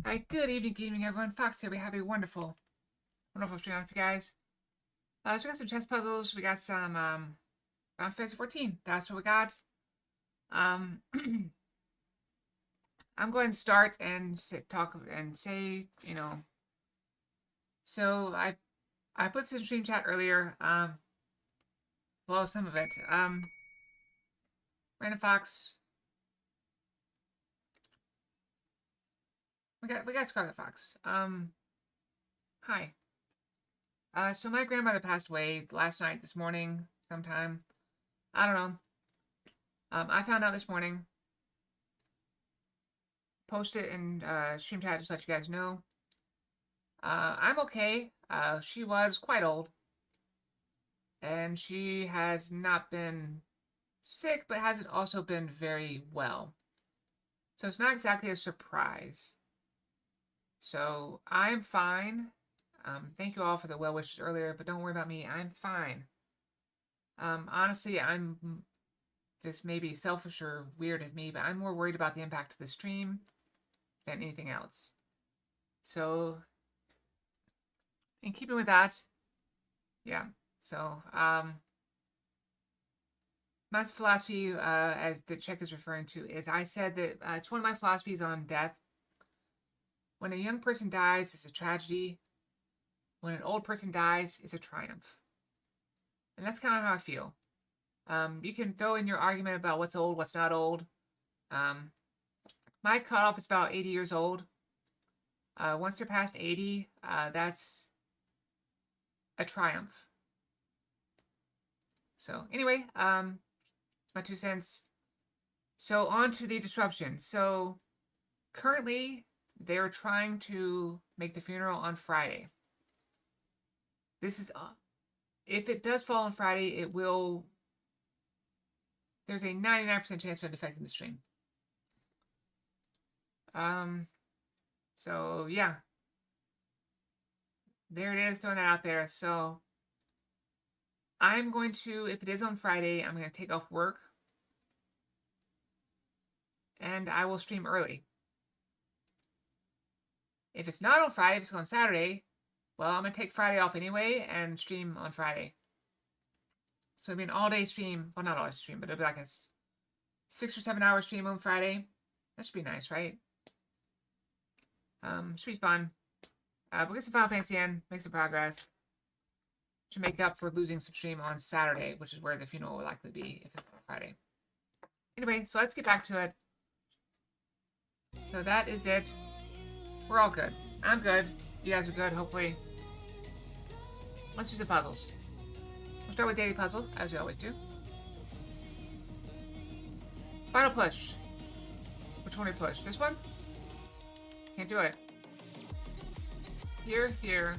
Hi, good evening, everyone. Fox here. We have a wonderful stream on for you guys. So we got some chess puzzles. We got some Final Fantasy 14. That's what we got. I'm going to start and talk and say, So I put some stream chat earlier. Well, some of it. Random Fox. We got Scarlet Fox. Hi. So my grandmother passed away last night, this morning, sometime. I don't know. I found out this morning. Post it in stream chat just to let you guys know. I'm okay. She was quite old. And she has not been sick, but hasn't also been very well. So it's not exactly a surprise. So I'm fine. Thank you all for the well wishes earlier, but don't worry about me. I'm fine. Honestly, this may be selfish or weird of me, but I'm more worried about the impact of the stream than anything else. So, in keeping with that, yeah. So, my philosophy, as the check is referring to, is I said that it's one of my philosophies on death. When a young person dies, it's a tragedy. When an old person dies, it's a triumph. And that's kind of how I feel. You can throw in your argument about what's old, what's not old. My cutoff is about 80 years old. Once they're past 80, that's a triumph. So anyway, it's my 2 cents. So on to the disruption. So currently, they're trying to make the funeral on Friday. This is, if it does fall on Friday, it will, there's a 99% chance of it affecting the stream. So yeah. There it is, throwing that out there. So I'm going to, if it is on Friday, I'm going to take off work. And I will stream early. If it's not on Friday, if it's on Saturday, well, I'm going to take Friday off anyway and stream on Friday. So it'll be an all-day stream. Well, not all-day stream, but it'll be like a 6 or 7 hour stream on Friday. That should be nice, right? Should be fun. We'll get some Final Fantasy in, make some progress. To make up for losing some stream on Saturday, which is where the funeral will likely be if it's on Friday. Anyway, so let's get back to it. So that is it. We're all good. I'm good. You guys are good, hopefully. Let's do some puzzles. We'll start with daily puzzle, as we always do. Final push. Which one do we push? This one? Can't do it. Here, here.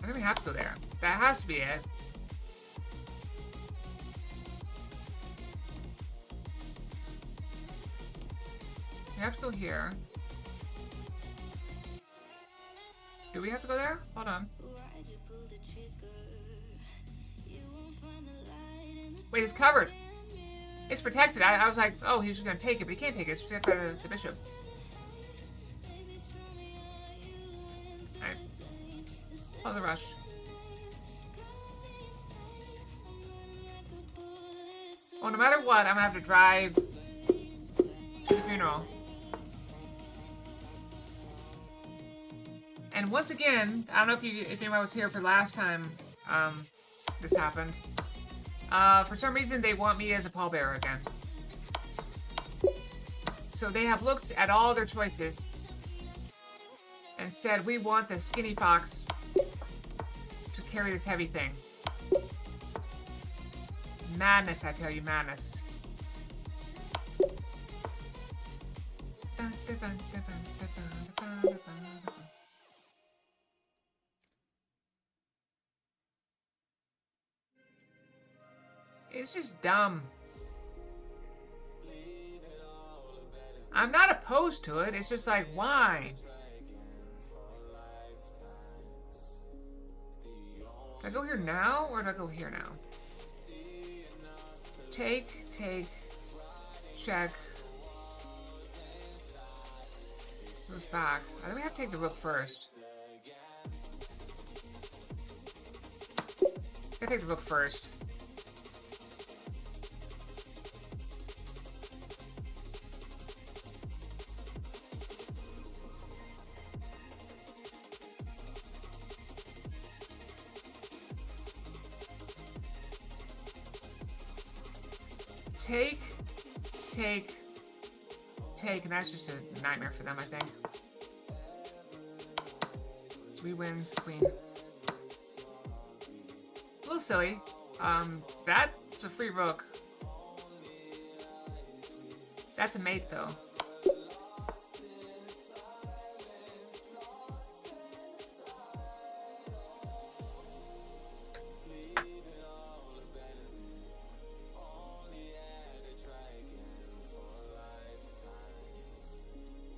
I think we have to go there. That has to be it. We have to go here. Do we have to go there? Hold on. Wait, it's covered. It's protected. I was like, oh, he's just gonna take it, but he can't take it. It's protected by the bishop. Alright. Pause the rush. Well, no matter what, I'm gonna have to drive to the funeral. And once again, I don't know if anyone was here for last time this happened. For some reason, they want me as a pallbearer again. So they have looked at all their choices and said, we want the skinny fox to carry this heavy thing. Madness, I tell you, madness. It's just dumb. I'm not opposed to it. It's just like, why? Do I go here now, or do I go here now? Take, check. Goes back. I think we have to take the rook first. Gotta take the rook first. Take, and that's just a nightmare for them, I think. So we win, queen. A little silly. That's a free rook. That's a mate, though.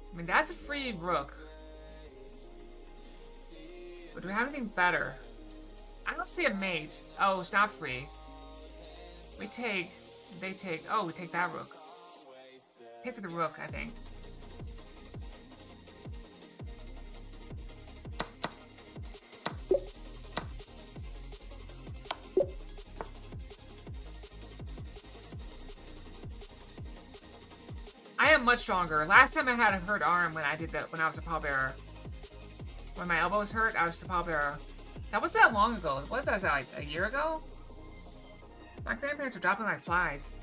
I mean, that's a free rook. But do we have anything better? I don't see a mate. Oh, it's not free. We take... They take... Oh, we take that rook. Take for the rook, I think. I am much stronger. Last time I had a hurt arm when I did that, when I was a pallbearer. When my elbow was hurt, I was the pallbearer. That was that long ago. What was that, like a year ago? My grandparents are dropping like flies.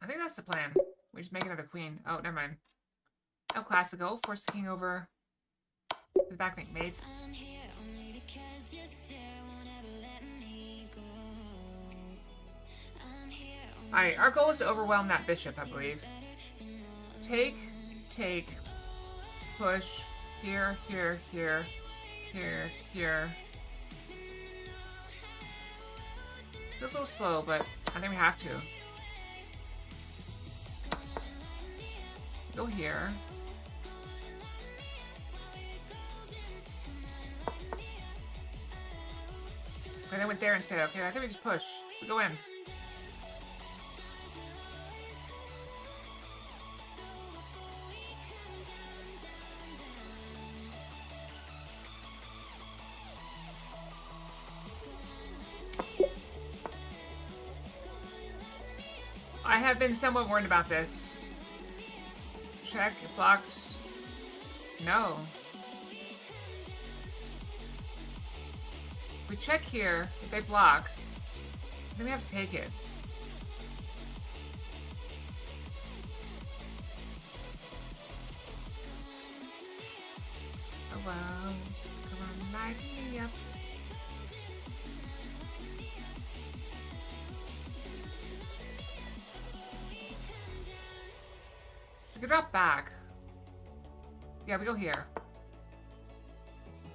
I think that's the plan. We just make another queen. Oh, never mind. El Clasico. Force the king over the back mate. Alright, our goal is to overwhelm that bishop, I believe. Take, push, here, here, here, here, here. Feels a little slow, but I think we have to. Go here. Okay, I went there instead. Okay, I think we just push. We go in. I have been somewhat worried about this. Check, it blocks. No. If we check here, if they block, then we have to take it. Oh well, come on, light me up. We could drop back. Yeah, we go here.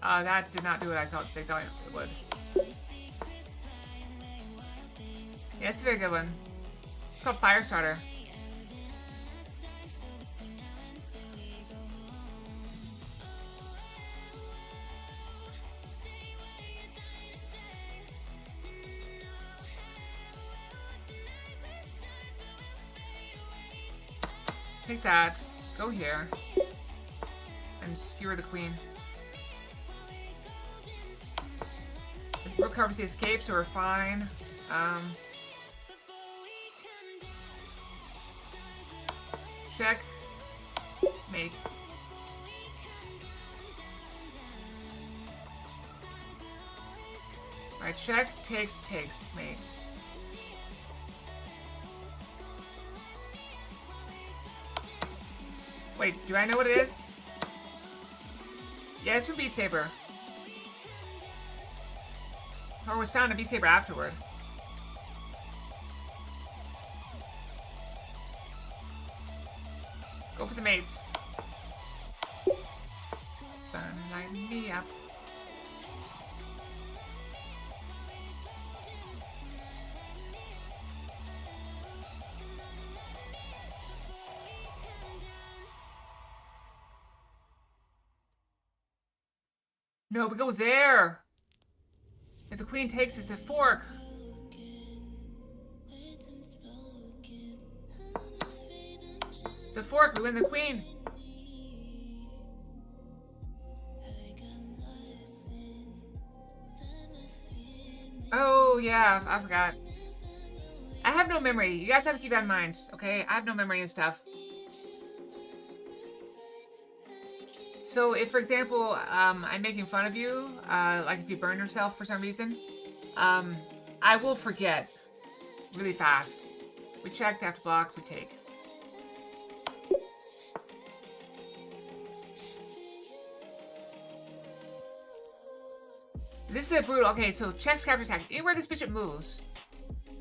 That did not do what I thought they thought it would. Yeah, it's a very good one. It's called Firestarter. Take that, go here, and skewer the queen. The rook covers the escape, so we're fine. Check. Mate. Alright, check, takes, mate. Wait, do I know what it is? Yeah, it's from Beat Saber. Or was found in Beat Saber afterward. Go for the mates. Line me up. No, we go there. If the queen takes us, a fork. It's a fork. We win the queen. Oh, yeah. I forgot. I have no memory. You guys have to keep that in mind, okay? I have no memory and stuff. So if, for example, I'm making fun of you, like if you burn yourself for some reason, I will forget really fast. We check, they have to block, we take. This is a brutal. Okay, so checks, capture, attack. Anywhere this bishop moves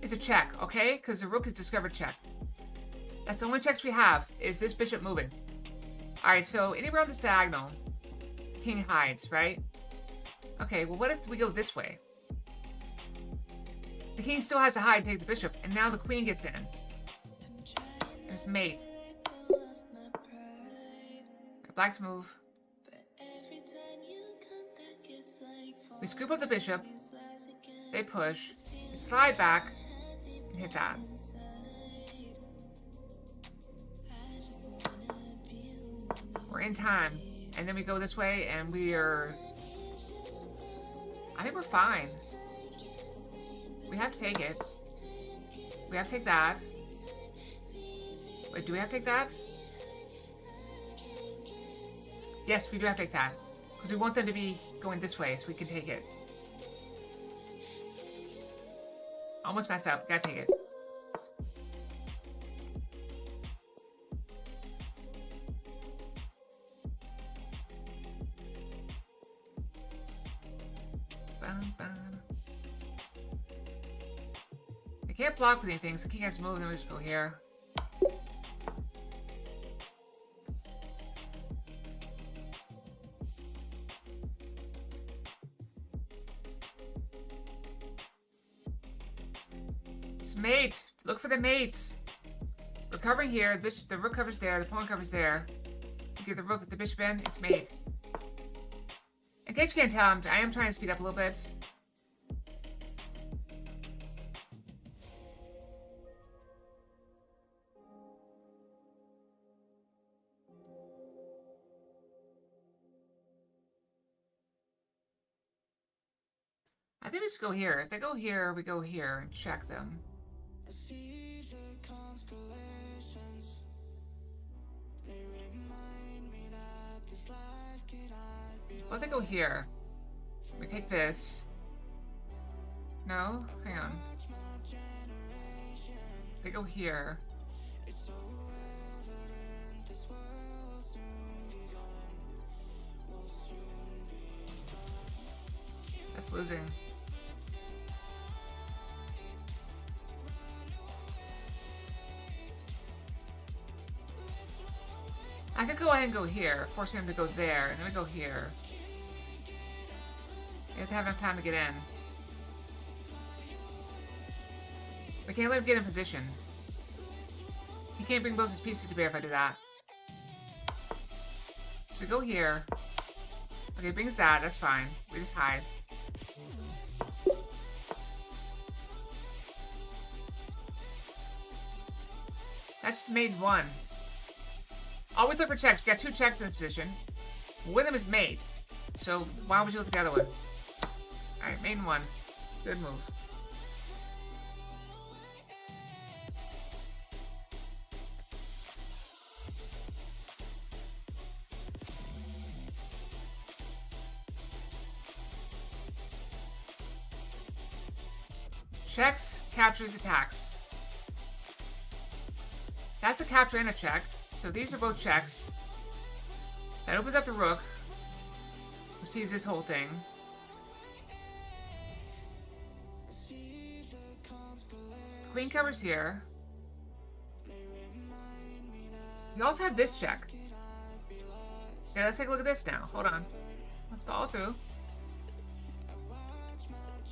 is a check, okay? Because the rook is discovered check. That's the only checks we have, is this bishop moving. Alright, so anywhere on this diagonal, the king hides, right? Okay, well what if we go this way? The king still has to hide and take the bishop, and now the queen gets in. And it's mate. Black to move. We scoop up the bishop. They push. We slide back and hit that. We're in time. And then we go this way and we are... I think we're fine. We have to take it. We have to take that. Wait, do we have to take that? Yes, we do have to take that. Because we want them to be going this way so we can take it. Almost messed up. Gotta take it. They can't block with anything, so king has to move, then we just go here. It's mate. Look for the mates. We're covering here. The bishop, the rook covers there. The pawn covers there. You get the rook, the bishop in. It's mate. In case you can't tell, I am trying to speed up a little bit. I think we just go here. If they go here, we go here and check them. What if they go here? We take this. No? Hang on. They go here. That's losing. I could go ahead and go here, forcing him to go there, and then we go here. He doesn't have enough time to get in. We can't let him get in position. He can't bring both his pieces to bear if I do that. So we go here. Okay, brings that, that's fine. We just hide. That's just made one. Always look for checks. We got two checks in this position. One of them is mate. So why would you look at the other one? Alright, main one. Good move. Checks, captures, attacks. That's a capture and a check. So these are both checks. That opens up the rook, who sees this whole thing. Queen covers here. We also have this check. Okay, let's take a look at this now. Hold on. Let's follow through.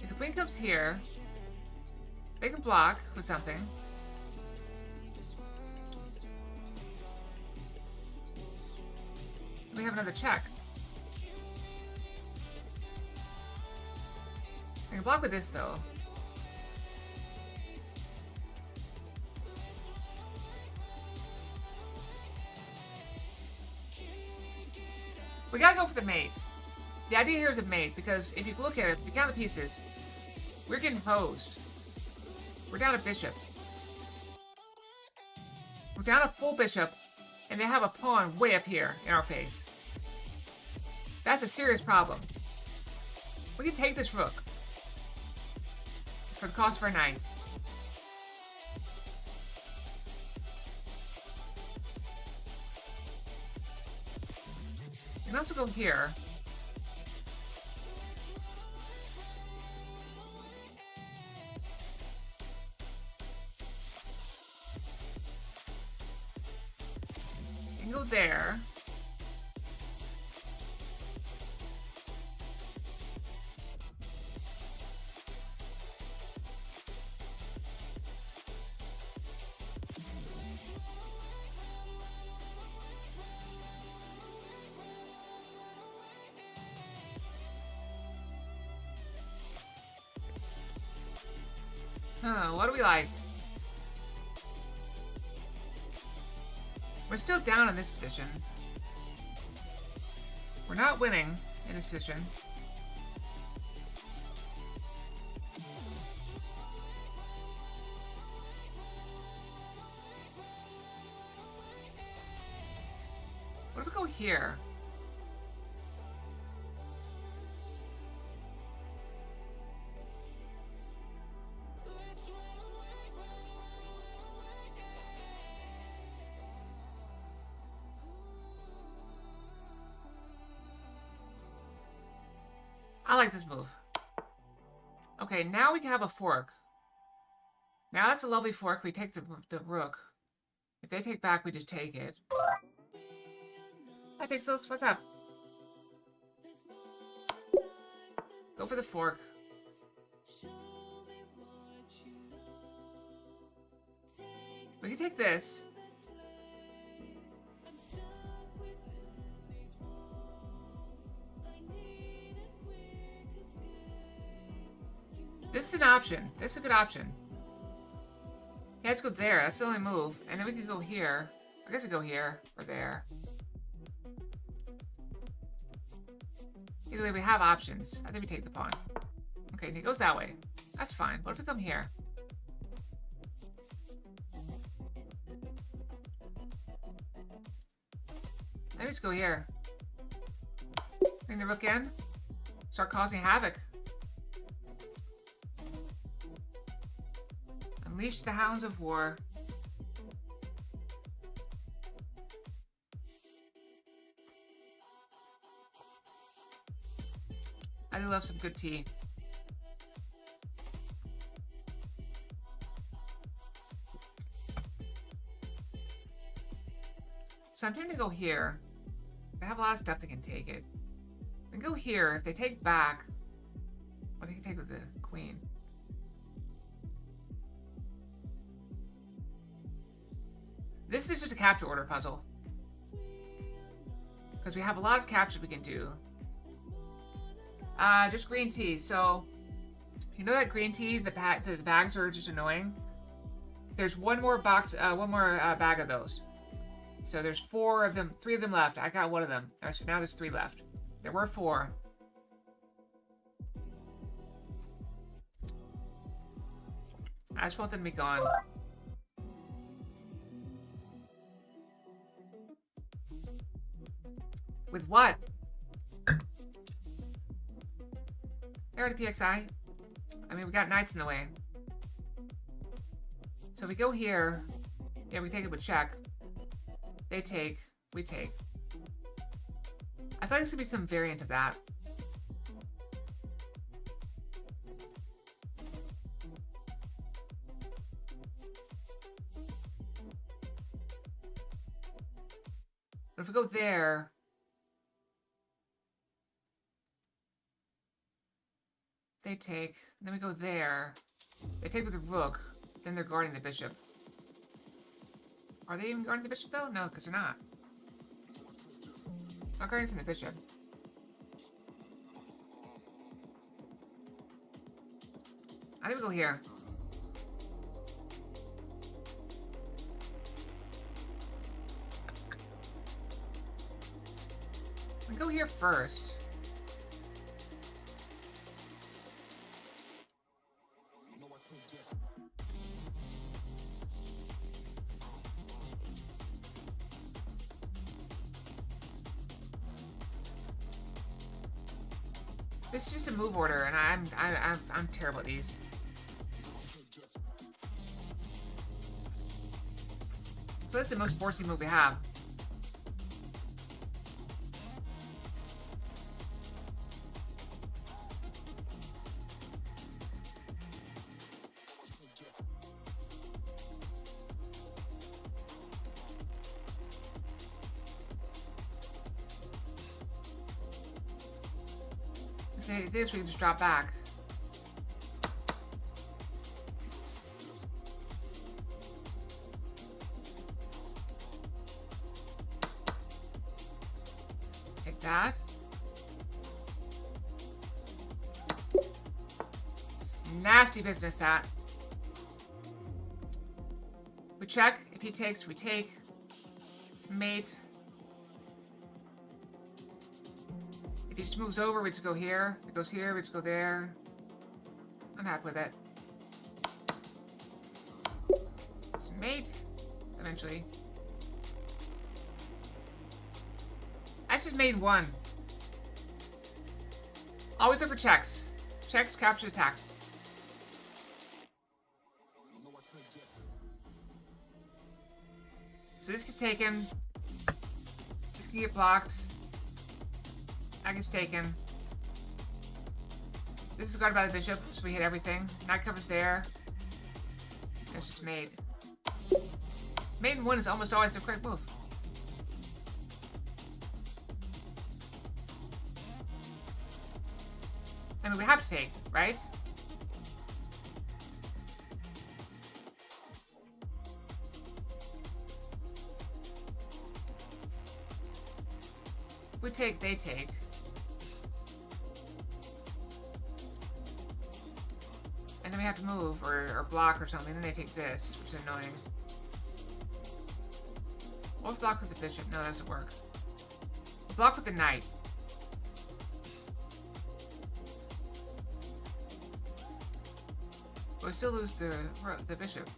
If the queen comes here, they can block with something. We have another check. I can block with this though. We gotta go for the mate. The idea here is a mate because if you look at it, if you count the pieces, we're getting hosed. We're down a bishop. We're down a full bishop, and they have a pawn way up here in our face. That's a serious problem. We can take this rook for the cost of our knight. We can also go here. You can go there. What do we like? We're still down in this position. We're not winning in this position. What if we go here? I like this move. Okay, now we can have a fork. Now that's a lovely fork. We take the rook. If they take back, we just take it. Hi, Pixels. What's up? Go for the fork. We can take this. This is an option. This is a good option. Yeah, let's go there. That's the only move. And then we can go here. I guess we go here or there. Either way, we have options. I think we take the pawn. Okay, and he goes that way. That's fine. What if we come here? Maybe just go here. Bring the rook in. Start causing havoc. Unleash the hounds of war. I do love some good tea. So I'm trying to go here. They have a lot of stuff that can take it. We can go here. If they take back, well, they can take with the queen. This is just a capture order puzzle. Because we have a lot of captures we can do. Just green tea. So, you know that green tea, the bags are just annoying? There's one more box, bag of those. So there's 4 of them, 3 of them left. I got 1 of them. So now there's 3 left. There were 4. I just want them to be gone. With what? They're at a PXI. I mean, we got knights in the way. So we go here. Yeah, we take it with check. They take. We take. I feel like this could be some variant of that. if we go there... They take. Then we go there. They take with the rook. Then they're guarding the bishop. Are they even guarding the bishop though? No, because they're not. Not guarding from the bishop. I think we go here. We go here first. This is just a move order, and I'm terrible at these. So this is the most forcing move we have. If this, we can just drop back. Take that. It's nasty business, that. We check. If he takes, we take. It's mate. If he just moves over, we just go here. If it goes here, we just go there. I'm happy with it. It's mate. Eventually. I just made one. Always look for checks. Checks capture attacks. So this gets taken. This can get blocked. That gets taken. This is guarded by the bishop, so we hit everything. Knight covers there. And it's just made. Mate in one is almost always the correct move. I mean, we have to take, right? If we take, they take. And then we have to move or block or something. Then they take this, which is annoying. What if block with the bishop? No, that doesn't work. Block with the knight. But we still lose the bishop.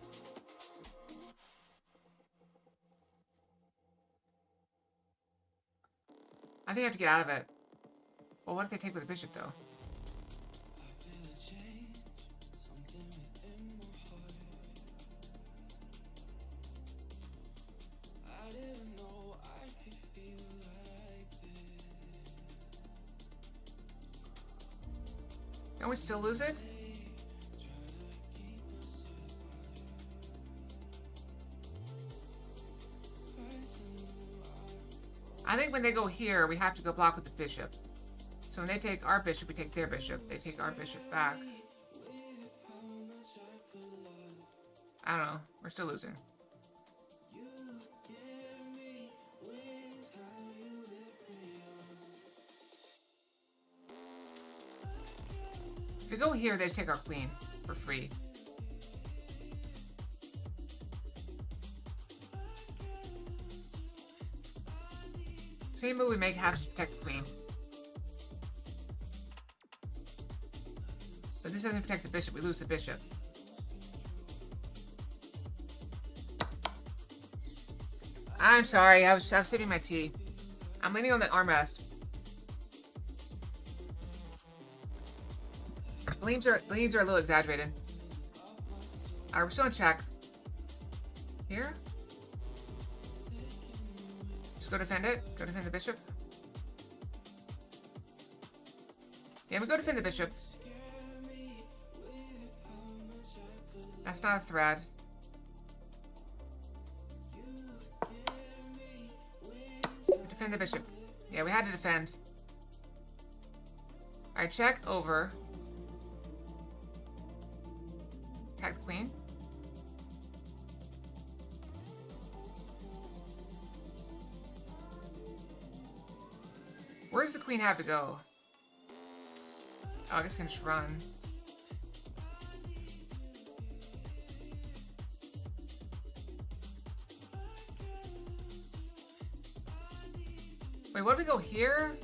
I think I have to get out of it. Well, what if they take with the bishop, though? Don't we still lose it? I think when they go here, we have to go block with the bishop. So when they take our bishop, we take their bishop. They take our bishop back. I don't know. We're still losing. If we go here, they just take our queen for free. So any move we make has to protect the queen. But this doesn't protect the bishop. We lose the bishop. I'm sorry. I was sipping my tea. I'm leaning on the armrest. The leans are a little exaggerated. Alright, we're still in check. Here? Just go defend it. Go defend the bishop. Yeah, we go defend the bishop. That's not a threat. defending the bishop. Yeah, we had to defend. Alright, check over. Attack the queen. Where does the queen have to go? Oh, I guess I can just run. Wait, what do we go here?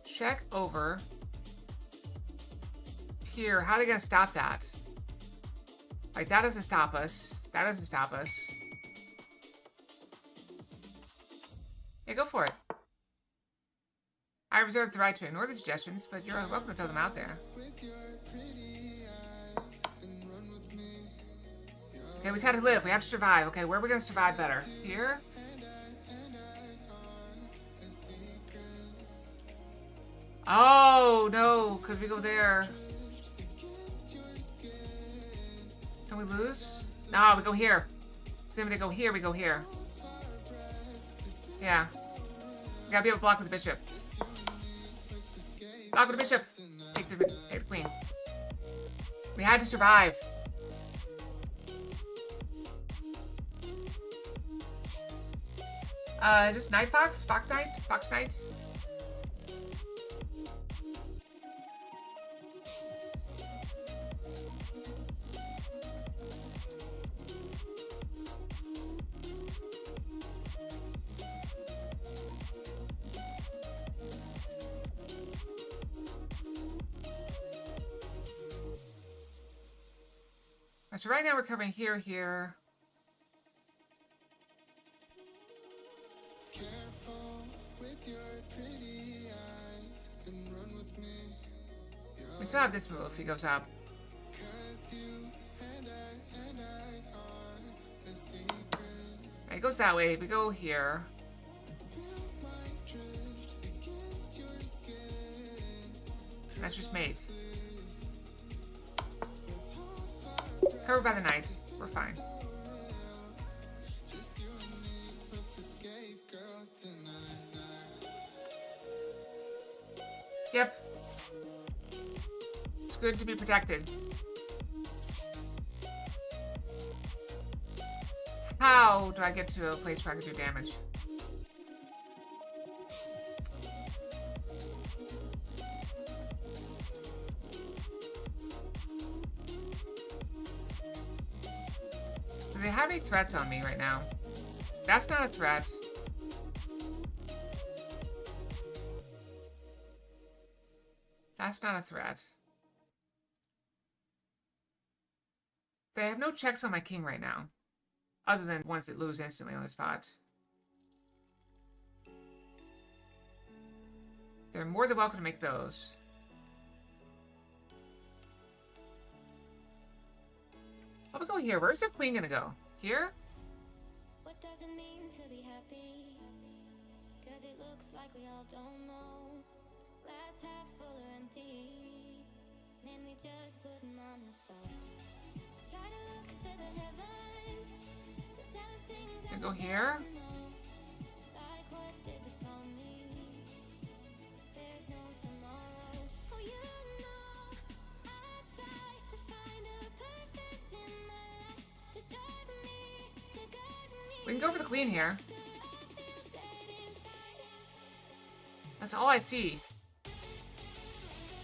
Check over. Here, how are they gonna stop that? Like, that doesn't stop us. That doesn't stop us. Yeah, go for it. I reserve the right to ignore the suggestions, but you're welcome to throw them out there. Okay, we just had to live. We have to survive. Okay, where are we gonna survive better? Here? Oh, no, because we go there. Can we lose? No, we go here. So then we go here, we go here. Yeah. We gotta be able to block with the bishop. Block with the bishop. Take the queen. We had to survive. Is this Night Fox? Fox Knight? Fox Knight? So right now we're covering here, here. We still have this move. He goes up. It goes that way. We go here. That's just mate. Covered by the night. We're fine. Yep. It's good to be protected. How do I get to a place where I can do damage? Do they have any threats on me right now? That's not a threat. That's not a threat. They have no checks on my king right now. Other than ones that lose instantly on the spot. They're more than welcome to make those. I'll go here. Where's their queen gonna go? Here? What does it mean to be happy? 'Cause it looks like we all don't know. Glass half full or empty. Man, we just put 'em on a show. Try to look to the heavens to tell us things that go here. Like what did the song mean? There's no tomorrow. Oh, you know, I try to find a purpose in my life to drive me, to guide me. We can go for the queen here. That's all I see.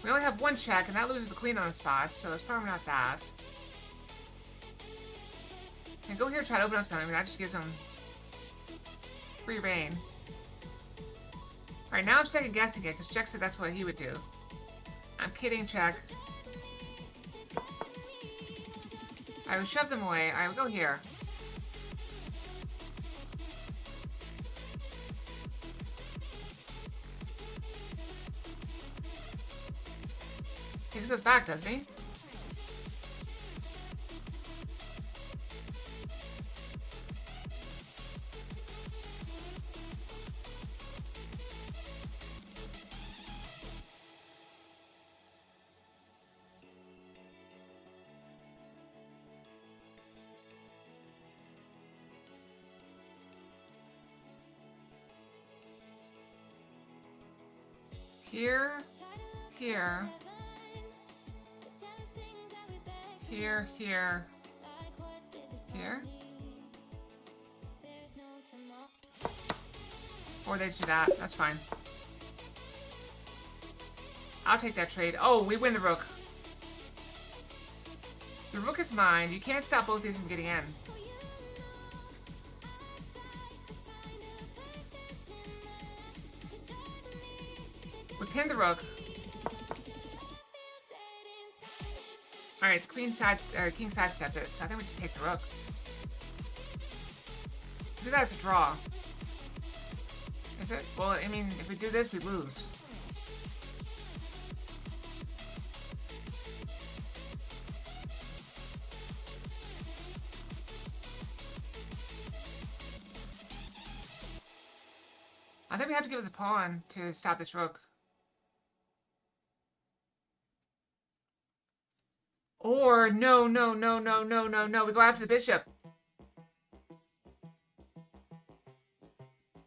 We only have one check, and that loses the queen on the spot, so it's probably not that. And go here and try to open up something, but that just gives them free reign. Alright, now I'm second guessing it, because Jack said that's what he would do. I'm kidding, check. I would shove them away. I would go here. He just goes back, doesn't he? Here, here, here, here, here. Or they just do that. That's fine. I'll take that trade. Oh, we win the rook. The rook is mine. You can't stop both these from getting in. We pinned the rook. Alright, the queen king sidestepped it, so I think we just take the rook. Do that as a draw. Is it? Well, I mean, if we do this, we lose. I think we have to give it the pawn to stop this rook. Or, no, no, no, no, no, no, no. We go after the bishop.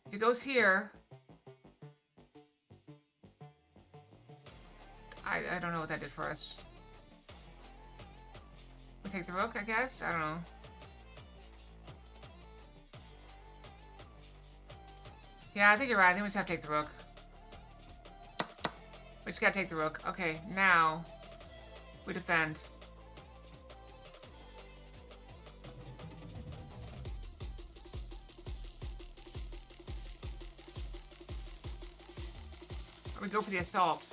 If it goes here... I don't know what that did for us. We take the rook, I guess? I don't know. Yeah, I think you're right. I think we just have to take the rook. We just gotta take the rook. Okay, now we defend. Or we go for the assault.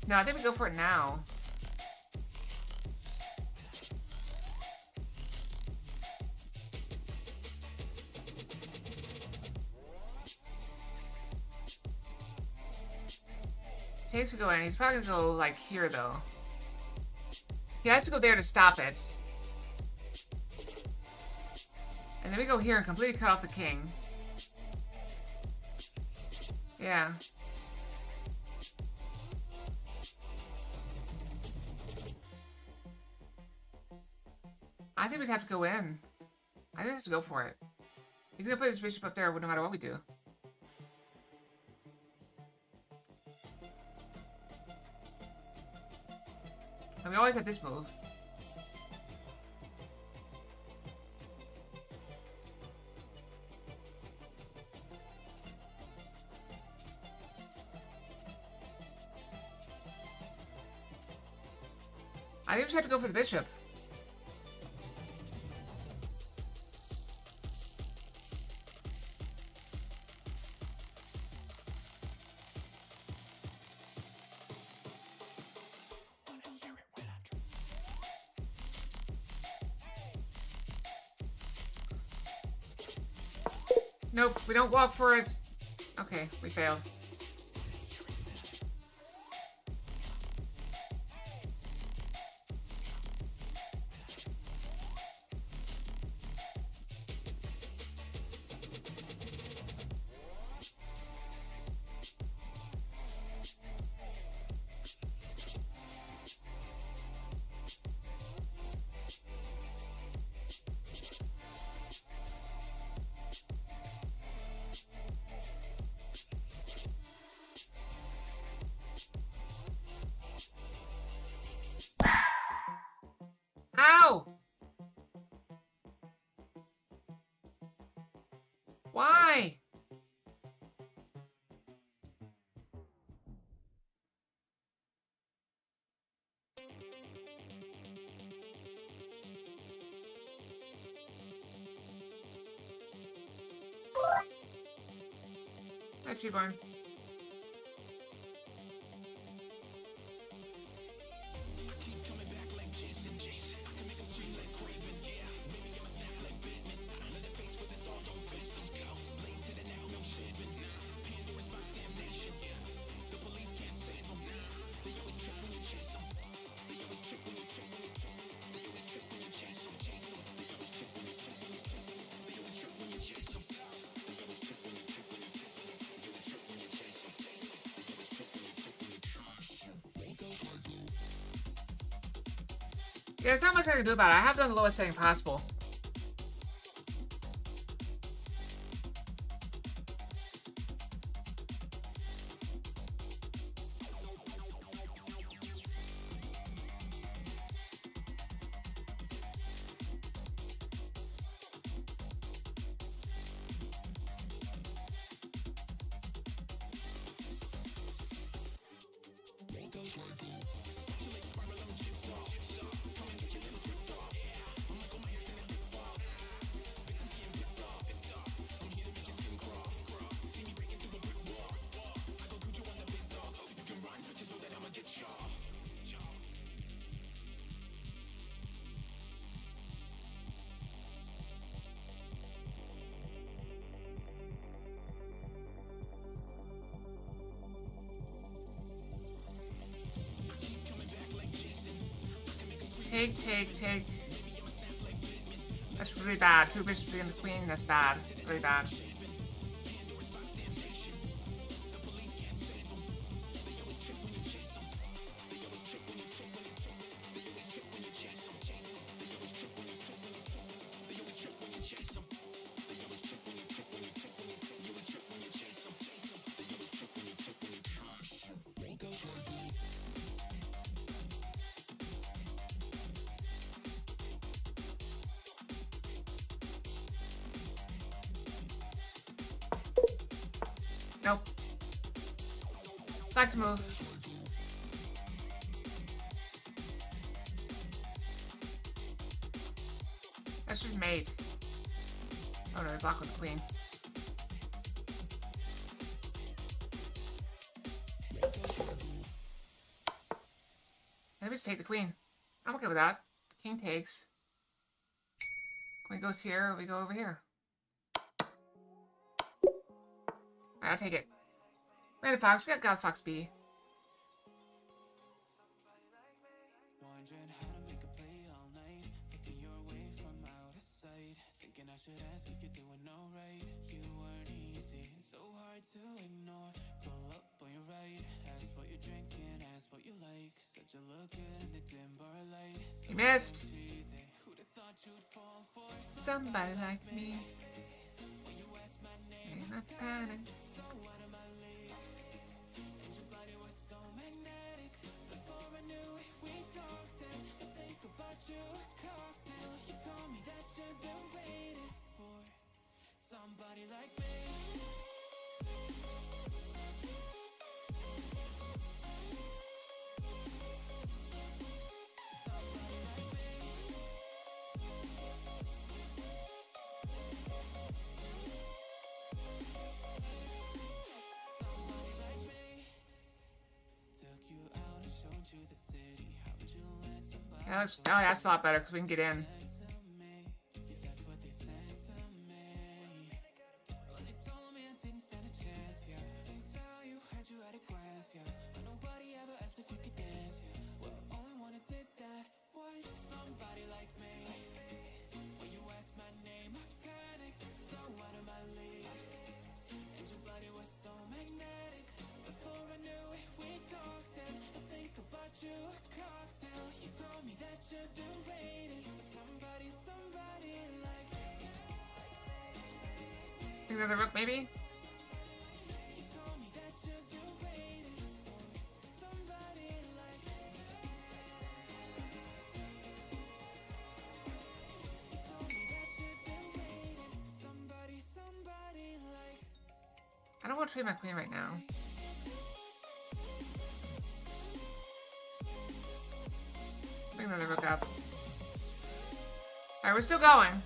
No, I think we go for it now. Takes to go in. He's probably gonna go like here though. He has to go there to stop it. And then we go here and completely cut off the king. Yeah. I think we just have to go in. I think we have to go for it. He's gonna put his bishop up there no matter what we do. And we always have this move. I think we just have to go for the bishop. Nope, we don't walk for it. Okay, we failed. Ow! Why? That's you, Barn. Yeah, there's not much I can do about it. I have done the lowest setting possible. Take. That's really bad. 2 bishops and the queen, that's bad. Really bad. Nope. Back to move. That's just mate. Oh no, block with the queen. Let me just take the queen. I'm okay with that. King takes. Queen goes here, we go over here. Alright, I'll take it. Random Fox, we got God Fox B. Wondering how to make a play all night. Looking your way from out of sight. Thinking I should ask if you're doing alright. You weren't easy and so hard to ignore. Pull up on your right. Ask what you're drinking, ask what you like. Said you look good in the dim bar light. You missed. Who'd have thought you'd fall for Somebody like me. when you asked my name? In a panic. So out of my league. And your body was so magnetic. Before I knew it, we talked and I think about you a cocktail. You told me that you've been waiting for somebody like me. Took you out and showed you the city. How'd you let somebody Yeah, that's a lot better because we can get in. to me? Yeah, that's what they said to me. Well, they told me I didn't stand a chance, yeah. Face value, had you at a glance, yeah. But nobody ever asked if you could dance, yeah. Well, only one that did that was somebody like me. When you asked my name, I panicked, so out of my league. And your body was so magnetic. Before I knew it, we talked and I think about you a cocktail. You told me that you've been waiting for somebody like. Think another rook, maybe? You told me that you've been waiting for somebody like. You told me that you've been waiting for somebody like. I don't want to trade my queen right now. Bring another rook up. Alright, we're still going.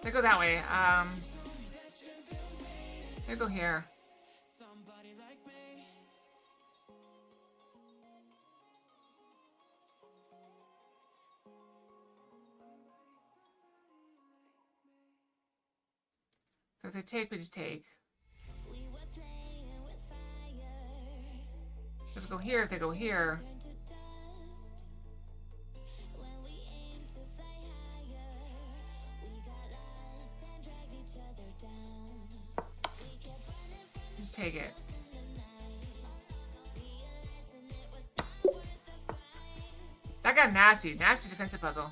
They go that way. They go here. Somebody like me. Because they take, we just take. We were playing with fire. If they go here, if they go here. Just take it. That got nasty. Nasty defensive puzzle.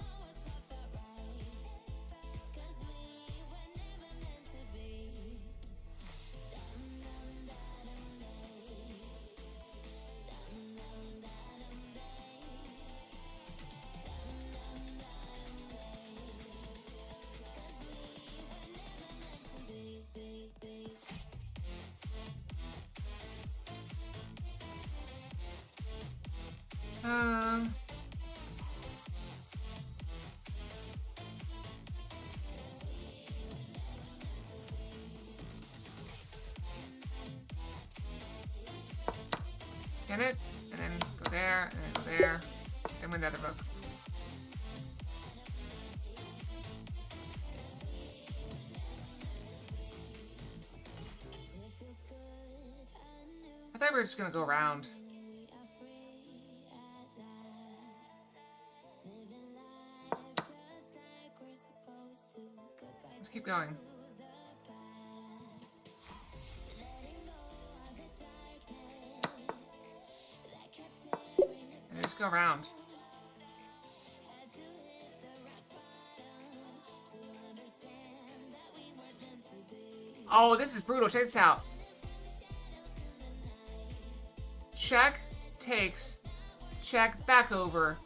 Get it, and then go there, and then go there, and win the other book. I thought we were just gonna go around. Let's keep going. And just go around. Oh, this is brutal. Check this out. Check, takes, check, back over,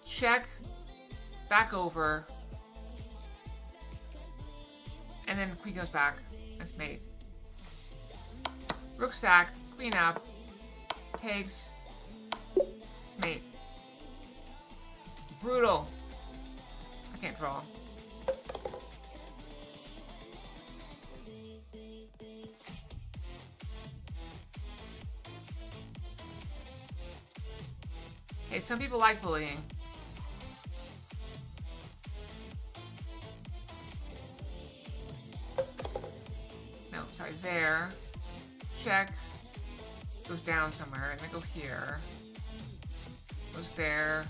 check, back over, and then queen goes back. That's mate. Rook sack, queen up, takes, it's mate. Brutal. I can't draw. Hey, some people like bullying. No, sorry, there. Check. Goes down somewhere, and then go here. Goes there.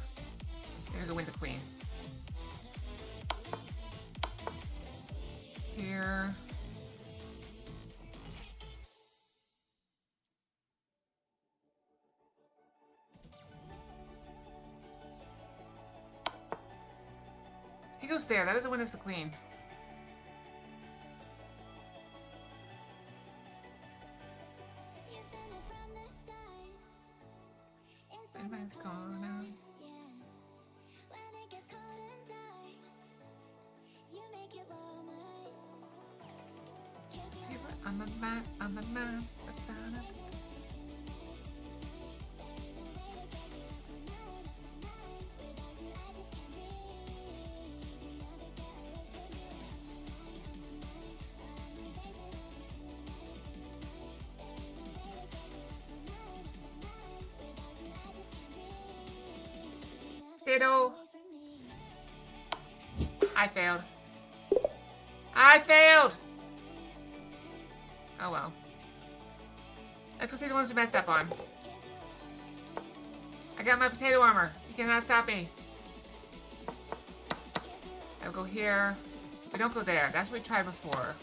Then go win the queen. Here. He goes there. That doesn't win us the queen. Everybody's gone now. I'm a man. I'm a man. Ditto. I failed. I failed! Oh well. Let's go see the ones we messed up on. I got my potato armor. You cannot stop me. I'll go here. We don't go there. That's what we tried before.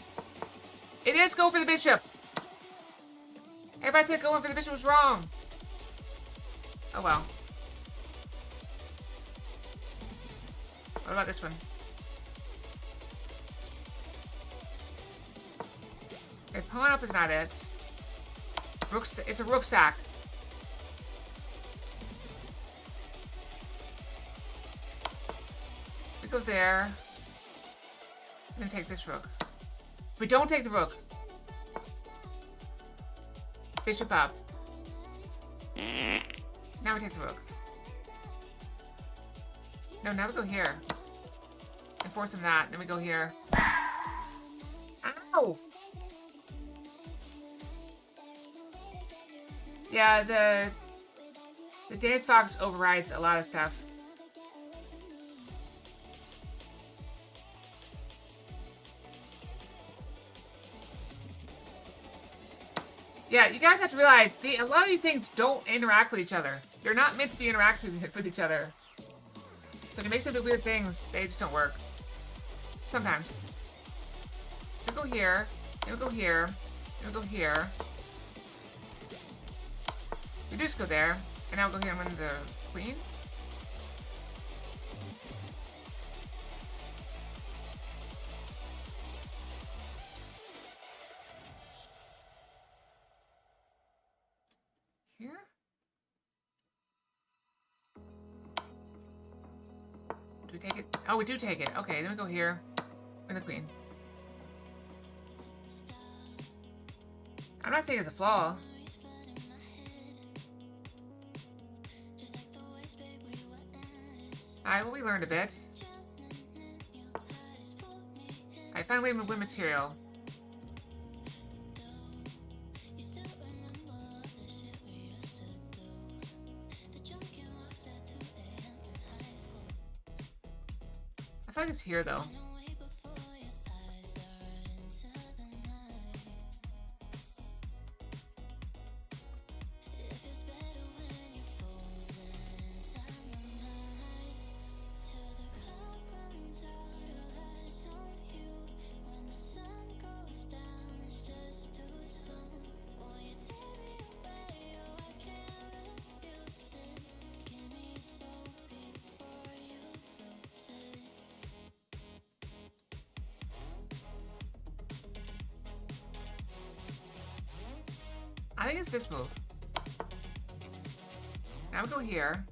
It is go for the bishop. Everybody said going for the bishop was wrong. Oh well. What about this one? Okay, pawn up is not it. It's a rook sack. We go there. And then take this rook. If we don't take the rook. Bishop up. Now we take the rook. No, now we go here. And force him that. Then we go here. Ow! Yeah, the Dance Fox overrides a lot of stuff. Yeah, you guys have to realize a lot of these things don't interact with each other. They're not meant to be interacting with each other. So to make them do weird things, they just don't work. Sometimes. So go here. Then we'll go here. Then we'll go here. We just go there. And now we'll go here and win the queen. Here? Do we take it? Oh, we do take it. Okay, then we go here. Win the queen. I'm not saying it's a flaw. Alright, well, we learned a bit. I found a way to win material. I feel like it's here, though. I think it's this move. Now we go here.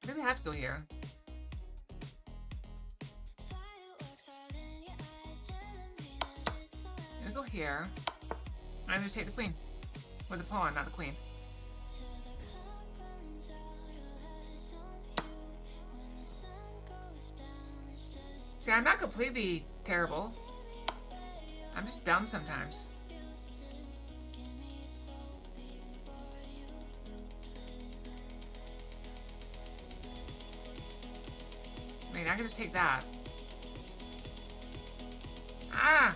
Maybe I have to go here. I'm gonna go here. I'm gonna take the queen. Or the pawn, not the queen. See, I'm not completely terrible. I'm just dumb sometimes. I mean, I can just take that. Ah!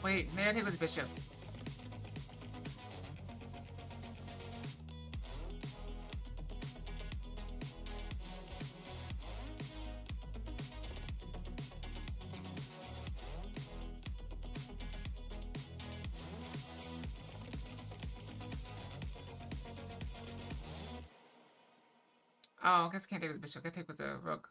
Wait, maybe I take with the bishop. Oh, I guess I can't take with the bishop. I can take with the rook.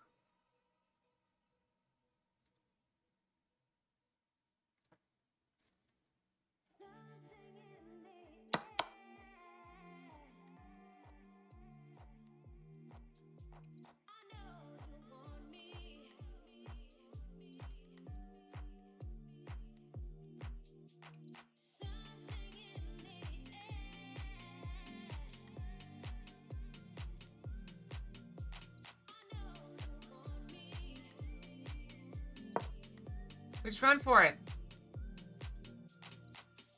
We just run for it.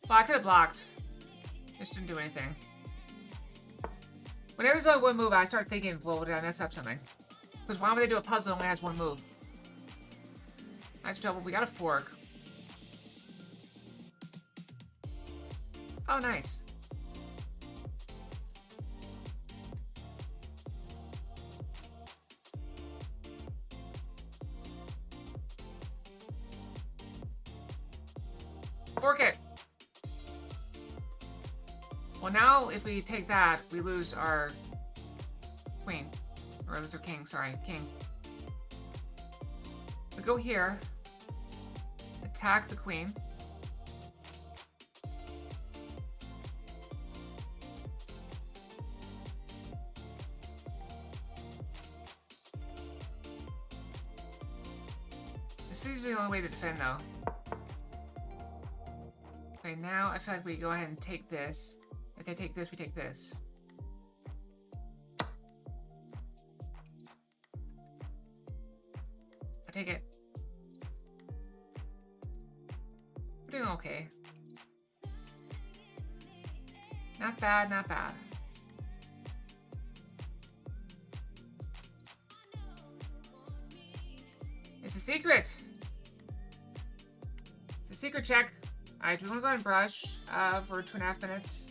Well, I could have blocked. Just didn't do anything. Whenever there's only one move, I start thinking, well, did I mess up something? Because why would they do a puzzle that only has one move? Nice double. We got a fork. Oh, nice. Fork it. Well, now if we take that, we lose our queen. Or lose our king, sorry. King. we go here, attack the queen. This seems to be the only way to defend, though. Okay, now I feel like we go ahead and take this. If they take this, we take this. I take it. We're doing okay. Not bad, not bad. It's a secret! It's a secret check. Alright, do we want to go ahead and brush for 2.5 minutes?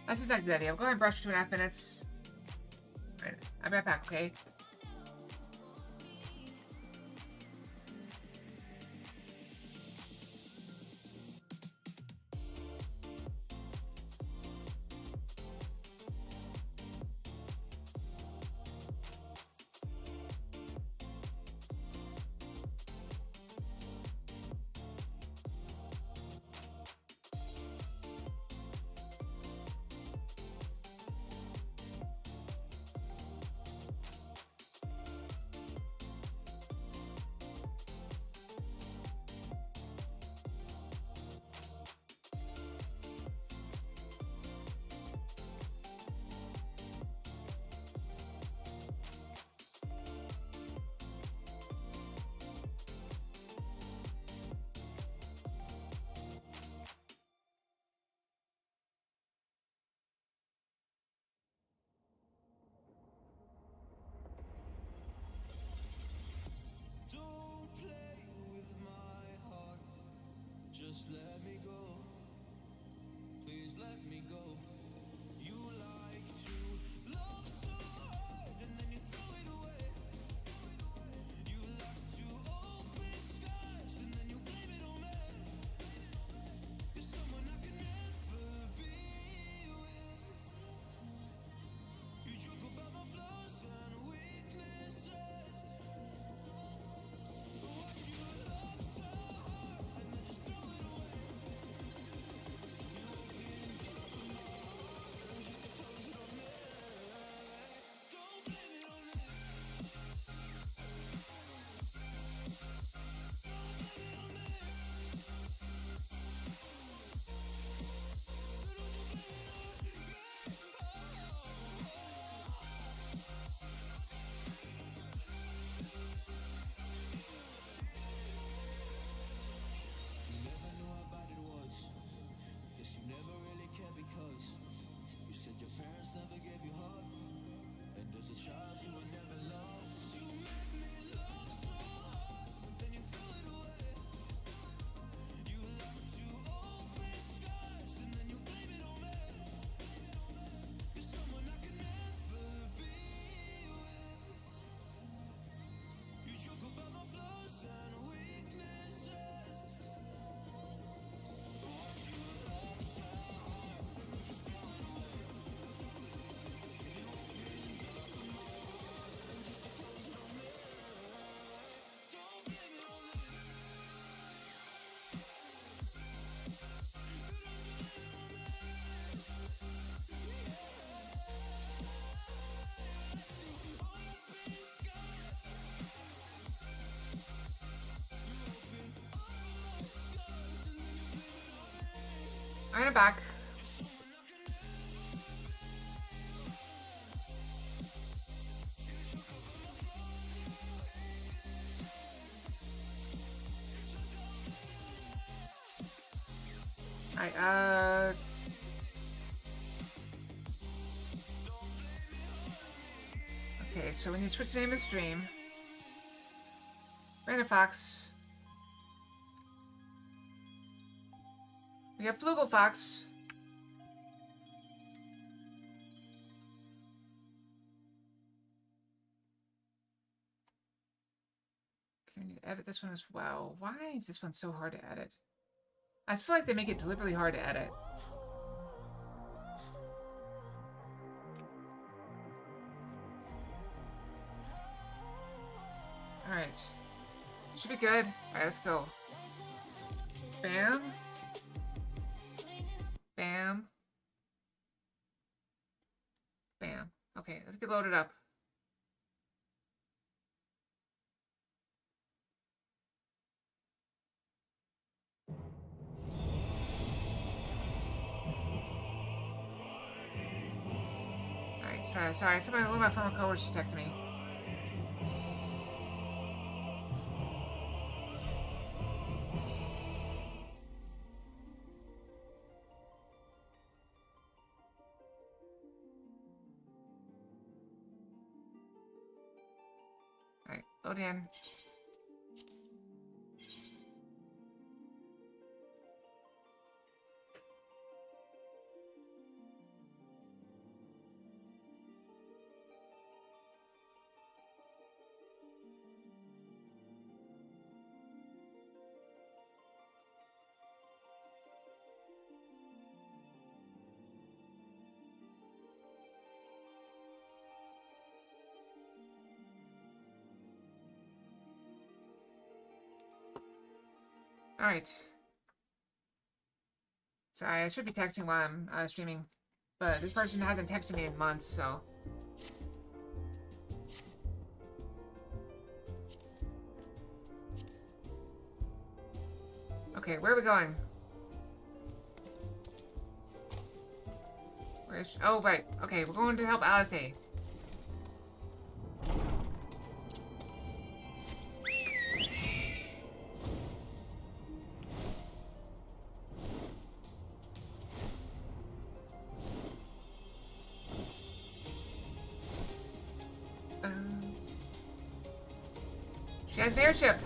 That seems like a good idea. We'll go ahead and brush for 2.5 minutes. Alright, I'll be right back, okay? Don't play with my heart. Just let me go. Please let me go. You like to love so hard and then you throw it away. You like to open skies and then you blame it on me. You're someone I can never be with. You joke about my flaws and weaknesses. What you love so hard and then just throw it away. You opened up my heart just to close it on me. Don't blame it on me. You never knew how bad it was. Yes, you never really cared because you said your parents never gave you hugs, and as a child you were never loved. You make me love so hard, but then you throw it away. You like to open skies and then you blame it on me. You're someone I can never be with. You joke about my flaws and weaknesses. What you love so hard and then just throw it away. You opened up my heart and just to close it on me. Don't blame it on me. Alright, I'm back. Alright, okay, so we need to switch the name of the stream. Brandon Fox. We have Flugel Fox. Can we edit this one as well? Why is this one so hard to edit? I feel like they make it deliberately hard to edit. Alright. Should be good. Alright, let's go. Bam. Bam. Bam. Okay, let's get loaded up. Alright, sorry. One of my former coworkers detected me. Alright, load in. Alright. Sorry, I should be texting while I'm streaming, but this person hasn't texted me in months, so... Okay, where are we going? Where's... Oh, right. Okay, we're going to help Alice. She has an airship.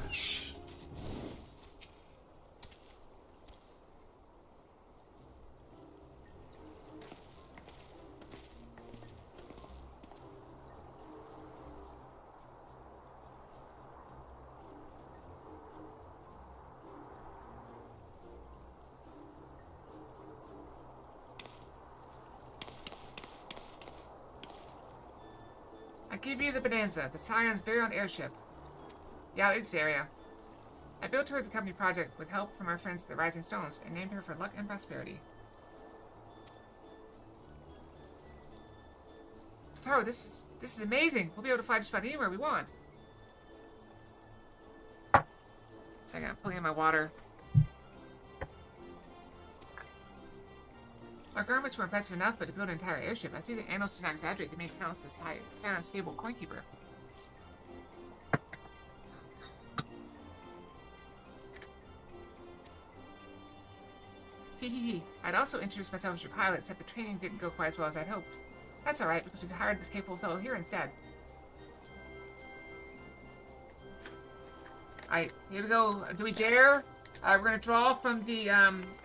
I give you the Bonanza, the Scion's very own airship. Yeah, it's this area. I built her as a company project with help from our friends at the Rising Stones and named her for luck and prosperity. Taro, this is amazing. We'll be able to fly just about anywhere we want. Second, I'm pulling in my water. Our garments were impressive enough, but to build an entire airship, I see the annals do not exaggerate the main counts as Scion's fabled coinkeeper. Hehehe. I'd also introduced myself as your pilot, except the training didn't go quite as well as I'd hoped. That's alright, because we've hired this capable fellow here instead. Alright, here we go. Do we dare? We're gonna draw from the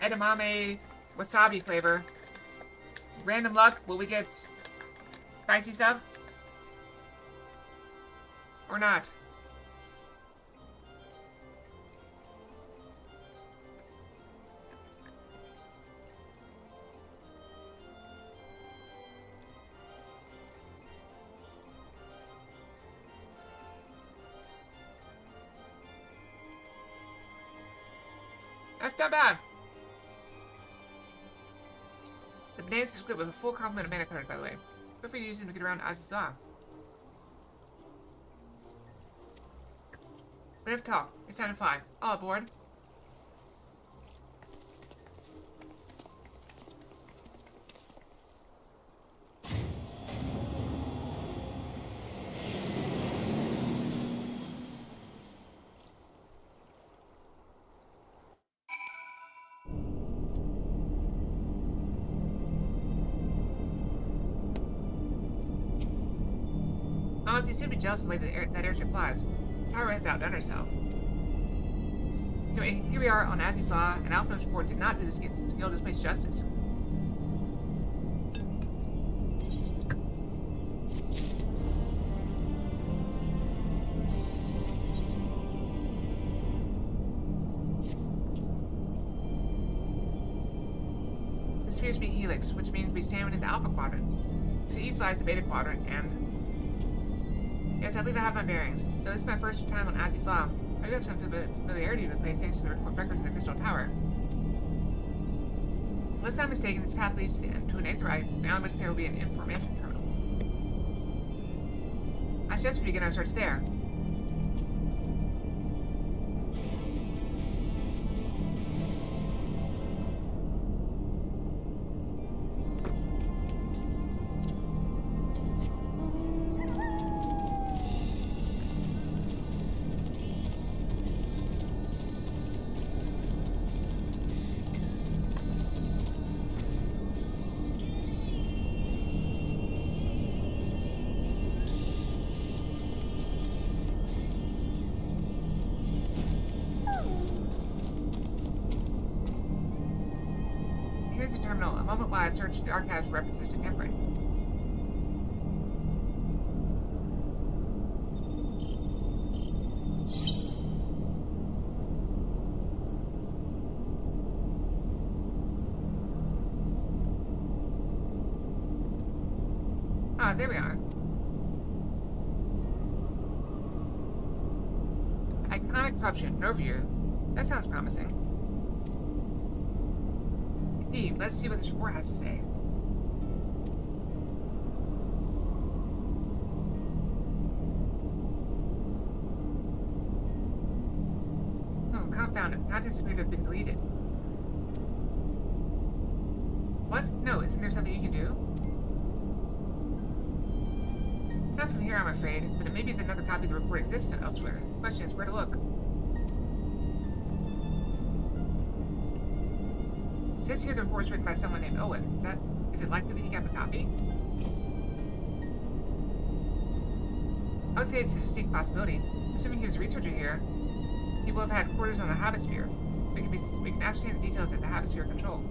edamame wasabi flavor. Random luck, will we get spicy stuff? Or not? That's not bad. The Bonanza is equipped with a full complement of mana cards, by the way. Feel free to use them to get around Aziza. We have to talk. It's time to fly. All aboard. Honestly, you seem to be jealous of the way that airship flies. Tyra has outdone herself. Anyway, here we are on Aziza, and Alphino's report did not do this skill displace justice. This appears to be Helix, which means we stand in the Alpha Quadrant. To the east lies the Beta Quadrant, and... Yes, I believe I have my bearings. Though this is my first time on Aziza, I do have some familiarity with the place thanks to the records in the Crystal Tower. Unless I'm mistaken, this path leads to an aetheryte, beyond which there will be an information terminal. I suggest we begin our search there. Here's the terminal. A moment while I search the archives for references to timpering. Ah, there we are. Iconic corruption, no view. That sounds promising. Indeed, let's see what this report has to say. Oh, confound it. The contents appear to have been deleted. What? No, isn't there something you can do? Not from here, I'm afraid, but it may be that another copy of the report exists elsewhere. The question is where to look. It says here the report was written by someone named Owen. Is it likely that he kept a copy? I would say it's a distinct possibility. Assuming he was a researcher here, he will have had quarters on the Havosphere. We can ascertain the details that the Havosphere control.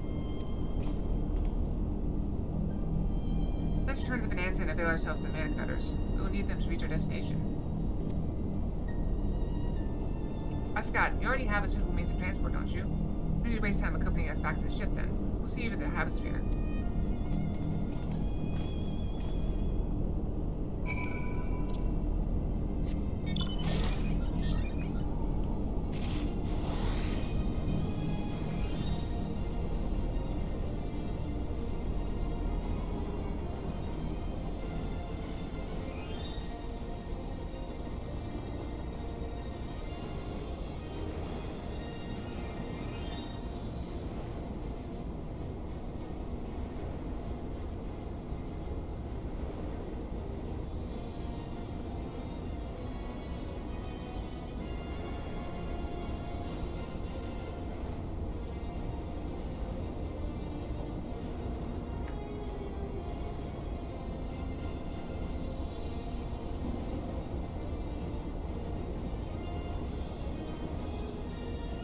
Let's return to the Bonanza and avail ourselves of mana cutters. We will need them to reach our destination. I forgot, you already have a suitable means of transport, don't you? No need to waste time accompanying us back to the ship, then. We'll see you at the Havosphere.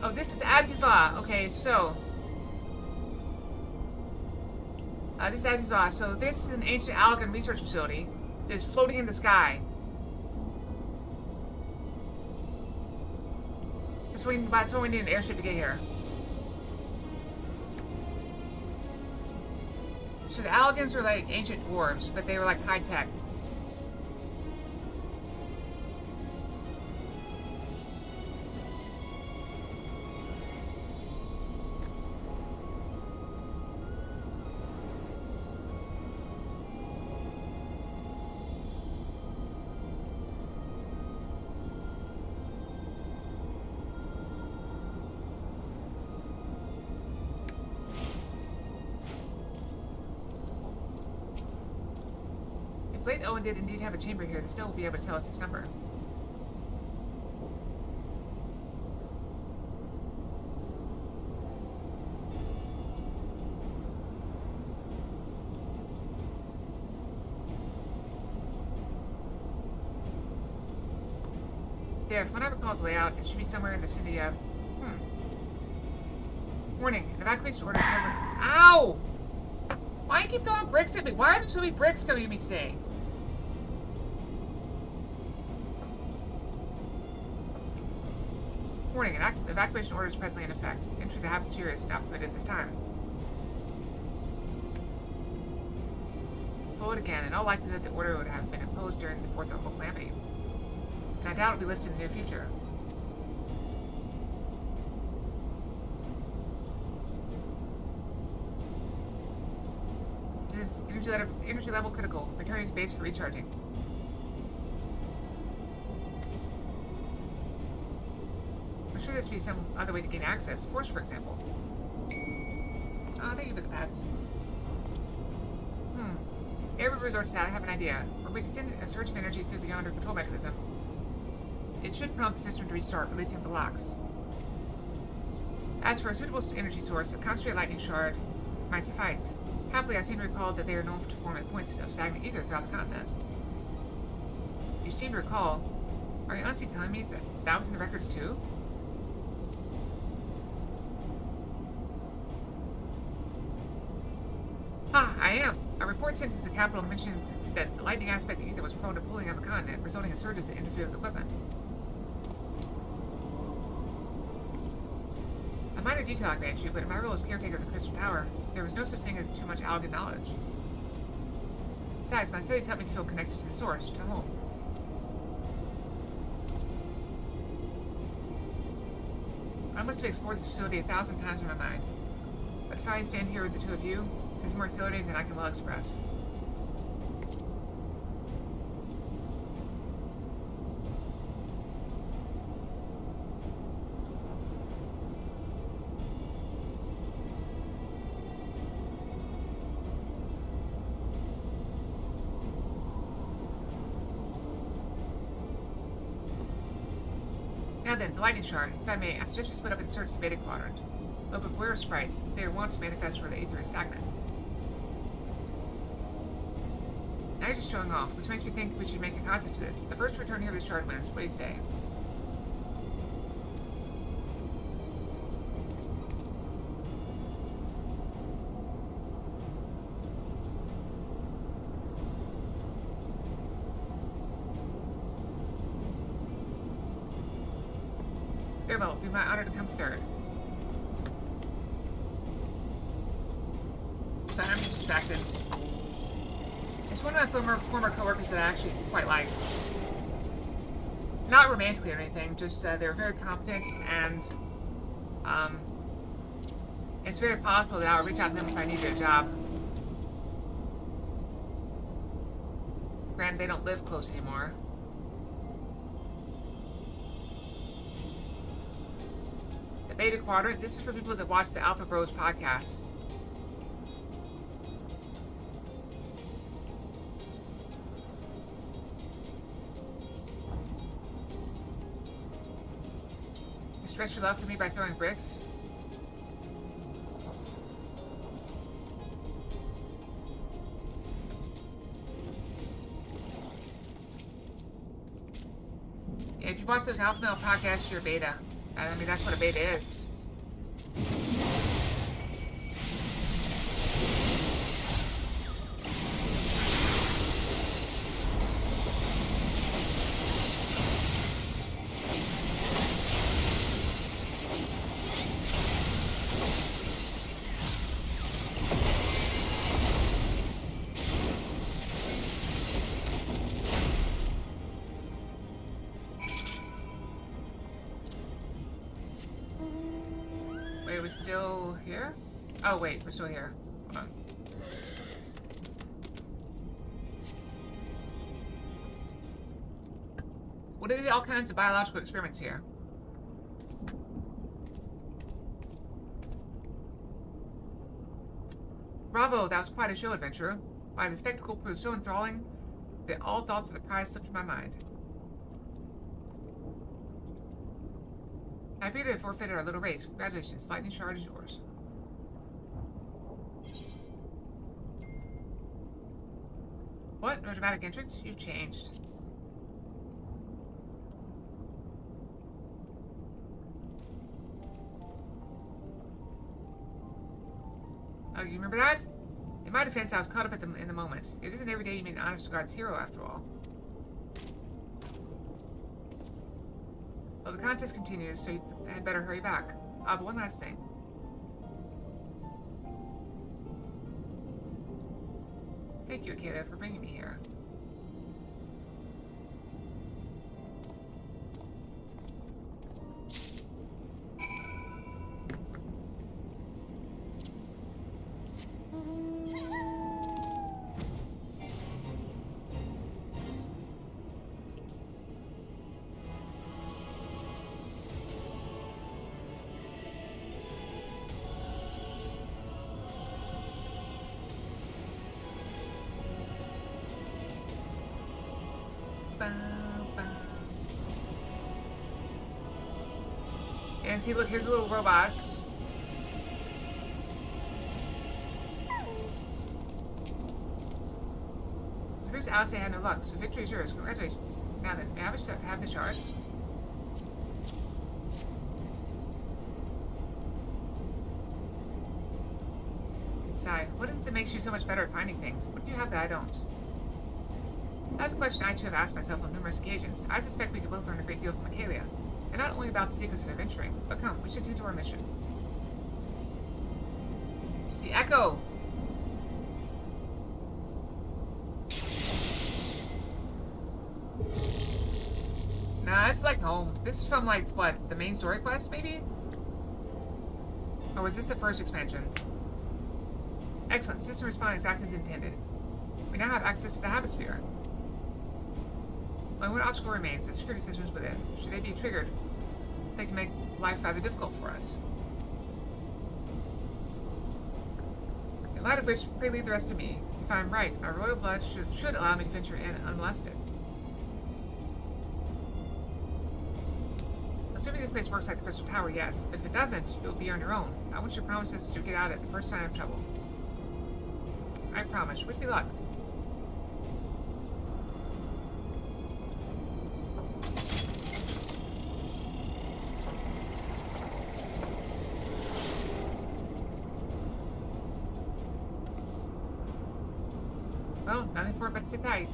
Oh, this is Azzy's Law. Okay, so... this is Azzy's Law. So this is an ancient Allegan research facility that is floating in the sky. That's why we need an airship to get here. So the Allegans are like ancient dwarves, but they were like high-tech. If late Owen did indeed have a chamber here, the snow will be able to tell us his number. There, from what I recall the layout, it should be somewhere in the vicinity of... Warning, an evacuation order is present. Ow! Why do you keep throwing bricks at me? Why are there so many bricks coming at me today? Warning, an evacuation order is presently in effect. Entry the Havosphere is not permitted at this time. Forward again, in all likelihood the order would have been imposed during the Fourth Orbital Calamity. And I doubt it will be lifted in the near future. Energy level critical. Returning to base for recharging. I'm sure there's be some other way to gain access. Force, for example. Oh, thank you for the pets. Every resorts to that, I have an idea. We're going to send a surge of energy through the yonder control mechanism. It should prompt the system to restart, releasing the locks. As for a suitable energy source, a concentrated lightning shard might suffice. Happily, I seem to recall that they are known to form at points of stagnant ether throughout the continent. You seem to recall. Are you honestly telling me that that was in the records too? I am. A report sent to the capital mentioned that the lightning aspect of ether was prone to pulling on the continent, resulting in surges that interfered with equipment. A minor detail I grant you, but in my role as caretaker of the Crystal Tower, there was no such thing as too much alga knowledge. Besides, my studies helped me to feel connected to the source, to home. I must have explored this facility 1,000 times in my mind. But if I stand here with the two of you, it is more exhilarating than I can well express. Now then, the lightning shard. If I may, I suggest we split up and search the beta quadrant. But beware of sprites. They are wont to manifest where the ether is stagnant. Now you're just showing off, which makes me think we should make a contest of this. The first to return here to the shard wins. What do you say? Very well, it'll be my honor to come third. So I'm just distracted. It's one of my former coworkers that I actually quite like. Not romantically or anything, just they're very competent, and it's very possible that I'll reach out to them if I needed a job. Granted, they don't live close anymore. The Beta Quadrant, this is for people that watch the Alpha Bros podcasts. Express your love for me by throwing bricks. Yeah, if you watch those Alpha Male podcasts, you're a beta. I mean, that's what a beta is. We're still here? Oh, wait, we're still here. Hold on. What are all kinds of biological experiments here? Bravo, that was quite a show, adventurer. Why, the spectacle proved so enthralling that all thoughts of the prize slipped from my mind. I appear to have forfeited our little race. Congratulations. Lightning shard is yours. What? No dramatic entrance? You've changed. Oh, you remember that? In my defense, I was caught up in the moment. It isn't every day you meet an honest-to-God's hero, after all. Well, the contest continues, so you had better hurry back. Ah, but one last thing. Thank you, Akela, for bringing me here. And see, look, here's the little robots. Bruce Alice had no luck, so victory is yours. Congratulations. Now then, may I have the shard? Sigh, what is it that makes you so much better at finding things? What do you have that I don't? That's a question I too have asked myself on numerous occasions. I suspect we could both learn a great deal from Michaelia. And not only about the secrets of adventuring, but come, we should tend to our mission. It's the Echo! Nah, it's like home. This is from, like, what, the main story quest, maybe? Or was this the first expansion? Excellent. The system responded exactly as intended. We now have access to the Hemisphere. Only one obstacle remains, the security systems within. Should they be triggered, they can make life rather difficult for us. In light of which, pray leave the rest to me. If I'm right, my royal blood should allow me to venture in unmolested. Assuming this place works like the Crystal Tower, yes. But if it doesn't, you'll be on your own. I want you to promise us to get out at the first sign of trouble. I promise. Wish me luck. Well, nothing for it but to sit tight.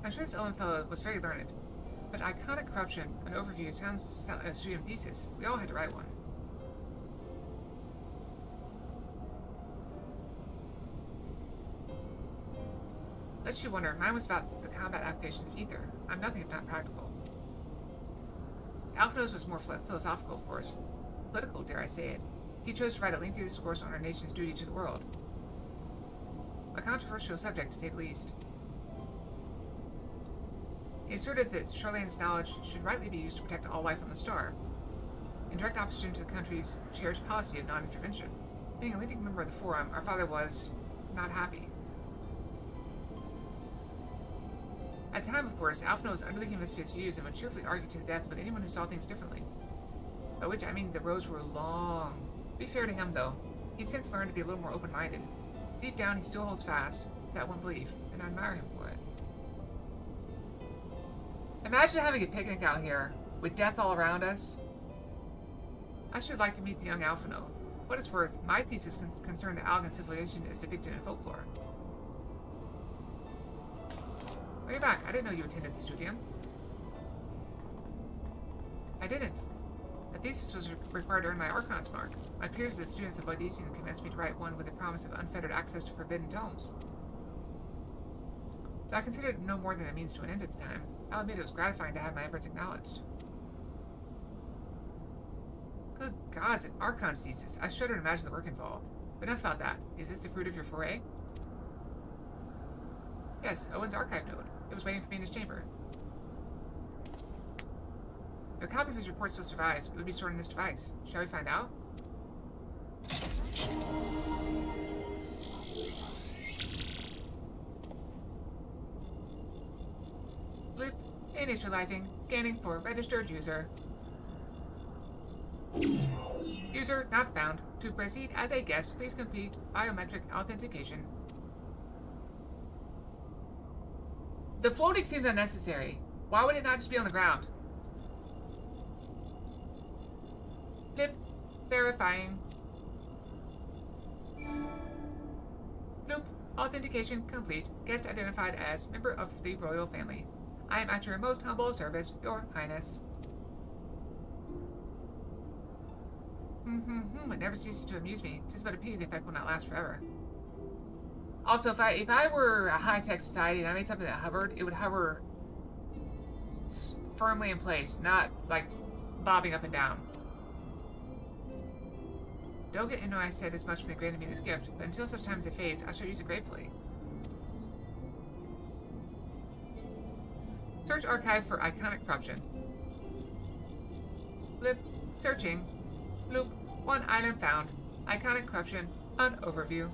I'm sure this Owen fellow was very learned, but iconic corruption, an overview, sounds like a studium thesis. We all had to write one. Lest you wonder, mine was about the combat applications of ether. I'm nothing if not practical. Alphonse was more philosophical, of course. Political, dare I say it. He chose to write a lengthy discourse on our nation's duty to the world. A controversial subject, to say the least. He asserted that Charlene's knowledge should rightly be used to protect all life on the star, in direct opposition to the country's cherished policy of non-intervention. Being a leading member of the Forum, our father was not happy. At the time, of course, Alphonse was utterly convinced of his views and would cheerfully argue to the death with anyone who saw things differently. By which I mean the roads were long. To be fair to him, though, he's since learned to be a little more open-minded. Deep down, he still holds fast to that one belief, and I admire him for it. Imagine having a picnic out here, with death all around us. I should like to meet the young Alphino. What it's worth, my thesis concerned the Algan civilization as depicted in folklore. Oh, you're back. I didn't know you attended the studium. I didn't. A thesis was required to earn my Archon's mark. My peers at the students of Bodisian convinced me to write one with the promise of unfettered access to forbidden tomes. Though I considered it no more than a means to an end at the time, I'll admit it was gratifying to have my efforts acknowledged. Good gods, an Archon's thesis. I shudder to imagine the work involved. But enough about that. Is this the fruit of your foray? Yes, Owen's archive node. It was waiting for me in his chamber. If a copy of his report still survives, it would be stored in this device. Shall we find out? Blip. Initializing. Scanning for registered user. User not found. To proceed as a guest, please complete biometric authentication. The floating seems unnecessary. Why would it not just be on the ground? Blip. Verifying. Bloop. Authentication complete. Guest identified as member of the royal family. I am at your most humble service, Your Highness. It never ceases to amuse me. 'Tis but a pity the effect will not last forever. Also, if I were a high-tech society and I made something that hovered, it would hover firmly in place, not like bobbing up and down. Don't get into I said as much when they granted me this gift, but until such time as it fades, I shall use it gratefully. Search archive for iconic corruption. Blip. Searching. Loop. One item found. Iconic corruption. On overview.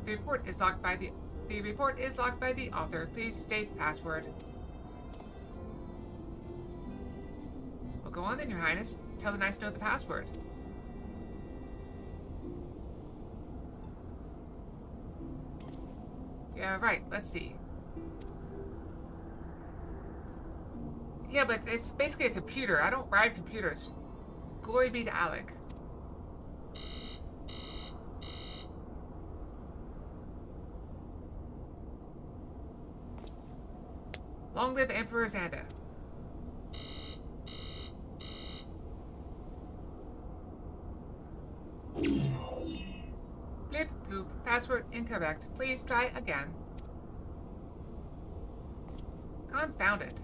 The report is locked by the author. Please state password. Well, go on then, Your Highness. Tell the nice note the password. Yeah, right. Let's see. Yeah, but it's basically a computer. I don't ride computers. Glory be to Alec. Long live Emperor Xanda. Blip, bloop. Password incorrect. Please try again. Confound it.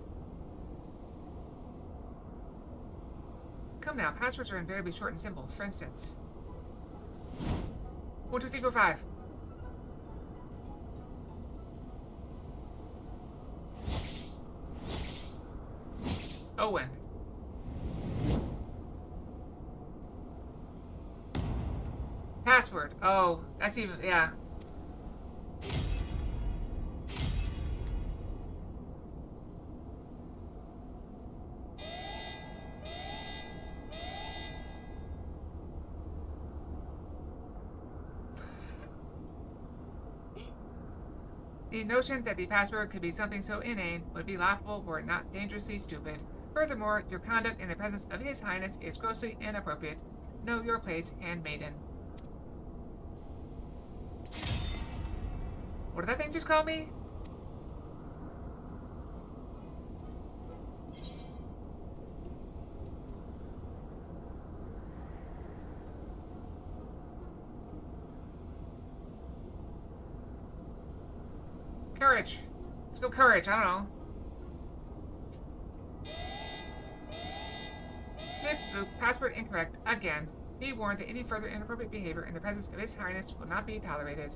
Come now, passwords are invariably short and simple. For instance, 1, 2, 3, 4, 5. Owen. Password. Oh, that's even, yeah. The notion that the password could be something so inane would be laughable were it not dangerously stupid. Furthermore, your conduct in the presence of His Highness is grossly inappropriate. Know your place, handmaiden. What did that thing just call me? Courage. Let's go courage. I don't know. Blip, bloop. Password incorrect. Again. Be warned that any further inappropriate behavior in the presence of His Highness will not be tolerated.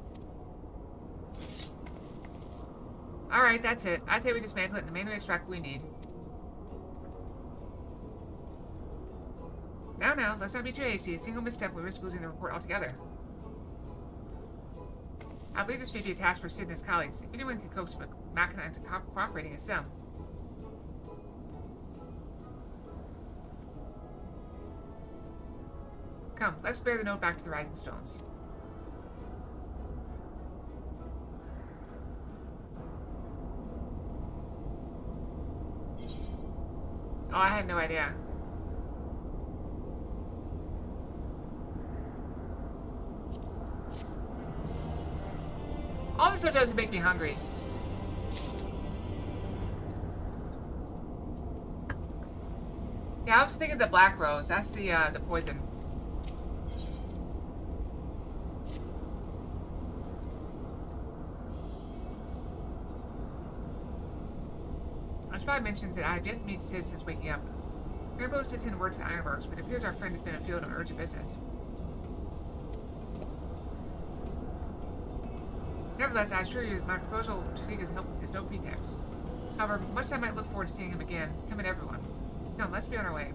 Alright, that's it. I'd say we dismantle it and manually extract what we need. Now, let's not be too hasty. A single misstep will risk losing the report altogether. I believe this may be a task for Sid and his colleagues. If anyone can coax Machina into cooperating, it's them. Come, let's bear the note back to the Rising Stones. Oh, I had no idea. All this stuff does is make me hungry. Yeah, I was thinking the black rose. That's the poison. I should probably mention that I have yet to meet Sid since waking up. Rainbow's just sent word to the Ironworks, but it appears our friend has been afield on urgent business. Nevertheless, I assure you that my proposal to seek his help is no pretext. However, much as I might look forward to seeing him again, him and everyone. Come, let's be on our way.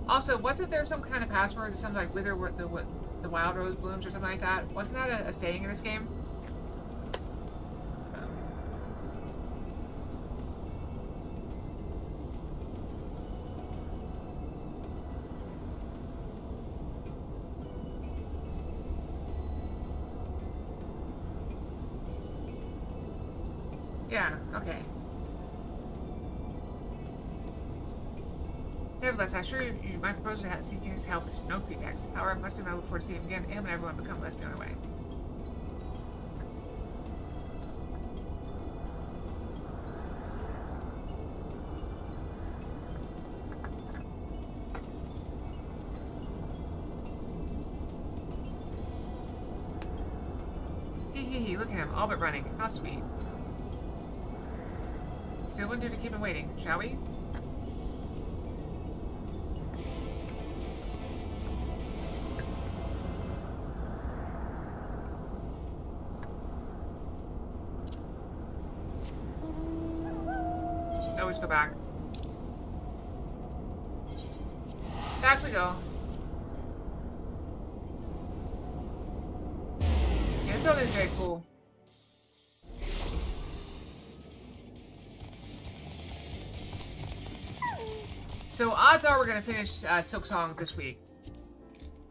Also, wasn't there some kind of password or something like wither the wild rose blooms or something like that? Wasn't that a saying in this game? Yeah, okay. Nevertheless, I assure you my proposal to seek his help is no pretext. However, much as I look forward to seeing him again, him and everyone become let's be on our way. Hee, look at him, all but running. How sweet. Still wouldn't do to keep him waiting, shall we? Always go back. Back we go. Yeah, this one is very cool. So odds are we're gonna finish Silk Song this week.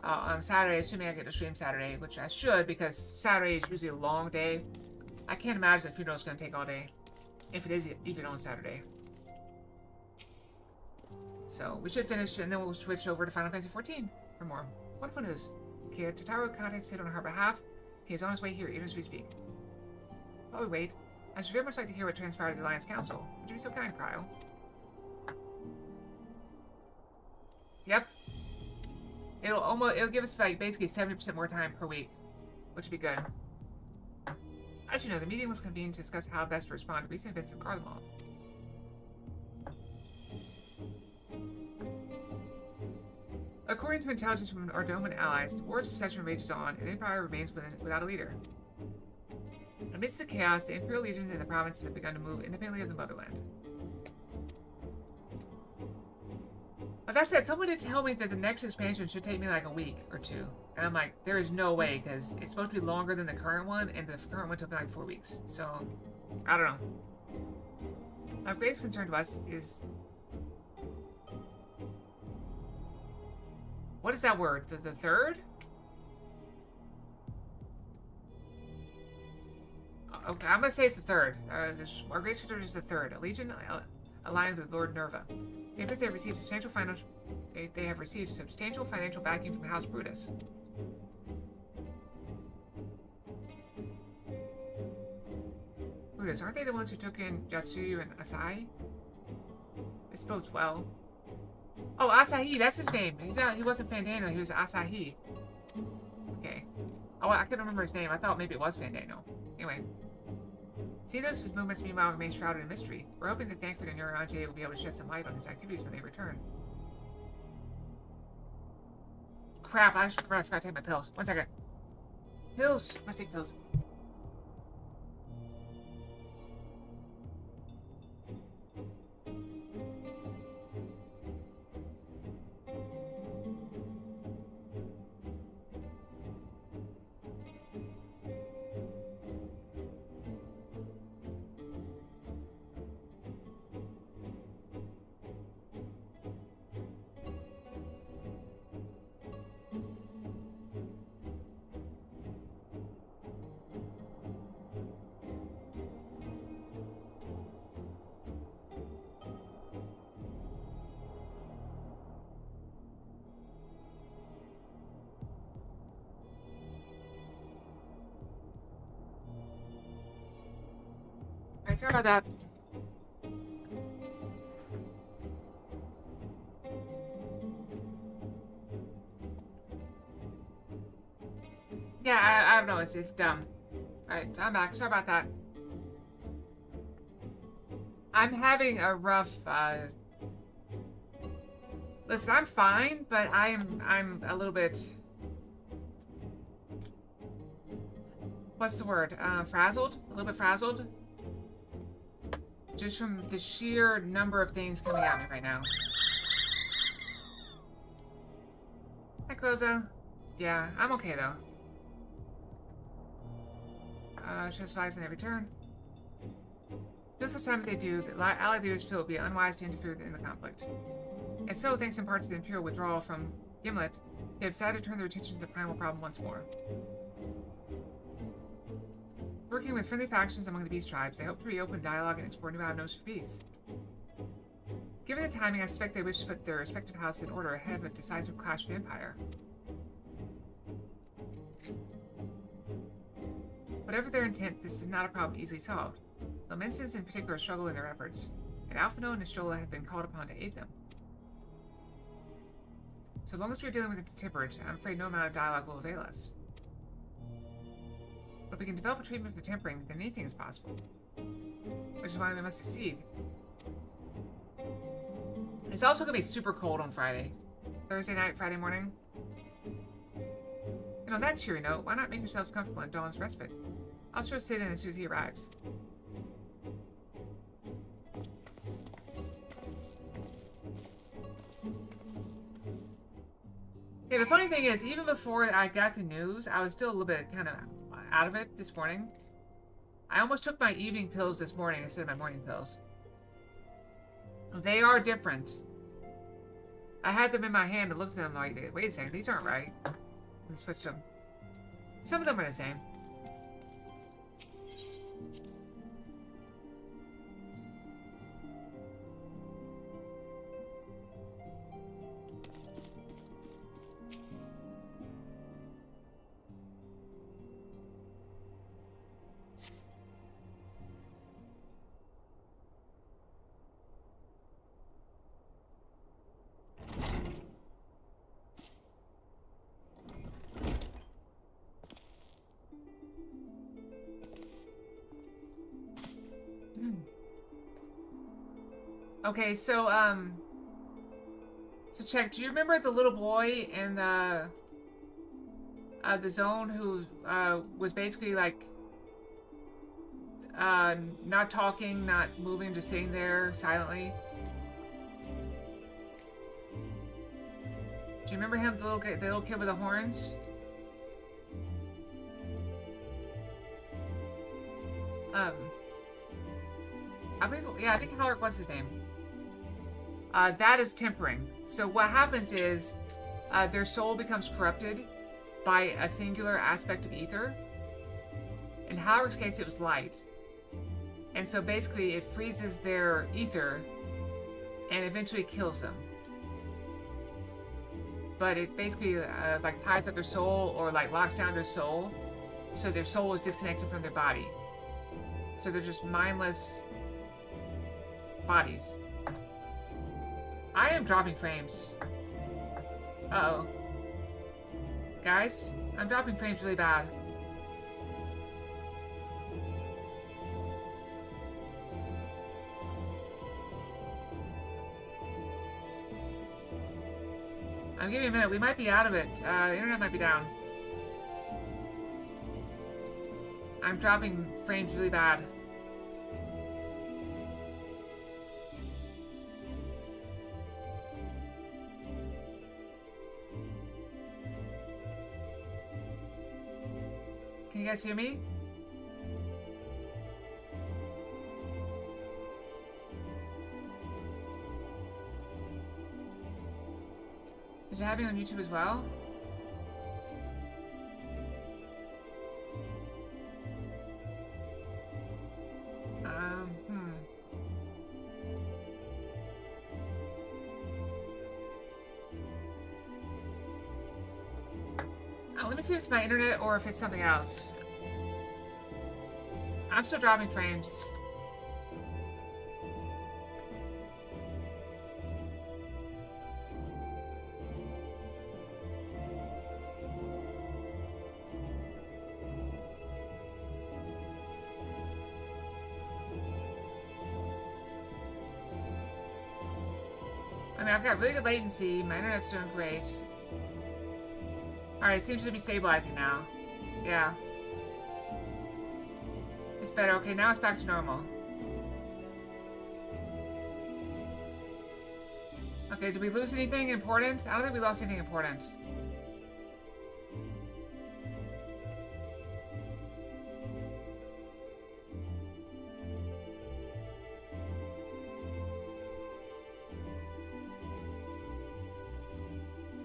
On Saturday, assuming I get to stream Saturday, which I should because Saturday is usually a long day. I can't imagine the funeral's gonna take all day. If it is even on Saturday. So we should finish and then we'll switch over to Final Fantasy XIV for more. Wonderful news. Okay, Totaro contacted on her behalf. He is on his way here even as we speak. While we wait, I should very much like to hear what transpired at the Alliance Council. Would you be so kind, Cryo? Yep. It'll give us like basically 70% more time per week, which would be good. As you know, the meeting was convened to discuss how best to respond to recent events of Garlemald. According to intelligence from our Doman allies, the war of secession rages on, and the Empire remains without a leader. Amidst the chaos, the Imperial legions in the provinces have begun to move independently of the motherland. But that said, someone did tell me that the next expansion should take me like a week or two. And I'm like, there is no way, because it's supposed to be longer than the current one, and the current one took me like 4 weeks. So, I don't know. Of greatest concern to us is... What is that word? The third? Okay, I'm gonna say it's the third. Our greatest concern is the third. A legion aligned with Lord Nerva. Because they have received substantial financial backing from House Brutus. Brutus, aren't they the ones who took in Yatsuyu and Asahi? This bodes well. Oh, Asahi, that's his name. He wasn't Fandano, he was Asahi. Okay. Oh, I couldn't remember his name. I thought maybe it was Fandano. Anyway. Xenos' movements meanwhile remain shrouded in mystery. We're hoping that Thancred and Urianger will be able to shed some light on his activities when they return. Crap, I forgot to take my pills. 1 second. Pills! Must take pills. Alright, sorry about that. Yeah, I don't know, it's dumb. Alright, I'm back. Sorry about that. I'm having a rough, Listen, I'm fine, but I'm a little bit... What's the word? Frazzled? A little bit frazzled? Just from the sheer number of things coming at me right now. Hi, Rosa. Yeah, I'm okay, though. Just survives when they return. Just as times they do, the allied leaders feel it would be unwise to interfere in the conflict. And so, thanks in part to the Imperial withdrawal from Gimlet, they have decided to turn their attention to the primal problem once more. Working with friendly factions among the Beast Tribes, they hope to reopen dialogue and explore new avenues for peace. Given the timing, I suspect they wish to put their respective houses in order ahead of a decisive clash with the Empire. Whatever their intent, this is not a problem easily solved. Lamensis in particular struggle in their efforts, and Alphino and Nistrola have been called upon to aid them. So long as we're dealing with the temperate, I'm afraid no amount of dialogue will avail us. But if we can develop a treatment for tempering, then anything is possible. Which is why we must succeed. It's also gonna be super cold on Friday. Thursday night, Friday morning. And on that cheery note, why not make yourselves comfortable in Dawn's respite? I'll sure sit in as soon as he arrives. Yeah, the funny thing is, even before I got the news, I was still a little bit kind of out of it this morning. I almost took my evening pills this morning instead of my morning pills. They are different. I had them in my hand and looked at them like, wait a second, these aren't right. And switched them. Some of them are the same. Okay, so check. Do you remember the little boy in the zone who was basically like not talking, not moving, just sitting there silently? Do you remember him, the little kid with the horns? I believe, yeah, I think Halric was his name. That is tempering. So what happens is their soul becomes corrupted by a singular aspect of ether. In Halric's case, it was light. And so basically it freezes their ether and eventually kills them. But it basically like ties up their soul or like locks down their soul. So their soul is disconnected from their body. So they're just mindless bodies. I am dropping frames. Uh-oh. Guys, I'm dropping frames really bad. I'm giving you a minute. We might be out of it. The internet might be down. I'm dropping frames really bad. Can you guys hear me? Is it happening on YouTube as well? Let me see if it's my internet or if it's something else. I'm still dropping frames. I mean, I've got really good latency. My internet's doing great. Alright, it seems to be stabilizing now. Yeah. It's better. Okay, now it's back to normal. Okay, did we lose anything important? I don't think we lost anything important.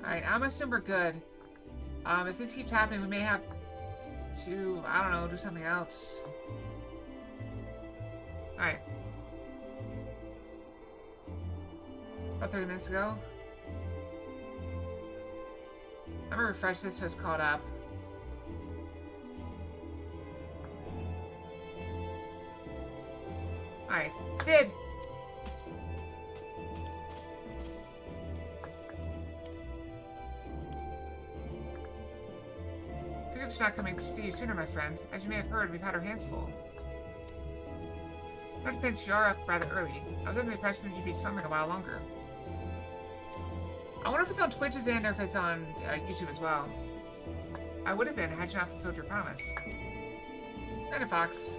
Alright, I'm assuming we're good. If this keeps happening, we may have to, I don't know, do something else. Alright. About 30 minutes ago. I'm gonna refresh this so it's caught up. Alright. Sid! Forgive us for not coming to see you sooner, my friend. As you may have heard, we've had our hands full. No defense, you are up rather early. I was under the impression that you'd be slumbering a while longer. I wonder if it's on Twitch's end or if it's on YouTube as well. I would have been had you not fulfilled your promise. Brandon Fox.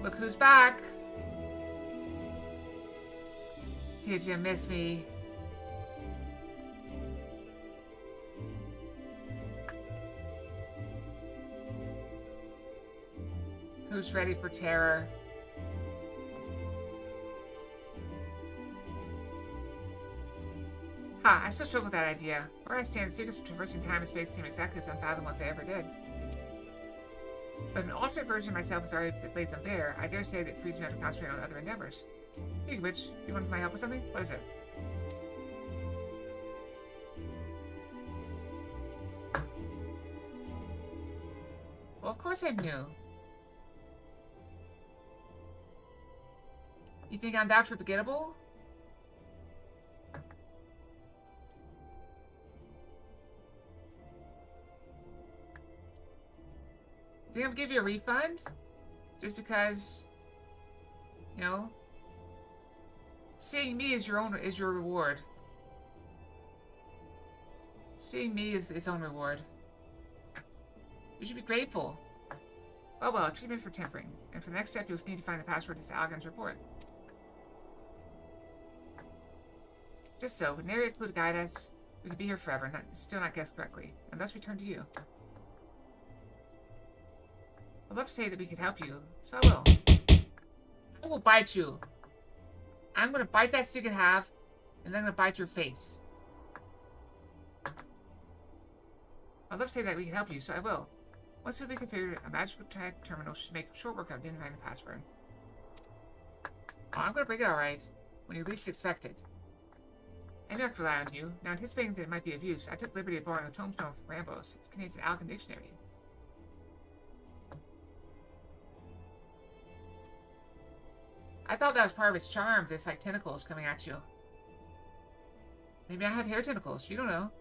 Look who's back! Did you miss me? Who's ready for terror? Ha, I still struggle with that idea. Where I stand, the secrets of traversing time and space seem exactly as unfathomable as they ever did. But if an alternate version of myself has already laid them bare, I dare say that frees me up to concentrate on other endeavors. Speaking of which, you want my help with something? What is it? Well, of course I'm new. You think I'm that forgettable? Think I'm gonna give you a refund? Just because, you know, seeing me is your reward. Seeing me is its own reward. You should be grateful. Oh well, treatment for tampering. And for the next step, you'll need to find the password to Algon's report. Just so, with nary a clue to guide us, we could be here forever, still not guess correctly, and thus return to you. I'd love to say that we could help you, so I will. I will bite you. I'm gonna bite that stick in half, and then I'm gonna bite your face. I'd love to say that we can help you, so I will. Once we configured, a magical tag terminal should make short work of identifying the password. Oh, I'm gonna break it alright, when you least expect it. I knew I could rely on you. Now, anticipating that it might be of use, I took the liberty of borrowing a tombstone from Rambo's. It contains an Algon dictionary. I thought that was part of its charm, this, like, tentacles coming at you. Maybe I have hair tentacles. You don't know.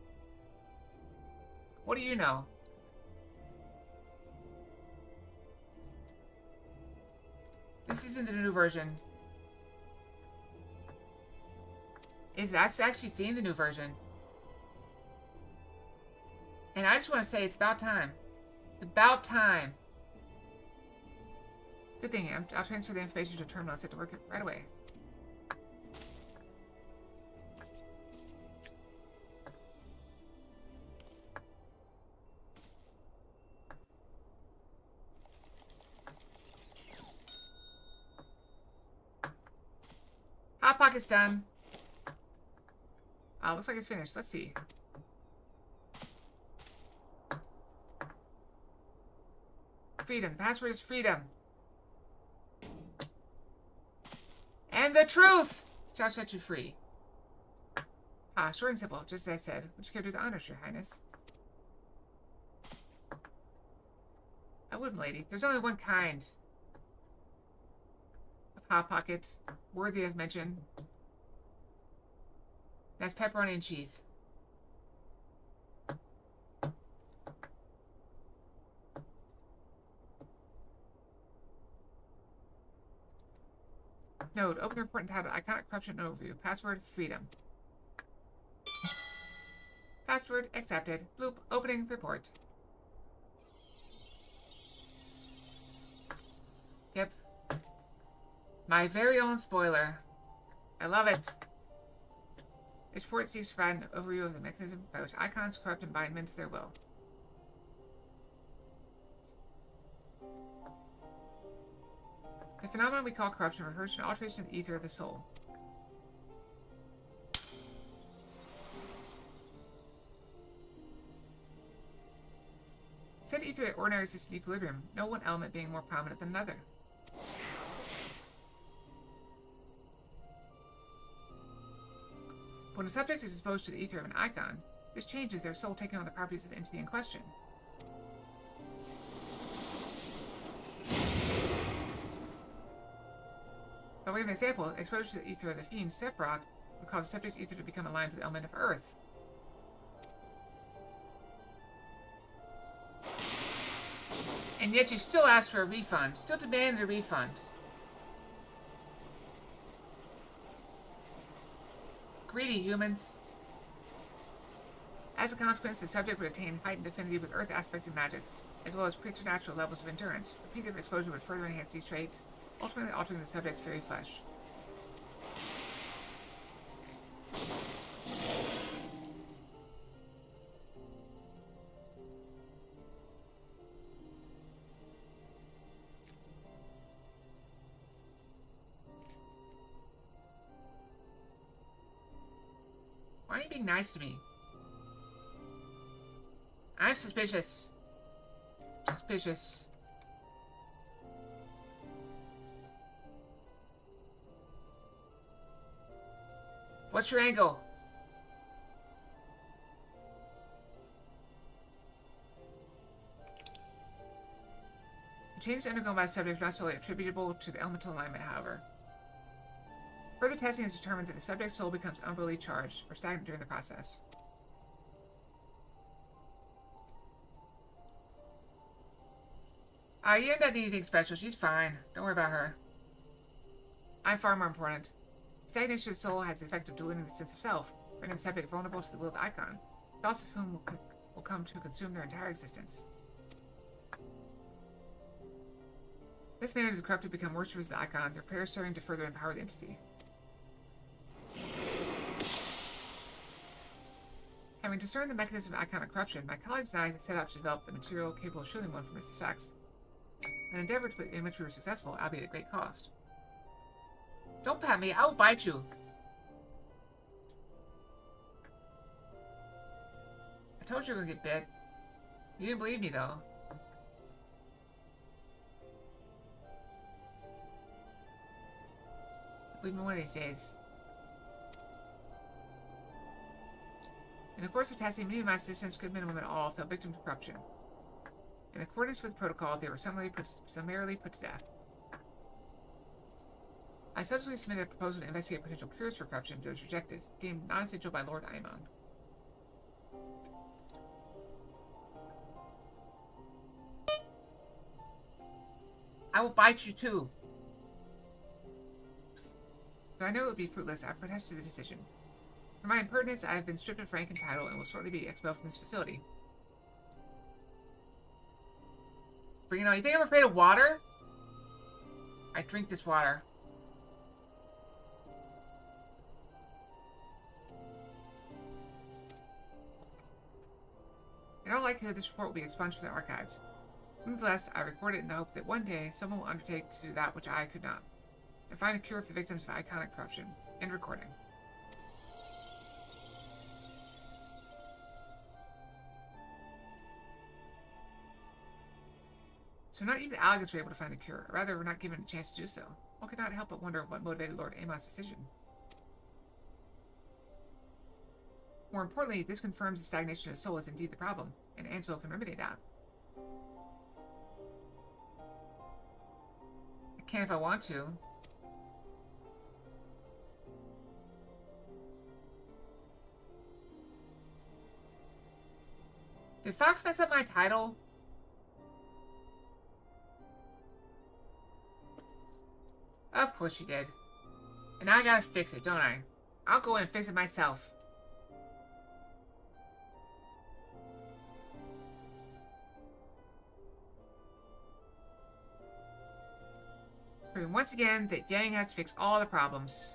What do you know? This isn't the new version. I've actually seen the new version. And I just want to say it's about time. It's about time. Good thing. I'll transfer the information to a terminal and set to work right away. Hot Pocket's done. Looks like it's finished. Let's see. Freedom. The password is freedom. And the truth shall set you free. Short and simple, just as I said. Would you care to do the honors, Your Highness? I would, milady. There's only one kind of Hot Pocket worthy of mention. That's pepperoni and cheese. Node. Open the report entitled Iconic Corruption Overview. Password, freedom. Password, accepted. Bloop, opening report. Yep. My very own spoiler. I love it. This report seeks to provide an overview of the mechanism by which icons corrupt and bind men to their will. The phenomenon we call corruption refers to an alteration of the ether of the soul. Said ether at ordinary exists in equilibrium, no one element being more prominent than another. When a subject is exposed to the ether of an icon, this changes their soul taking on the properties of the entity in question. By way of an example, exposure to the ether of the fiend, Sephiroth, would cause the subject's ether to become aligned with the element of earth. And yet you still ask for a refund. Still demand a refund. Greedy humans. As a consequence, the subject would attain heightened affinity with Earth-aspected magics, as well as preternatural levels of endurance. Repeated exposure would further enhance these traits, ultimately altering the subject's very flesh. Why are you being nice to me? I'm suspicious. Suspicious. What's your angle? The changes undergone by the subject are not solely attributable to the elemental alignment, however. Further testing has determined that the subject's soul becomes unbelievably charged or stagnant during the process. You don't need anything special. She's fine. Don't worry about her. I'm far more important. Stagnation of the soul has the effect of diluting the sense of self, rendering the subject vulnerable to the will of the icon, thoughts of whom will come to consume their entire existence. This manner, the corrupted become worshippers of the icon, their prayers serving to further empower the entity. Having discerned the mechanism of iconic corruption, my colleagues and I set out to develop the material capable of shielding one from its effects. An endeavor in which we were successful, albeit at great cost. Don't pat me, I will bite you! I told you you were gonna get bit. You didn't believe me, though. Believe me one of these days. In the course of testing, many of my assistants, good men and women all, fell victim to corruption. In accordance with protocol, they were summarily put to death. I subsequently submitted a proposal to investigate potential cures for corruption, but it was rejected, deemed non-essential by Lord Aemon. I will bite you too! Though I know it would be fruitless, I protested the decision. For my impertinence, I have been stripped of rank and title and will shortly be expelled from this facility. Bring it on. You think I'm afraid of water? I drink this water. In all likelihood, this report will be expunged from the archives. Nonetheless, I record it in the hope that one day someone will undertake to do that which I could not, and find a cure for the victims of iconic corruption. End recording. So not even the Alligans were able to find a cure, or rather were not given a chance to do so. One could not help but wonder what motivated Lord Aemon's decision. More importantly, this confirms the stagnation of the soul is indeed the problem, and Angelo can remedy that. I can if I want to. Did Fox mess up my title? Of course you did. And now I gotta fix it, don't I? I'll go in and fix it myself. Proving once again that Yang has to fix all the problems.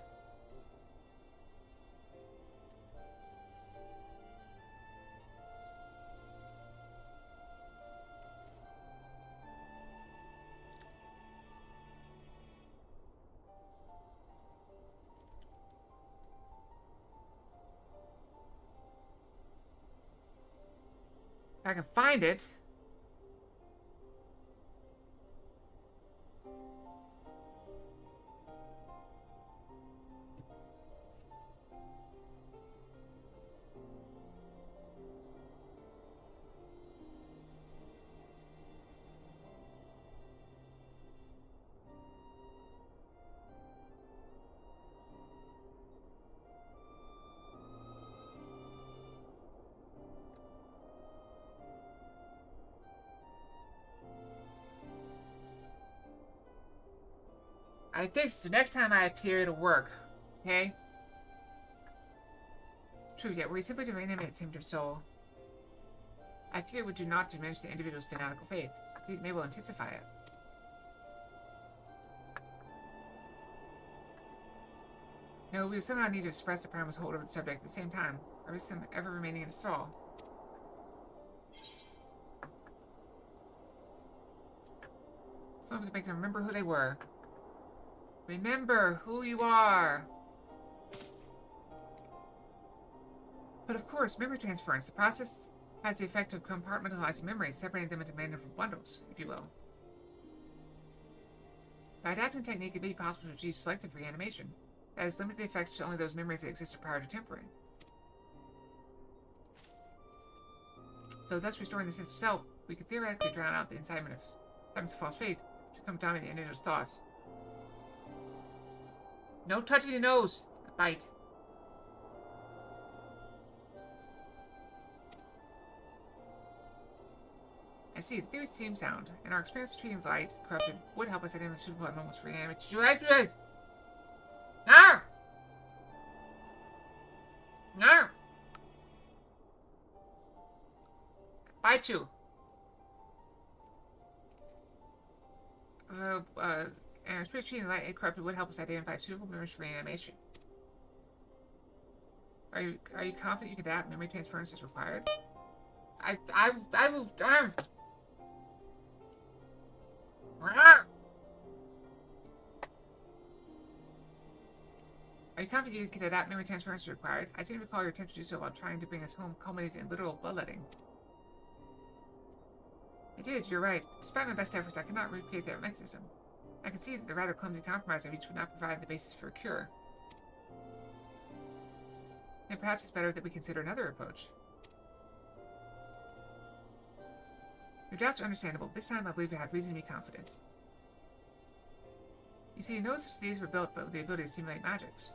If I can find it. I think so. Next time I appear, it'll work. Okay? True, yet we simply to reanimate him to soul. I fear it would do not diminish the individual's fanatical faith. It may well intensify it. No, we somehow need to express the primal's hold over the subject at the same time, or risk them ever remaining in a stall. Something to make them remember who they were. Remember who you are! But of course, memory transference, the process has the effect of compartmentalizing memories, separating them into manageable bundles, if you will. By adapting the technique, it may be possible to achieve selective reanimation. That is, limit the effects to only those memories that existed prior to tempering. Though thus restoring the sense of self, we could theoretically drown out the incitement of false faith to come dominate the individual's thoughts. No touching the nose! A bite. I see, the theory seems sound, and our experience treating the light corrupted would help us identify suitable moments for reanimation. No! No! Bite you! And our experience treating the light corrupted would help us identify suitable memories for reanimation. Are you confident you can adapt memory transference as required? I will. Are you confident you can adapt memory transference as required? I seem to recall your attempt to do so while trying to bring us home culminated in literal bloodletting. I did, you're right. Despite my best efforts, I cannot recreate that mechanism. I can see that the rather clumsy compromise I reached would not provide the basis for a cure. Then perhaps it's better that we consider another approach. Your doubts are understandable, but this time I believe you have reason to be confident. You see, no such these were built but with the ability to simulate magics.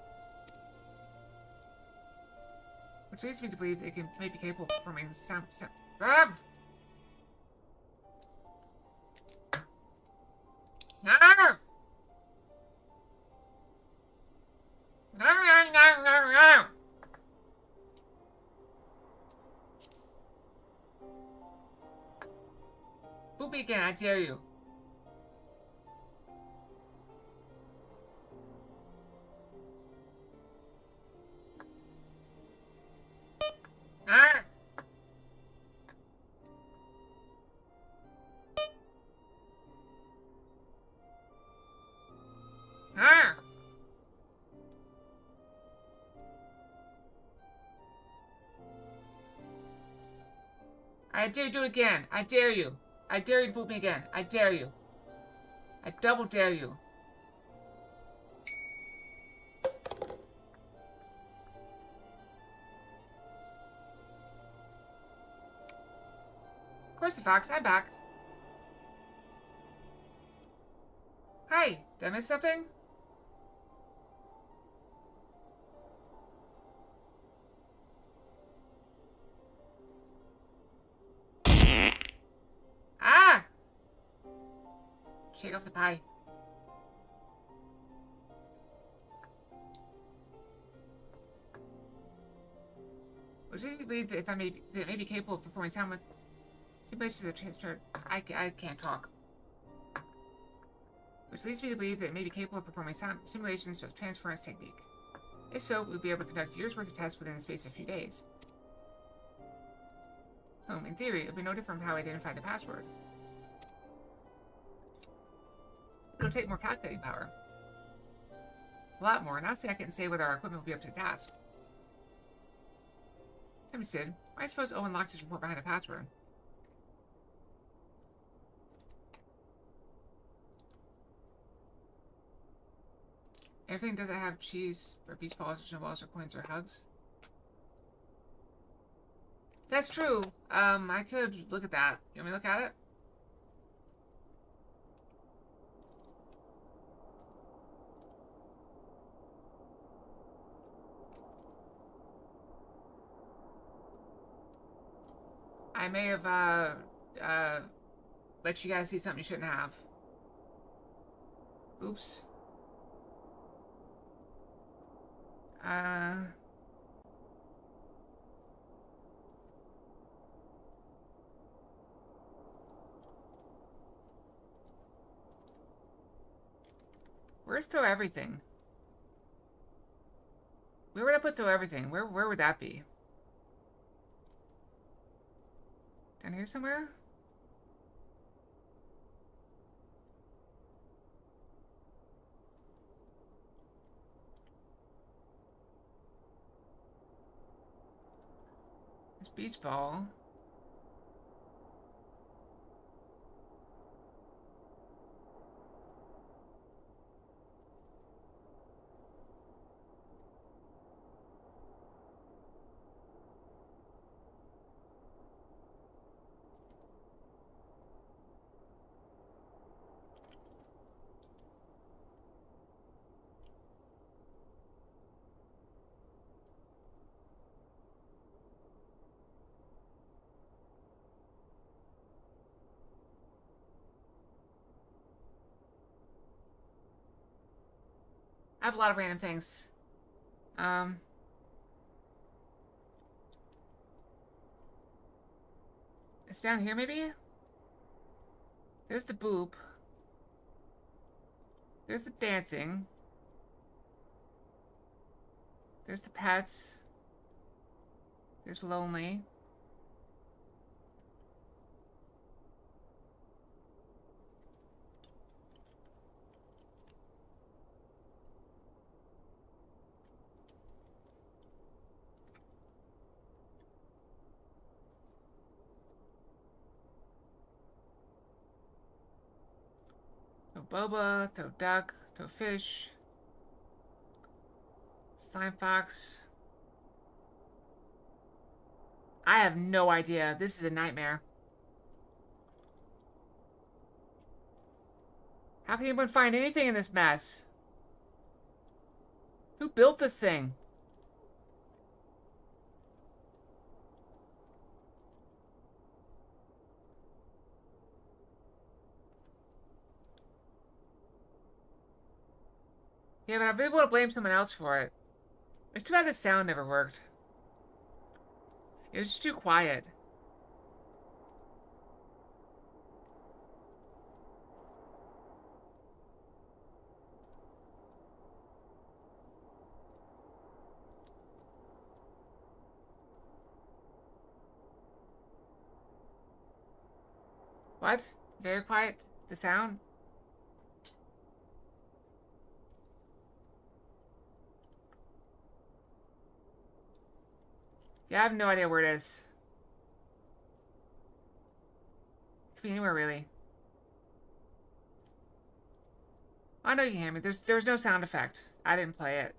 Which leads me to believe they may be capable of performing some No! No! Boop me again, I dare you. Ah! Ah! I dare you to do it again. I dare you. I dare you to boot me again. I dare you. I double dare you. Of course, the Fox. I'm back. Hi. Did I miss something? Ah! Shake off the pie. Which leads me to believe that that may be capable of performing simulations of transfer. I can't talk. Which leads me to believe that it may be capable of performing simulations of transference technique. If so, we'll be able to conduct years' worth of tests within the space of a few days. In theory, it would be no different from how I identified the password. It'll take more calculating power. A lot more, and honestly I can't say whether our equipment will be up to the task. Tell me, Sid, why do I suppose Owen locked his report behind a password? Everything doesn't have cheese, or beach balls, or snowballs, or coins, or hugs. That's true. I could look at that. You want me to look at it? I may have, let you guys see something you shouldn't have. Oops. Where's throw everything? Where would I put throw everything? Where would that be? Down here somewhere? There's beach ball. I have a lot of random things. It's down here, maybe? There's the boop. There's the dancing. There's the pets. There's lonely. Throw boba, throw duck, throw fish. Slime fox. I have no idea. This is a nightmare. How can anyone find anything in this mess? Who built this thing? Yeah, but I really want to blame someone else for it. It's too bad the sound never worked. It was just too quiet. What? Very quiet? The sound? Yeah, I have no idea where it is. It could be anywhere, really. I know you can hear me. There was no sound effect. I didn't play it.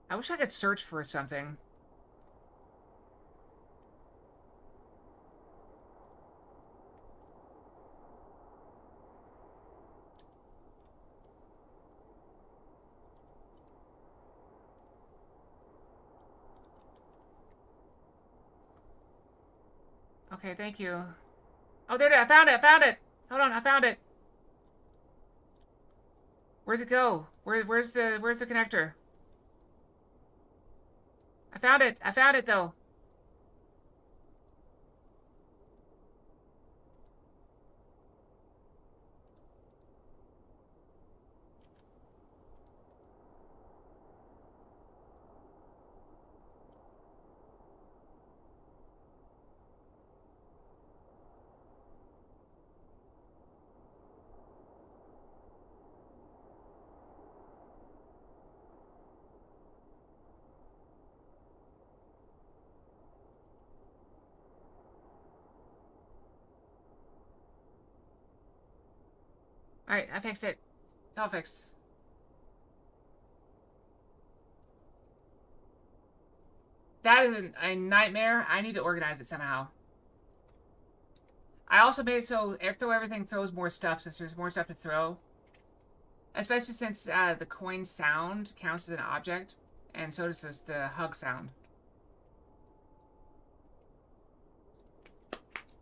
I wish I could search for something. Okay, thank you. Oh, there it is. I found it. I found it. Hold on, I found it. Where's it go? Where's the connector? I found it. I found it though. Alright, I fixed it. It's all fixed. That is a nightmare. I need to organize it somehow. I also made it so throw everything throws more stuff since there's more stuff to throw. Especially since the coin sound counts as an object. And so does the hug sound.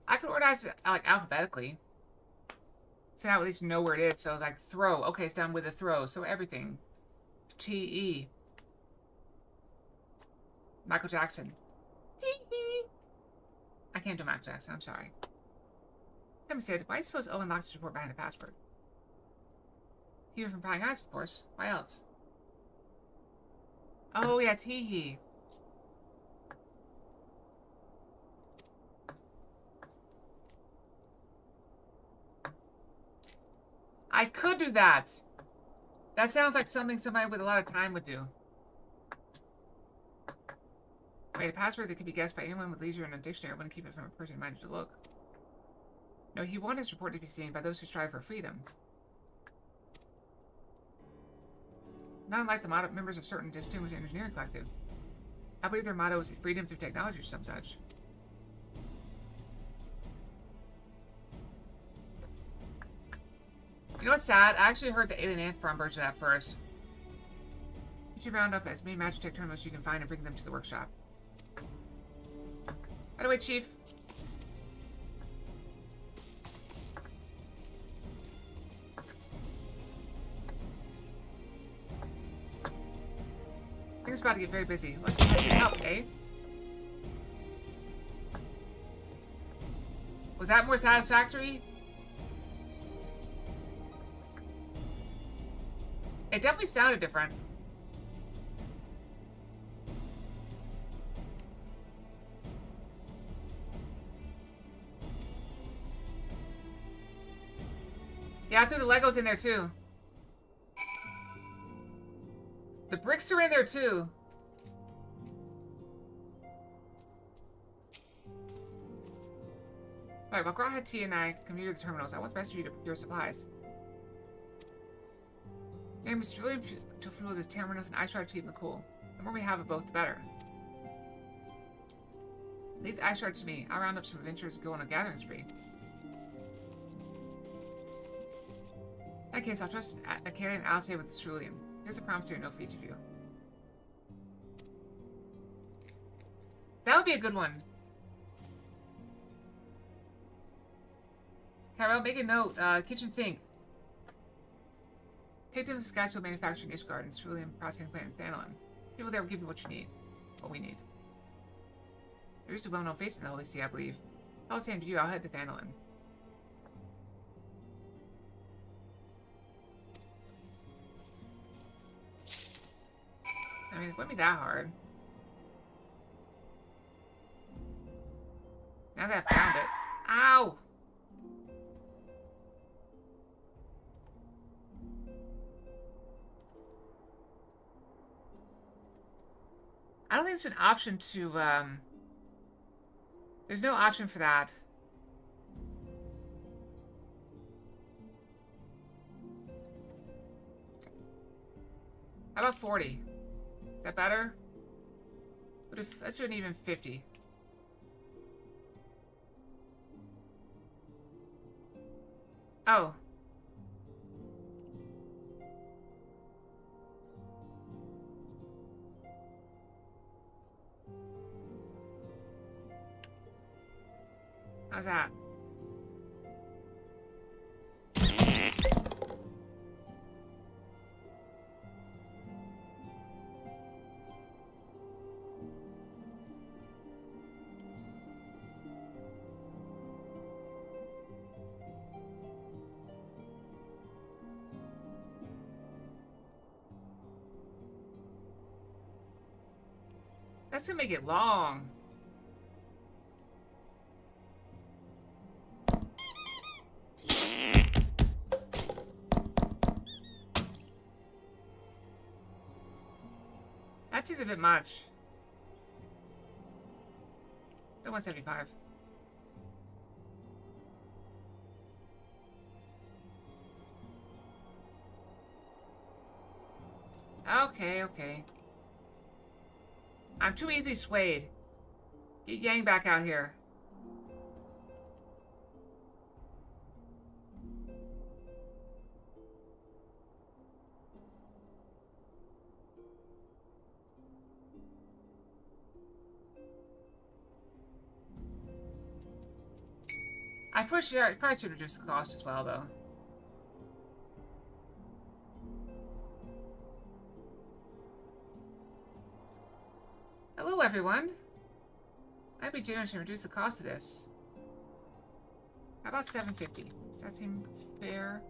I could organize it like alphabetically. So now at least know where it is. So it's like throw. Okay, it's down with a throw. So everything. T-E. Michael Jackson. T-E. I can't do Michael Jackson. I'm sorry. Tim said, why do you suppose Owen locks his report behind a password? He was from Prying Eyes, of course. Why else? Oh, yeah, it's he. I could do that. That sounds like something somebody with a lot of time would do. Wait, a password that could be guessed by anyone with leisure in a dictionary wouldn't keep it from a person minded to look. No, he wanted his report to be seen by those who strive for freedom. Not unlike the motto members of certain distinguished engineering collective. I believe their motto is freedom through technology or some such. You know what's sad? I actually heard the Alien Ant Farm version of that first. You should round up as many Magitech terminals you can find and bring them to the workshop. By the way, Chief. Things are about to get very busy. Let's help, eh? Was that more satisfactory? It definitely sounded different. Yeah, I threw the Legos in there too. The bricks are in there too. Alright, while Grawhead T and I configure the terminals, I want the rest of you to procure supplies. Name is really to fuel the terminals and ice shard to keep them cool. The more we have of both, the better. Leave the ice shards to me. I'll round up some adventurers and go on a gathering spree. In that case, I'll trust Akela and Alice with the cerulean. Here's a promissory note for each of you. That would be a good one. Carol, make a note. Kitchen sink. Take them to Skyshield Manufacturing Ishgard and Cerulean Processing Plant in Thanalon. People there will give you what you need. What we need. There's a well-known face in the Holy See, I believe. All the same to you, I'll head to Thanalon. I mean, it wouldn't be that hard. Now that I found it. Ow! I don't think there's an option to, there's no option for that. How about 40? Is that better? What if, let's do an even 50. Oh. How's that? That's gonna make it long. That seems a bit much. No 175. Okay. I'm too easily swayed. Get Yang back out here. I probably should reduce the cost as well, though. Hello, everyone. I'd be generous and reduce the cost of this. How about $7.50? Does that seem fair?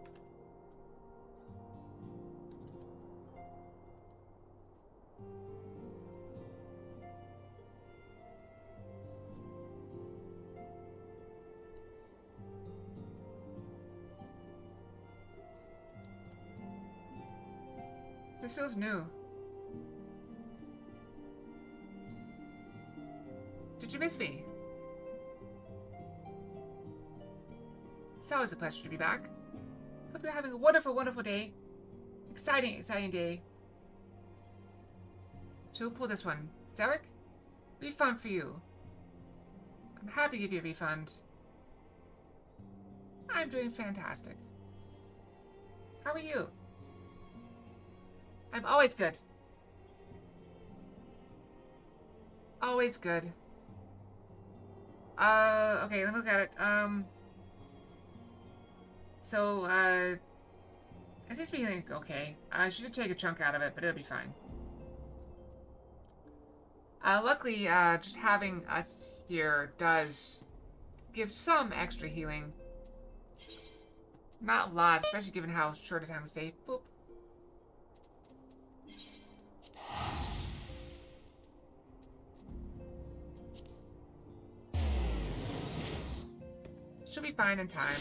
This feels new. Did you miss me? It's always a pleasure to be back. Hope you're having a wonderful, wonderful day. Exciting, exciting day. So who pulled this one? Zarek? Refund for you. I'm happy to give you a refund. I'm doing fantastic. How are you? I'm always good. Always good. Okay, let me look at it. So, I think it's being okay. I should take a chunk out of it, but it'll be fine. Luckily, just having us here does give some extra healing. Not a lot, especially given how short a time we stay. Boop. She'll be fine in time.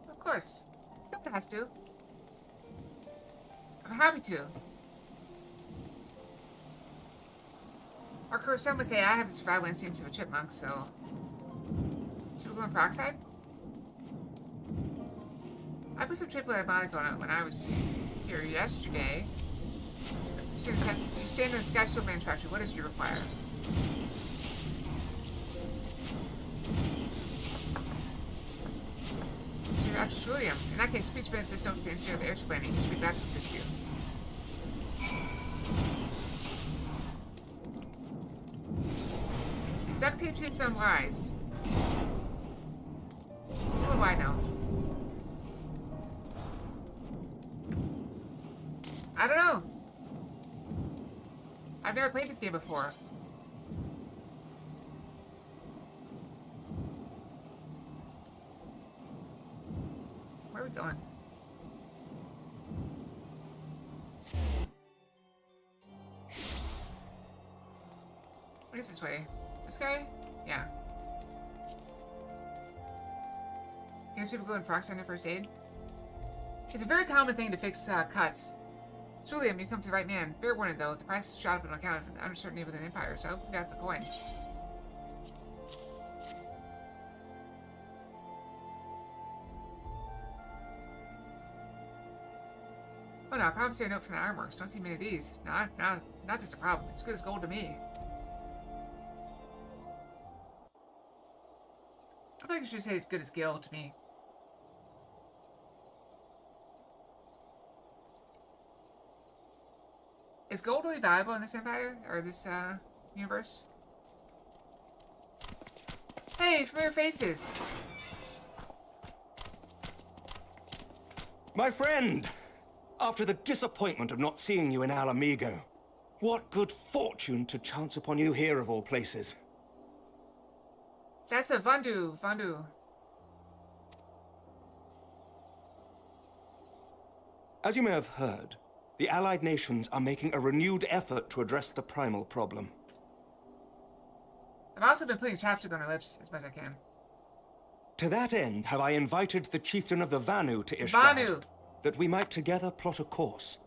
Of course. Someone has to. I'm happy to. Or some would say I have the survival instincts of a chipmunk, so... Should we go in peroxide? I put some triple antibiotic on it when I was here yesterday. You stand in the Sky Shield manufacturer. What does you require? So after Trillium. In that case, please prevent this note to ensure the airship landing. He should be back to assist you. Duct tape seems unwise. What do I know? I don't know. I've never played this game before. Where are we going? I guess this way. This guy? Yeah. You guys people go in peroxide under first aid? It's a very common thing to fix cuts. Julian, you come to the right man. Fair warning, though. The price is shot up on account of uncertainty within the Empire, so I hope you got the coin. Oh no, I promise you a note from the Ironworks. Don't see many of these. Not that's a problem. It's good as gold to me. I think I should say it's good as gil to me. Is gold really valuable in this empire? Or this, universe? Hey, familiar faces! My friend! After the disappointment of not seeing you in Alamigo, what good fortune to chance upon you here of all places. That's a Vandu. As you may have heard, the Allied nations are making a renewed effort to address the primal problem. I've also been putting chapstick on her lips as much as I can. To that end, have I invited the chieftain of the Vanu to Ishgard, Vanu! that we might together plot a course.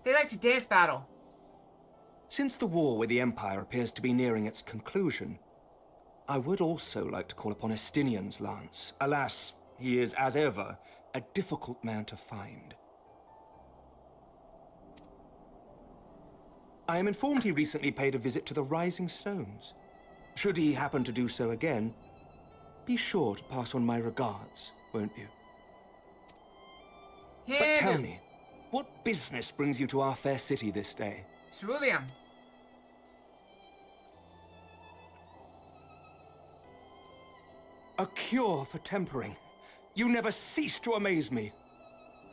They like to dance battle. Since the war with the Empire appears to be nearing its conclusion, I would also like to call upon Estinian's lance. Alas, he is, as ever, a difficult man to find. I am informed he recently paid a visit to the Rising Stones. Should he happen to do so again, be sure to pass on my regards, won't you? But tell me, what business brings you to our fair city this day? Ceruleum. A cure for tempering. You never cease to amaze me.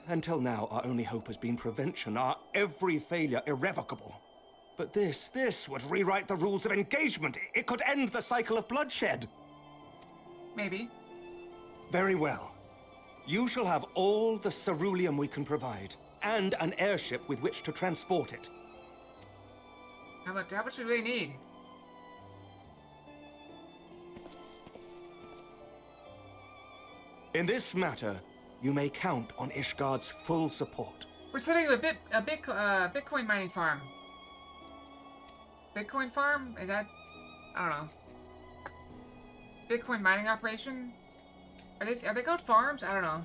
Until now, our only hope has been prevention, our every failure irrevocable. But this would rewrite the rules of engagement. It could end the cycle of bloodshed. Maybe. Very well. You shall have all the ceruleum we can provide, and an airship with which to transport it. How much do we really need? In this matter, you may count on Ishgard's full support. We're setting up a Bitcoin mining farm. Bitcoin farm? Is that... I don't know. Bitcoin mining operation? Are they called farms? I don't know.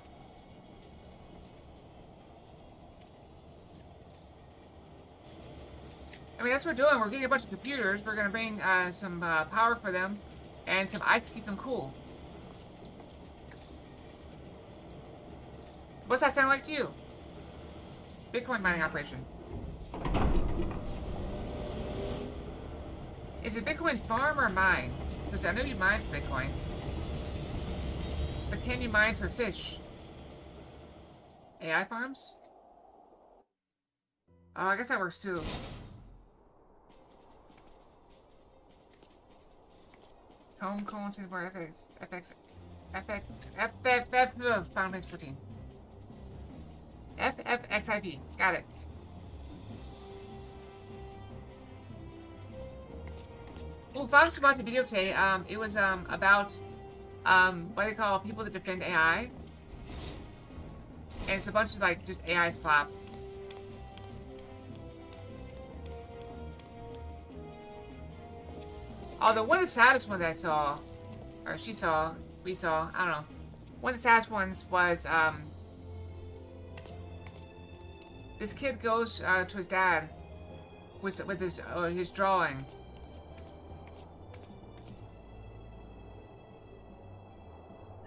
I mean, that's what we're doing. We're getting a bunch of computers. We're gonna bring some power for them and some ice to keep them cool. What's that sound like to you? Bitcoin mining operation. Is it Bitcoin farm or mine? Because I know you mine for Bitcoin. But can you mine for fish? AI farms? Oh, I guess that works too. Home colon for FFXIV. Final Fantasy 14. FFXIV. Got it. Well, Fox watched a video today. It was about what they call people that defend AI, and it's a bunch of like just AI slap. Although one of the saddest ones I saw, or she saw, we saw, I don't know. One of the saddest ones was this kid goes to his dad with his drawing.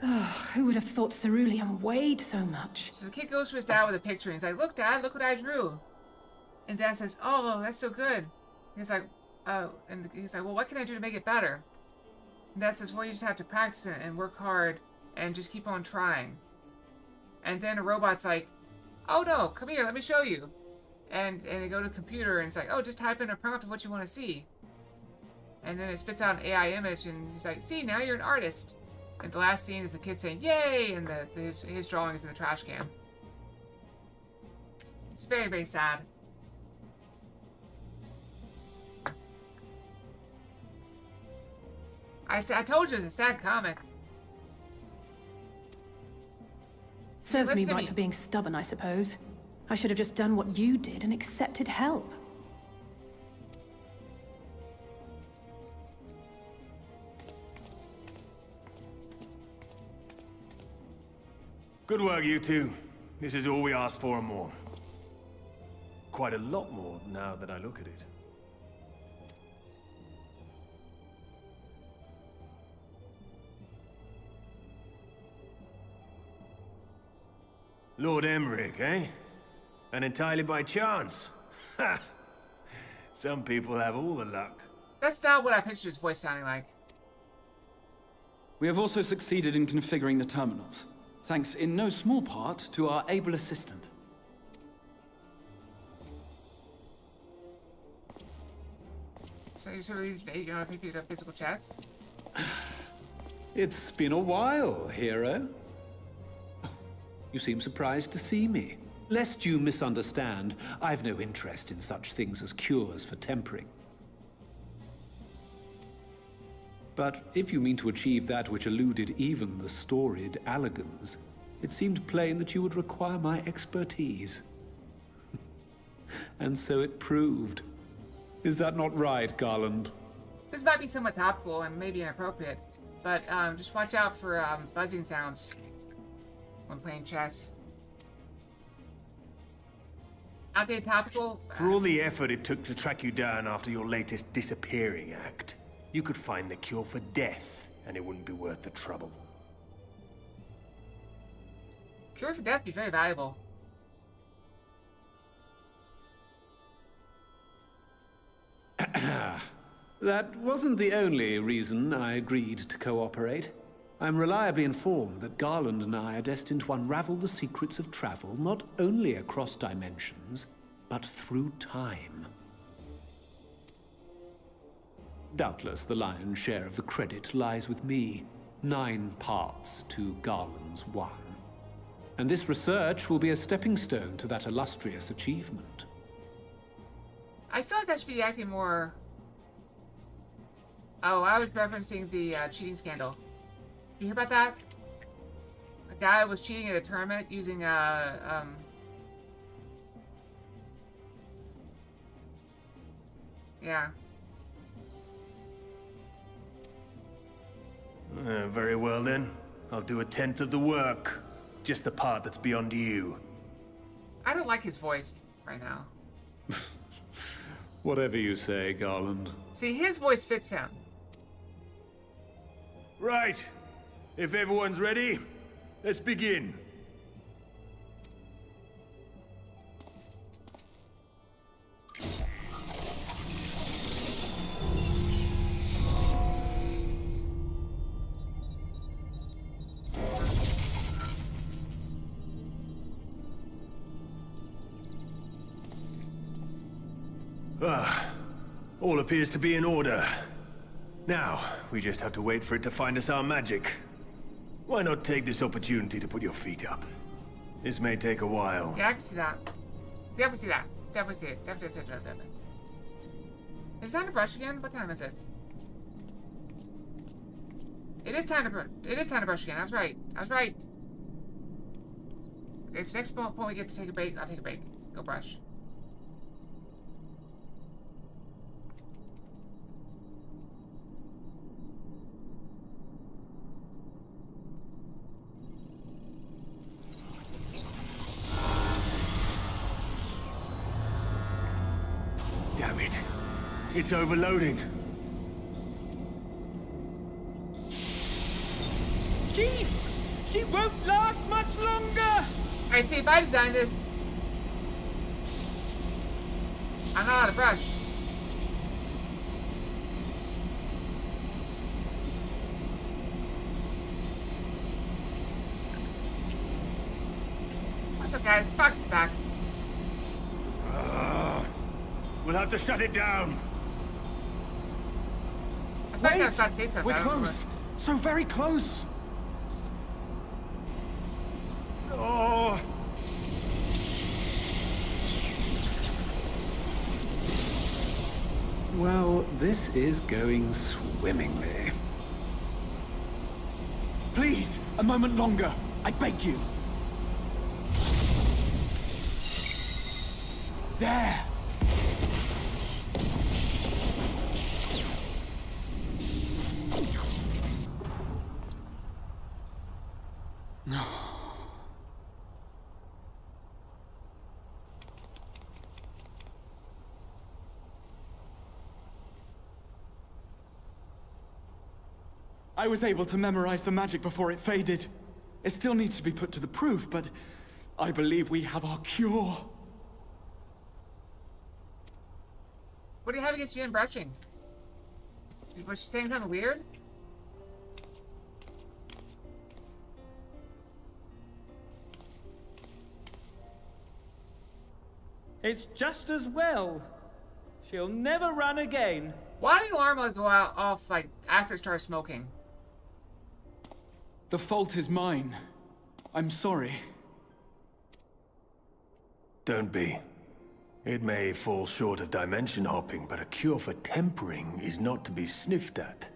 Oh, who would have thought ceruleum weighed so much? So the kid goes to his dad with a picture and he's like, "Look, Dad, look what I drew." And Dad says, "Oh, that's so good." He's like, and he's like, "Well, what can I do to make it better?" And Dad says, "Well, you just have to practice it and work hard and just keep on trying." And then a robot's like, "Oh no, come here, let me show you." And they go to the computer and it's like, "Oh, just type in a prompt of what you want to see." And then it spits out an AI image and he's like, "See, now you're an artist." And the last scene is the kid saying, "Yay!" and his drawing is in the trash can. It's very, very sad. I told you it was a sad comic. Serves me Listen to right me. for being stubborn, I suppose. I should have just done what you did and accepted help. Good work, you two. This is all we asked for and more. Quite a lot more now that I look at it. Lord Emmerich, eh? And entirely by chance. Ha! Some people have all the luck. That's not what I pictured his voice sounding like. We have also succeeded in configuring the terminals, thanks in no small part to our able assistant. So you sort of these, you know, if you picked up physical chess. It's been a while, hero. You seem surprised to see me. Lest you misunderstand, I've no interest in such things as cures for tempering. But if you mean to achieve that which eluded even the storied Allagans, it seemed plain that you would require my expertise. And so it proved. Is that not right, Garland? This might be somewhat topical and maybe inappropriate, but just watch out for buzzing sounds when playing chess. Outdated topical. For all the effort it took to track you down after your latest disappearing act, you could find the cure for death, and it wouldn't be worth the trouble. Cure for death would be very valuable. That wasn't the only reason I agreed to cooperate. I'm reliably informed that Garland and I are destined to unravel the secrets of travel not only across dimensions, but through time. Doubtless the lion's share of the credit lies with me. 9 parts to Garland's 1. And this research will be a stepping stone to that illustrious achievement. I feel like I should be acting more... Oh, I was referencing the cheating scandal. Did you hear about that? A guy was cheating at a tournament using yeah. Very well then. I'll do 1/10 of the work. Just the part that's beyond you. I don't like his voice right now. Whatever you say, Garland. See, his voice fits him. Right. If everyone's ready, let's begin. All appears to be in order. Now, we just have to wait for it to find us our magic. Why not take this opportunity to put your feet up? This may take a while. Yeah, I can see that. Definitely see that. Definitely see it. Definitely. Is it time to brush again? What time is it? It is time to brush again. I was right. Okay, so next point we get to take a break. I'll take a break. Go brush. Damn it. It's overloading. Chief! She won't last much longer! Alright, see, if I design this... I'm not allowed to brush. What's up, guys? Fox is back. We'll have to shut it down. I feel like I was about to say something. We're I don't remember. close. So very close. Oh. Well, this is going swimmingly. Please, a moment longer. I beg you. There. No. I was able to memorize the magic before it faded. It still needs to be put to the proof, but I believe we have our cure. What do you have against you and brushing? Was she saying something weird? It's just as well. She'll never run again. Why did the alarm like go off like after it started smoking? The fault is mine. I'm sorry. Don't be. It may fall short of dimension hopping, but a cure for tempering is not to be sniffed at.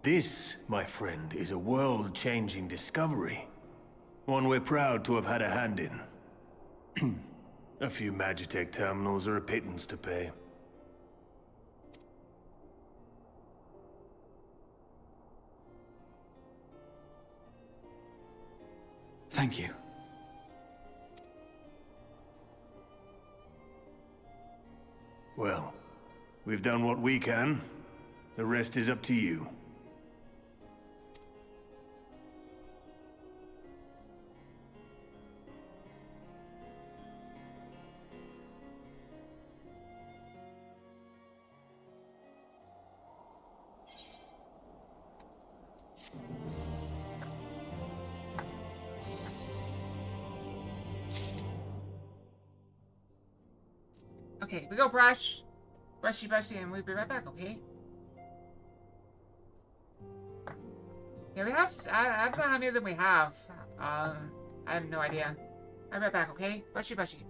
This, my friend, is a world-changing discovery. One we're proud to have had a hand in. A few Magitech terminals are a pittance to pay. Thank you. Well, we've done what we can. The rest is up to you. Okay, we go brush. Brushy, brushy, and we'll be right back, okay? Yeah, we have... I don't know how many of them we have. I have no idea. I'll be right back, okay? Brushy, brushy.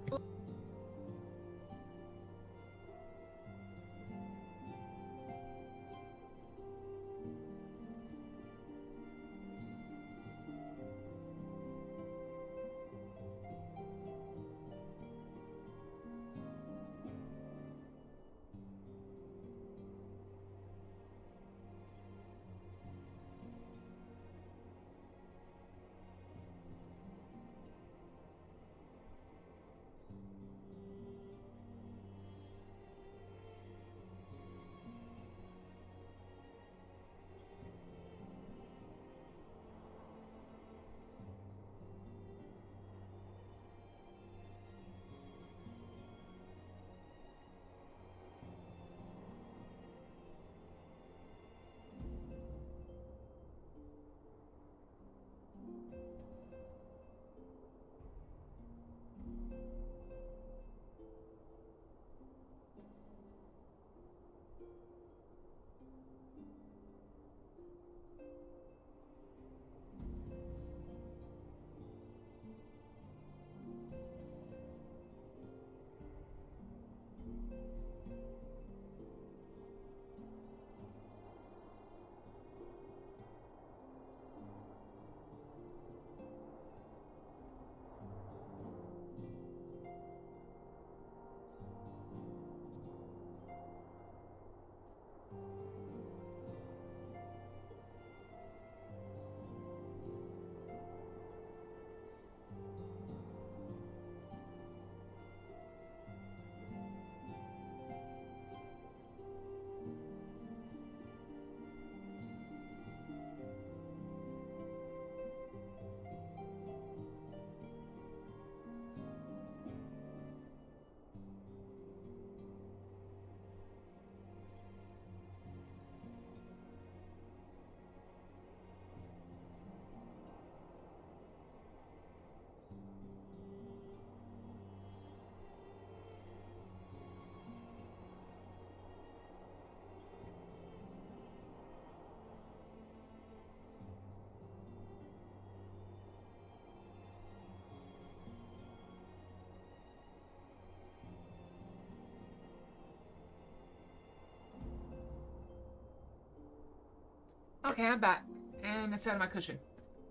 Okay, I'm back. And I sat on my cushion.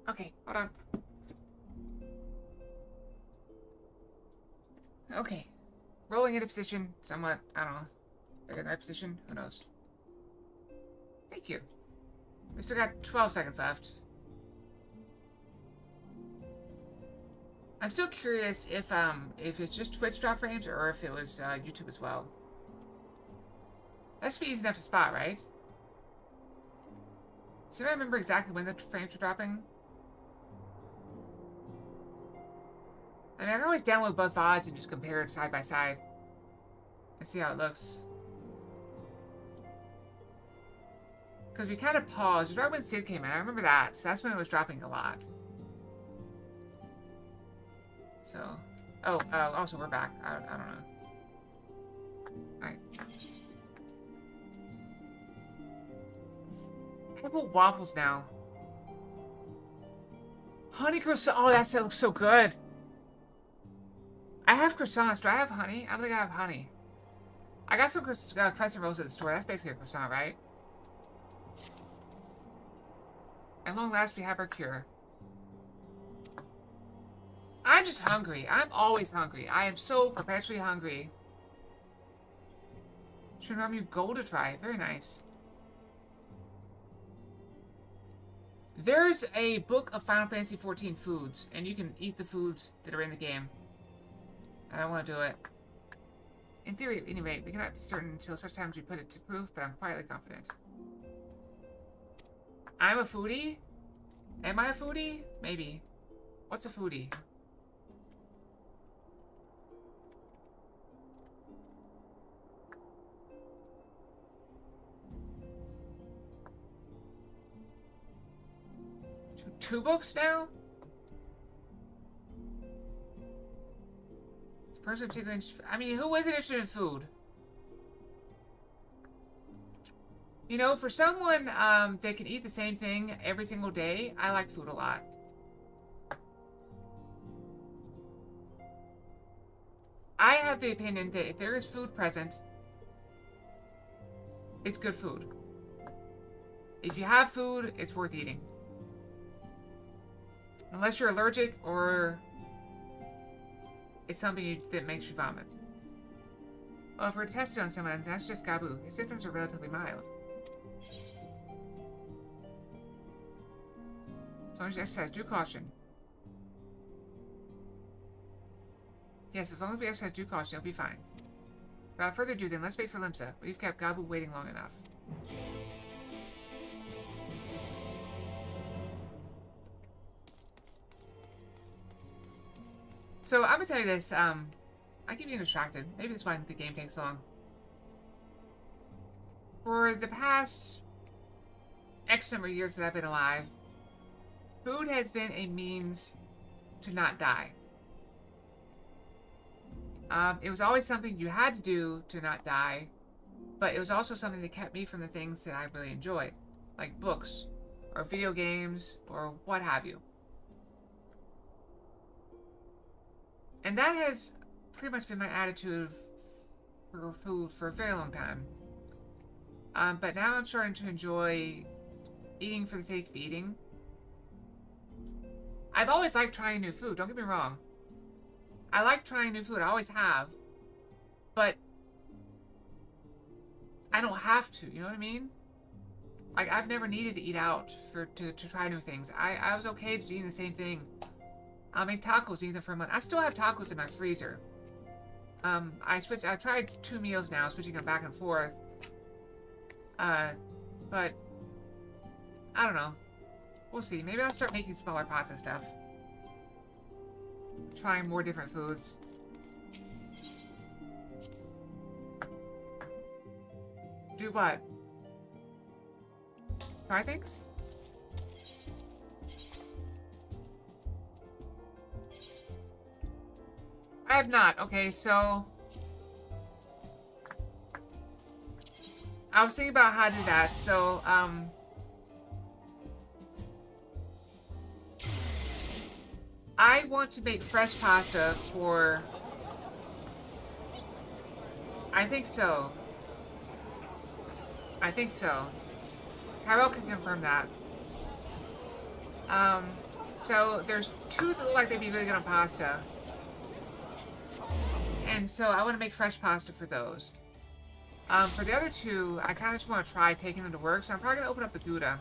Okay, hold on. Okay. Rolling into position, somewhat, I don't know. Like in the right position? Who knows? Thank you. We still got 12 seconds left. I'm still curious if it's just Twitch drop frames or if it was YouTube as well. That should be easy enough to spot, right? Does anybody remember exactly when the frames were dropping? I mean, I can always download both VODs and just compare it side by side and see how it looks. Because we kind of paused. It was right when Sid came in. I remember that. So that's when it was dropping a lot. So, also we're back. I don't know. Alright. Apple waffles now. Honey croissant. Oh, that looks so good. I have croissants. Do I have honey? I don't think I have honey. I got some crescent rolls at the store. That's basically a croissant, right? At long last, we have our cure. I'm just hungry. I'm always hungry. I am so perpetually hungry. Should remember you gold to try. Very nice. There's a book of Final Fantasy XIV foods, and you can eat the foods that are in the game. I don't want to do it. In theory, anyway, we cannot be certain until such times we put it to proof, but I'm quietly confident. I'm a foodie? Am I a foodie? Maybe. What's a foodie? Two books now? Person particularly interested. I mean, who isn't interested in food? You know, for someone that can eat the same thing every single day, I like food a lot. I have the opinion that if there is food present, it's good food. If you have food, it's worth eating. Unless you're allergic or it's something that makes you vomit. Well, if we're tested on someone, that's just Gabu. His symptoms are relatively mild. As long as you exercise due caution. Yes, as long as we exercise due caution, you'll be fine. Without further ado, then, let's wait for Limsa. We've kept Gabu waiting long enough. So, I'm gonna tell you this, I keep getting distracted. Maybe that's why the game takes long. For the past X number of years that I've been alive, food has been a means to not die. It was always something you had to do to not die, but it was also something that kept me from the things that I really enjoyed, like books, or video games, or what have you. And that has pretty much been my attitude for food for a very long time. But now I'm starting to enjoy eating for the sake of eating. I've always liked trying new food, don't get me wrong. I like trying new food, I always have. But I don't have to, you know what I mean? Like, I've never needed to eat out to try new things. I was okay just eating the same thing. I'll make tacos, eat them for a month. I still have tacos in my freezer. I've tried 2 meals now, switching them back and forth. But I don't know. We'll see. Maybe I'll start making smaller pots and stuff. Trying more different foods. Do what? Try things? I have not. Okay, so I was thinking about how to do that. So, I want to make fresh pasta for... I think so. I think so. Carol can confirm that. So there's 2 that look like they'd be really good on pasta. And so I want to make fresh pasta for those. For the other 2, I kind of just want to try taking them to work, so I'm probably going to open up the Gouda.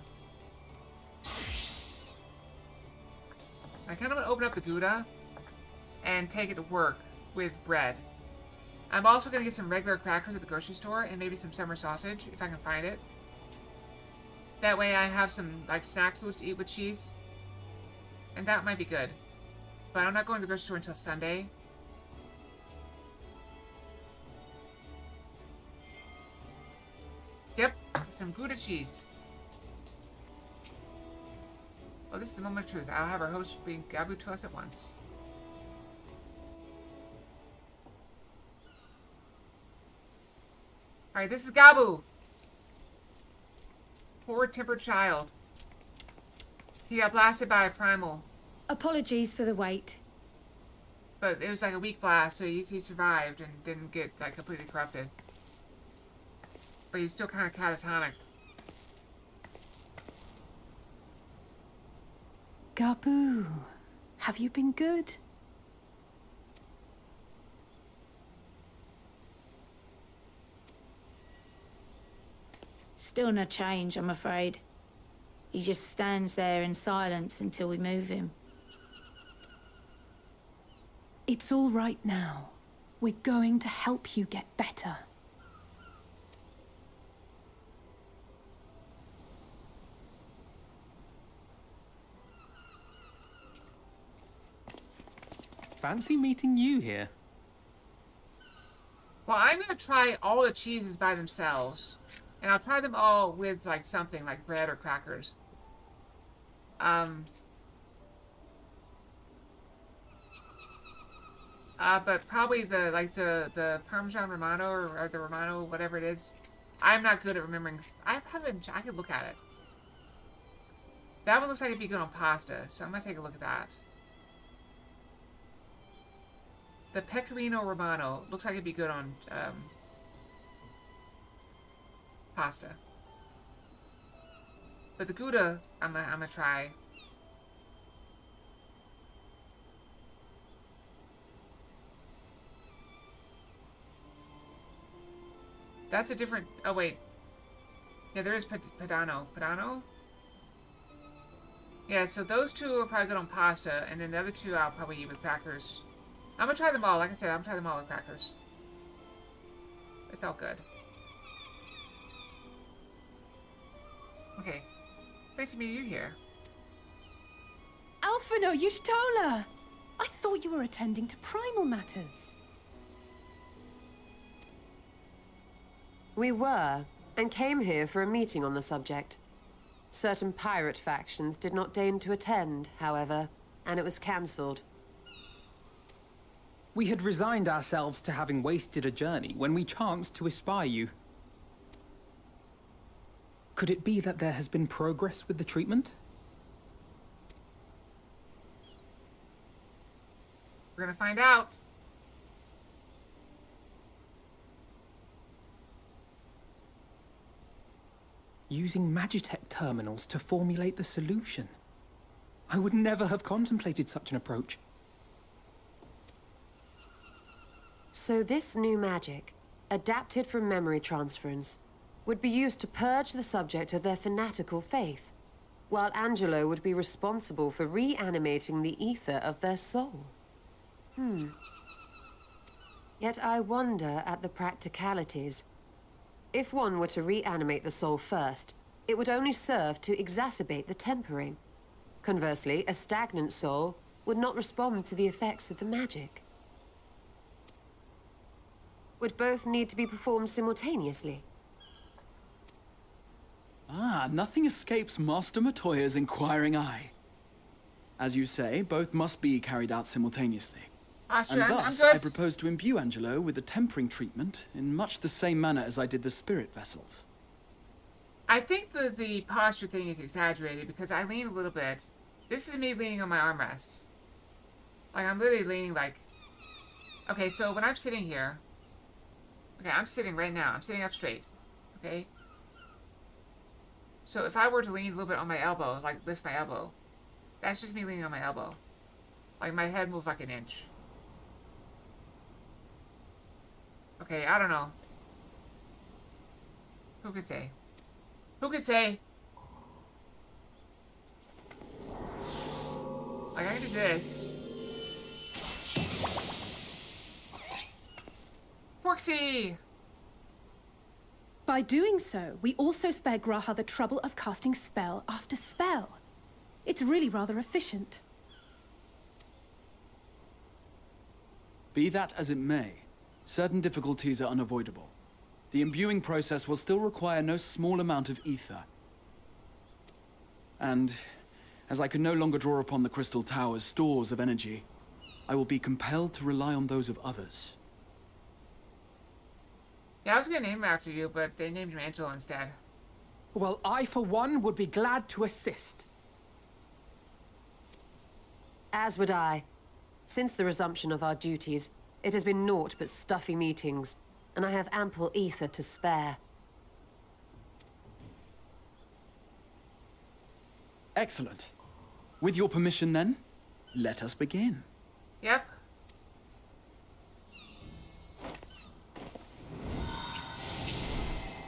I kind of want to open up the Gouda and take it to work with bread. I'm also going to get some regular crackers at the grocery store and maybe some summer sausage, if I can find it. That way I have some, like, snack foods to eat with cheese. And that might be good. But I'm not going to the grocery store until Sunday. Yep, some Gouda cheese. Oh, this is the moment of truth. I'll have our host bring Gabu to us at once. Alright, this is Gabu. Poor tempered child. He got blasted by a primal. Apologies for the wait. But it was like a weak blast, so he survived and didn't get like completely corrupted. But he's still kind of catatonic. Gabu, have you been good? Still no change, I'm afraid. He just stands there in silence until we move him. It's all right now. We're going to help you get better. Fancy meeting you here. Well, I'm going to try all the cheeses by themselves. And I'll try them all with, like, something like bread or crackers. But probably the Parmesan Romano or the Romano, whatever it is. I'm not good at remembering. I could look at it. That one looks like it'd be good on pasta, so I'm gonna take a look at that. The Pecorino Romano looks like it'd be good on pasta. But the Gouda, I'm gonna try. That's a different. Oh wait, yeah, there is Padano. Padano. Yeah, so those two are probably good on pasta, and then the other two I'll probably eat with crackers. I'm gonna try them all. Like I said, I'm gonna try them all with crackers. It's all good. Okay. Nice to meet you here. Alphino, Yushtola! I thought you were attending to primal matters. We were, and came here for a meeting on the subject. Certain pirate factions did not deign to attend, however, and it was cancelled. We had resigned ourselves to having wasted a journey when we chanced to espy you. Could it be that there has been progress with the treatment? We're gonna find out. Using Magitech terminals to formulate the solution. I would never have contemplated such an approach. So this new magic, adapted from memory transference, would be used to purge the subject of their fanatical faith, while Angelo would be responsible for reanimating the ether of their soul. Yet I wonder at the practicalities. If one were to reanimate the soul first, it would only serve to exacerbate the tempering. Conversely, a stagnant soul would not respond to the effects of the magic. Would both need to be performed simultaneously? Ah, nothing escapes Master Matoya's inquiring eye. As you say, both must be carried out simultaneously. Astrid, And I'm thus, good. I propose to imbue Angelo with the tempering treatment in much the same manner as I did the spirit vessels. I think the posture thing is exaggerated because I lean a little bit. This is me leaning on my armrest. Like, I'm literally leaning like... Okay, so when I'm sitting here... Okay, I'm sitting right now. I'm sitting up straight. Okay? So if I were to lean a little bit on my elbow, like lift my elbow, that's just me leaning on my elbow. Like, my head moves like an inch. Okay, I don't know. Who could say? Who could say? Like, I can do this. Porksy! By doing so, we also spare Graha the trouble of casting spell after spell. It's really rather efficient. Be that as it may, certain difficulties are unavoidable. The imbuing process will still require no small amount of ether. And, as I can no longer draw upon the Crystal Tower's stores of energy, I will be compelled to rely on those of others. Yeah, I was gonna name him after you, but they named him Angelo instead. Well, I, for one, would be glad to assist. As would I. Since the resumption of our duties, it has been naught but stuffy meetings, and I have ample ether to spare. Excellent. With your permission, then, let us begin. Yep.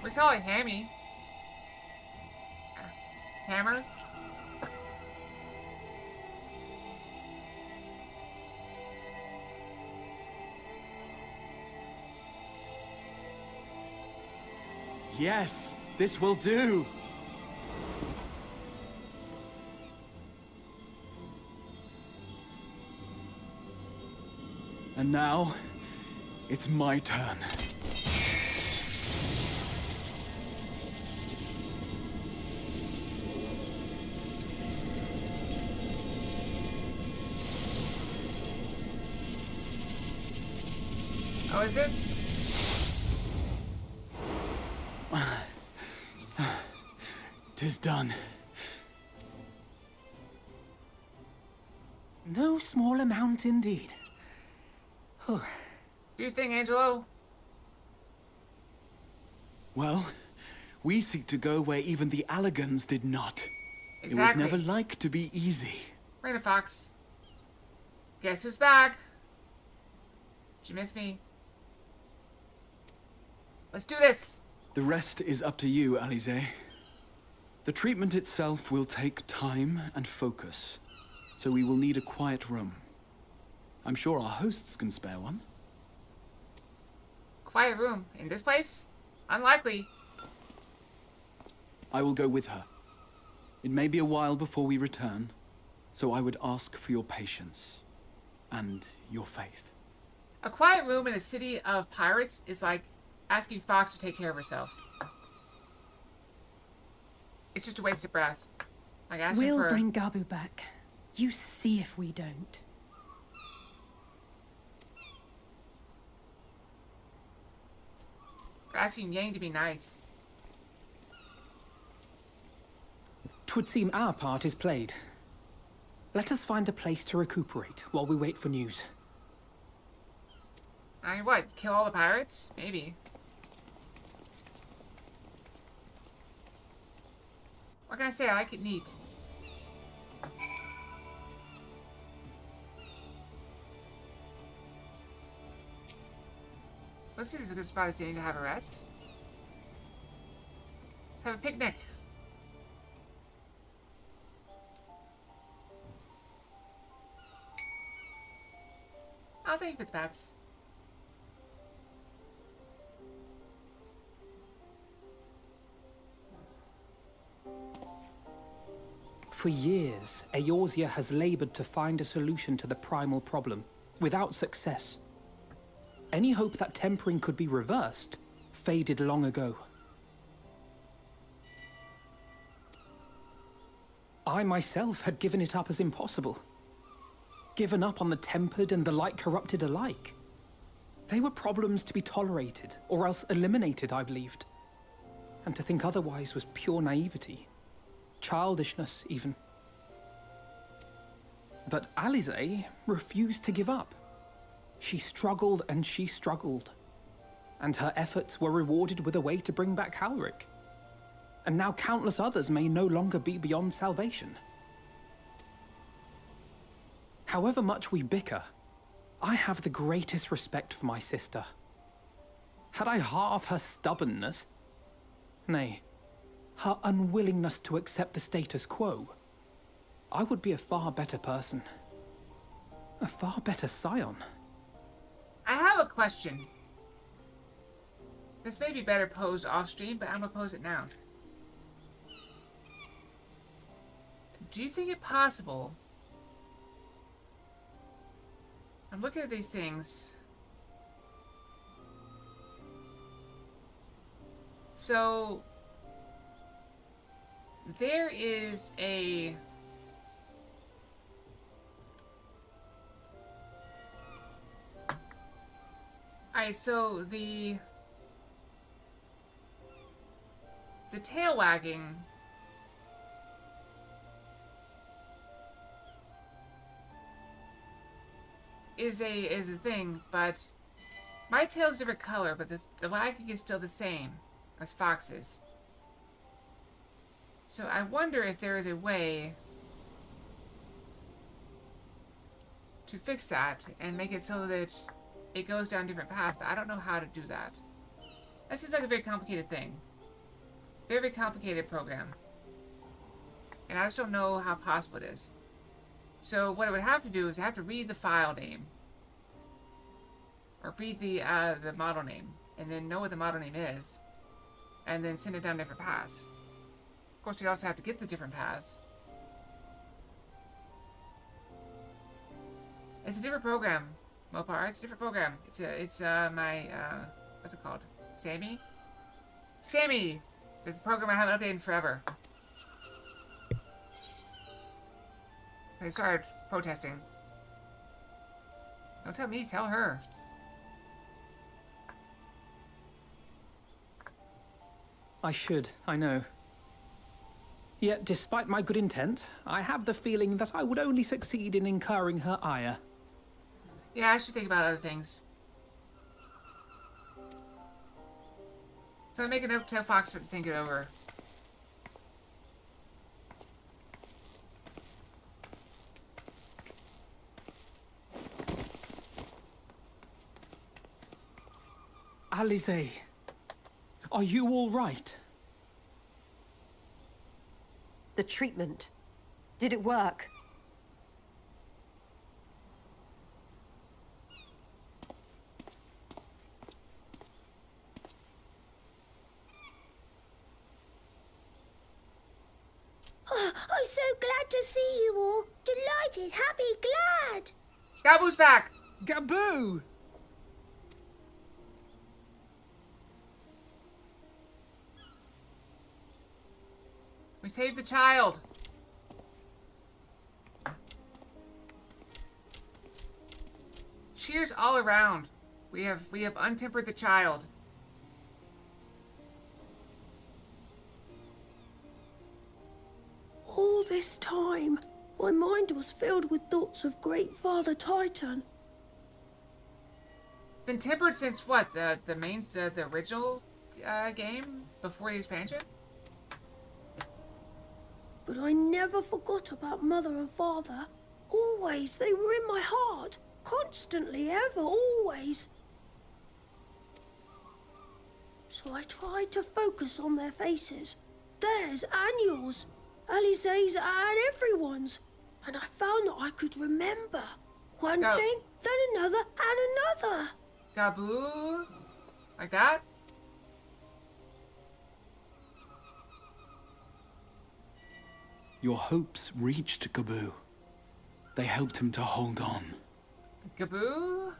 We call it Hammy. Hammer? Yes, this will do. And now, it's my turn. Oh, is it? Tis done. No small amount indeed. Oh. Do you think, Angelo? Well, we seek to go where even the Allegans did not. Exactly. It was never like to be easy. Raina Fox. Guess who's back? Did you miss me? Let's do this! The rest is up to you, Alize. The treatment itself will take time and focus, so we will need a quiet room. I'm sure our hosts can spare one. Quiet room. In this place? Unlikely. I will go with her. It may be a while before we return, so I would ask for your patience and your faith. A quiet room in a city of pirates is like asking Fox to take care of herself. It's just a waste of breath. Like asking We'll for... bring Gabu back. You see if we don't. We're asking Yang to be nice. 'Twould seem our part is played. Let us find a place to recuperate while we wait for news. I mean, what? Kill all the pirates? Maybe. What can I say? I like it neat. Let's see if it's a good spot as to have a rest. Let's have a picnic. Oh, thank you for the pets. For years, Eorzea has labored to find a solution to the primal problem, without success. Any hope that tempering could be reversed faded long ago. I myself had given it up as impossible. Given up on the tempered and the light corrupted alike. They were problems to be tolerated, or else eliminated, I believed. And to think otherwise was pure naivety. Childishness, even. But Alize refused to give up. She struggled and she struggled. And her efforts were rewarded with a way to bring back Halric. And now countless others may no longer be beyond salvation. However much we bicker, I have the greatest respect for my sister. Had I half her stubbornness, nay, her unwillingness to accept the status quo, I would be a far better person. A far better scion. I have a question. This may be better posed off stream, but I'm gonna pose it now. Do you think it possible? I'm looking at these things. So there is a Alright, so the tail wagging is a thing, but my tail's a different color, but the wagging is still the same as Fox's. So I wonder if there is a way to fix that and make it so that it goes down different paths, but I don't know how to do that. That seems like a very complicated thing. Very complicated program. And I just don't know how possible it is. So what I would have to do is I have to read the file name. Or read the model name. And then know what the model name is. And then send it down different paths. Of course, we also have to get the different paths. It's a different program, Mopar. It's a different program. It's my what's it called? Sammy? Sammy! The program I haven't updated in forever. They started protesting. Don't tell me, tell her. I should, I know. Yet, despite my good intent, I have the feeling that I would only succeed in incurring her ire. Yeah, I should think about other things. So I make a note to tell Foxford to think it over. Alize, are you all right? The treatment. Did it work? Oh, I'm so glad to see you all. Delighted, happy, glad. Gabu's back! Gaboo! We saved the child. Cheers all around. We have untempered the child. All this time, my mind was filled with thoughts of Great Father Titan. Been tempered since what? The original game before the expansion? But I never forgot about Mother and Father. Always, they were in my heart. Constantly, ever, always. So I tried to focus on their faces. Theirs and yours. Alize's and everyone's. And I found that I could remember. One thing, then another, and another. Gaboo? Like that? Your hopes reached Gaboo. They helped him to hold on. Gaboo?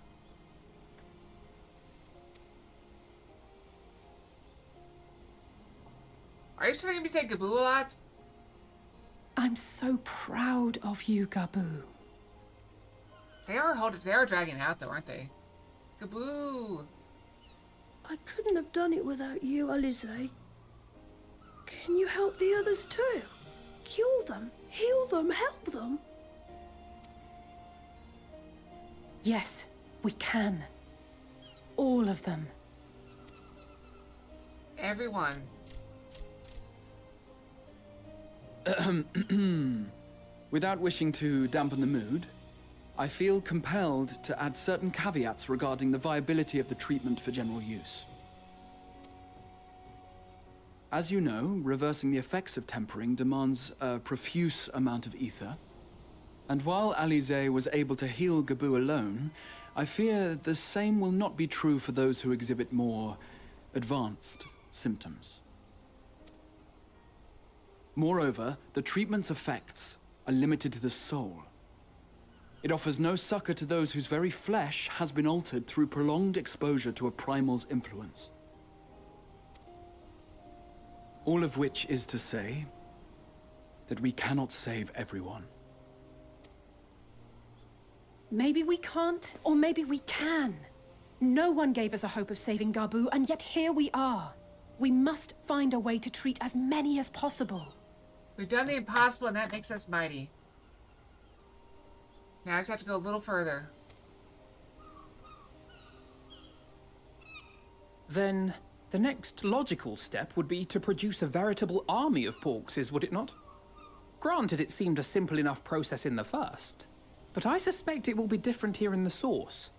Are you still gonna be saying Gaboo a lot? I'm so proud of you, Gaboo. They are dragging it out though, aren't they? Gaboo! I couldn't have done it without you, Alize. Can you help the others too? Cure them, heal them, help them. Yes, we can. All of them. Everyone. Without wishing to dampen the mood, I feel compelled to add certain caveats regarding the viability of the treatment for general use. As you know, reversing the effects of tempering demands a profuse amount of ether. And while Alize was able to heal Gaboo alone, I fear the same will not be true for those who exhibit more advanced symptoms. Moreover, the treatment's effects are limited to the soul. It offers no succor to those whose very flesh has been altered through prolonged exposure to a primal's influence. All of which is to say that we cannot save everyone. Maybe we can't, or maybe we can. No one gave us a hope of saving Gaboo, and yet here we are. We must find a way to treat as many as possible. We've done the impossible, and that makes us mighty. Now I just have to go a little further. Then the next logical step would be to produce a veritable army of Porkses, would it not? Granted, it seemed a simple enough process in the first, but I suspect it will be different here in the source.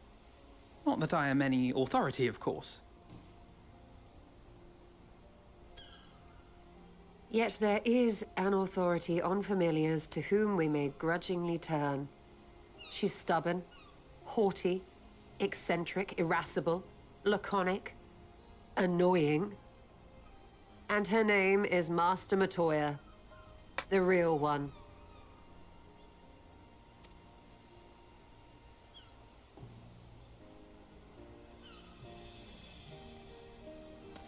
Not that I am any authority, of course. Yet there is an authority on familiars to whom we may grudgingly turn. She's stubborn, haughty, eccentric, irascible, laconic, annoying. And her name is Master Matoya, the real one.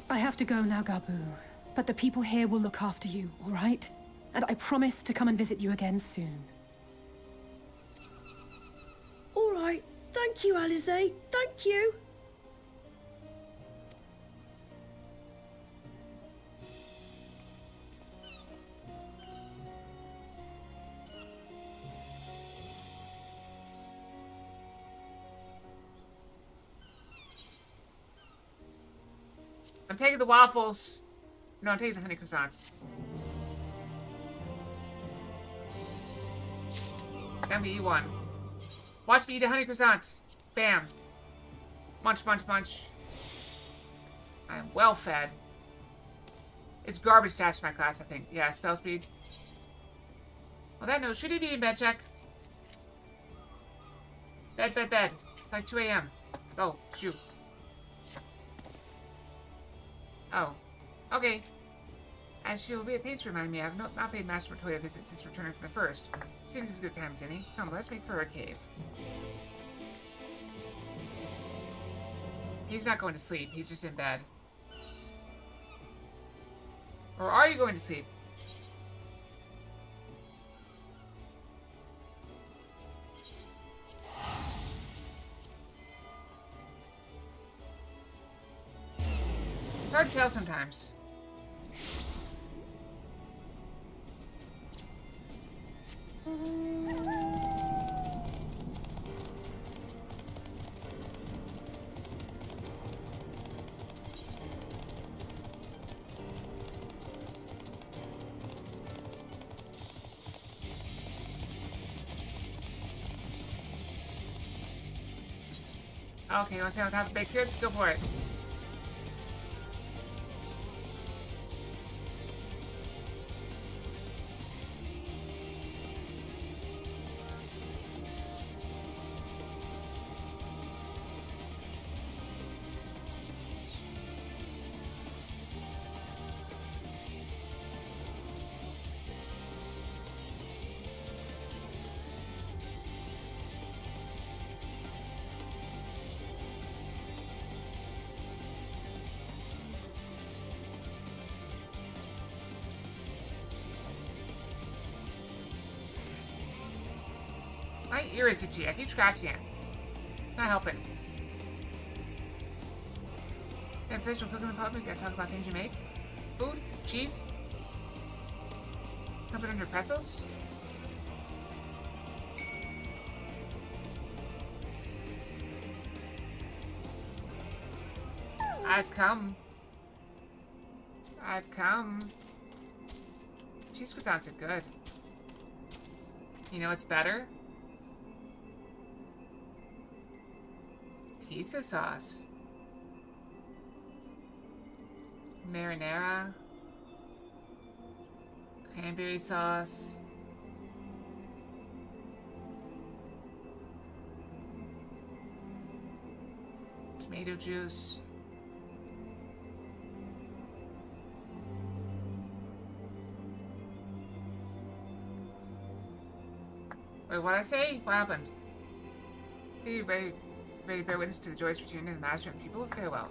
I have to go now, Gaboo. But the people here will look after you, all right? And I promise to come and visit you again soon. All right. Thank you, Alize. Thank you. I'm taking the waffles. No, I'm taking the honey croissants. Then we eat one. Watch me eat a honey croissant. Bam. Munch, munch, munch. I am well fed. It's garbage stats for my class, I think. Yeah, spell speed. On that note, should he be in bed check? Bed, bed, bed. Like 2 a.m. Oh, shoot. Oh. Okay. As she will be at pains to remind me, I have not paid Master Montoya visits since returning from the first. Seems as good a time as any. Come, let's make for her cave. He's not going to sleep. He's just in bed. Or are you going to sleep? It's hard to tell sometimes. Okay, you want to stay on top of baked goods? Go for it. My ear is itchy. I keep scratching it. It's not helping. Have fish or cook in the public? Gotta talk about things you make. Food? Cheese? Put it under pretzels? I've come. I've come. Cheese croissants are good. You know what's better? Pizza sauce. Marinara. Cranberry sauce. Tomato juice. Wait, what'd I say? What happened? Are you ready to bear witness to the joyous return of the master and people? Farewell.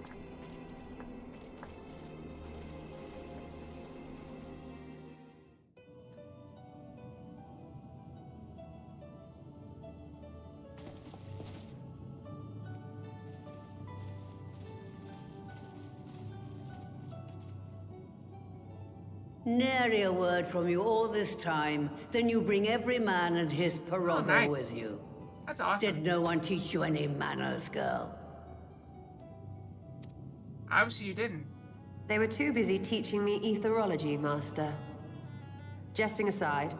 Nary a word from you all this time. Then you bring every man and his pirogue nice. with you. That's awesome. Did no one teach you any manners, girl? Obviously you didn't. They were too busy teaching me etherology, Master. Jesting aside,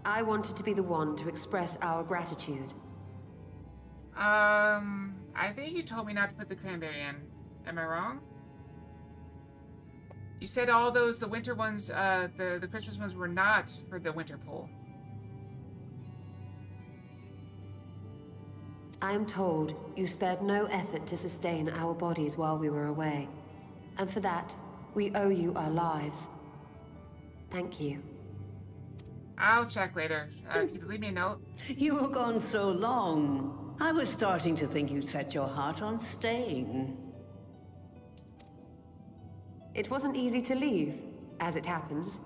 I wanted to be the one to express our gratitude. I think you told me not to put the cranberry in. Am I wrong? You said all those, the winter ones, the Christmas ones were not for the winter pool. I am told you spared no effort to sustain our bodies while we were away. And for that, we owe you our lives. Thank you. I'll check later. Can you leave me a note? You were gone so long. I was starting to think you'd set your heart on staying. It wasn't easy to leave, as it happens.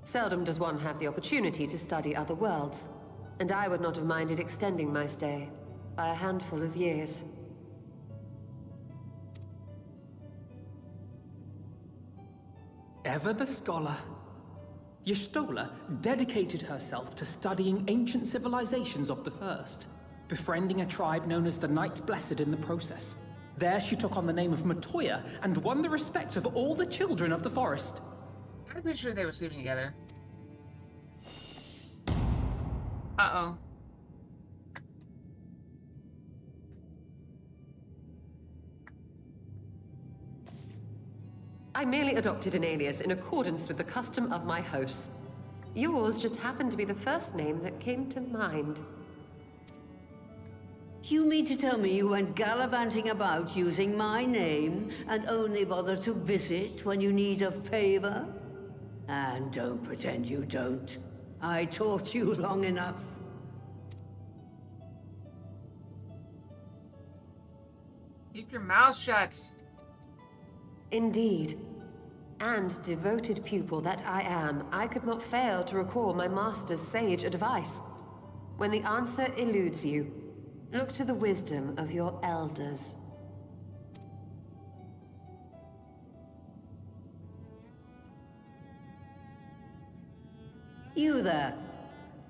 Seldom does one have the opportunity to study other worlds, and I would not have minded extending my stay by a handful of years. Ever the scholar. Y'shtola dedicated herself to studying ancient civilizations of the First, befriending a tribe known as the Knights Blessed in the process. There she took on the name of Matoya and won the respect of all the children of the forest. I'm pretty sure they were sleeping together. Uh-oh. I merely adopted an alias in accordance with the custom of my hosts. Yours just happened to be the first name that came to mind. You mean to tell me you went gallivanting about using my name and only bother to visit when you need a favor? And don't pretend you don't. I taught you long enough. Keep your mouth shut. Indeed. And devoted pupil that I am, I could not fail to recall my master's sage advice. When the answer eludes you, look to the wisdom of your elders. You there.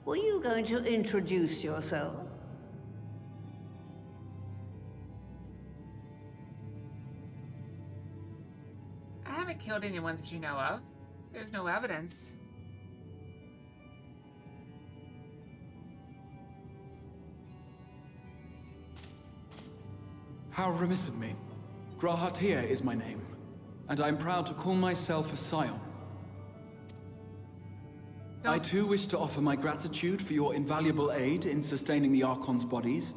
Were you going to introduce yourself? I haven't killed anyone that you know of. There's no evidence. How remiss of me. Grahatia is my name, and I'm proud to call myself a scion. I too wish to offer my gratitude for your invaluable aid in sustaining the Archon's bodies,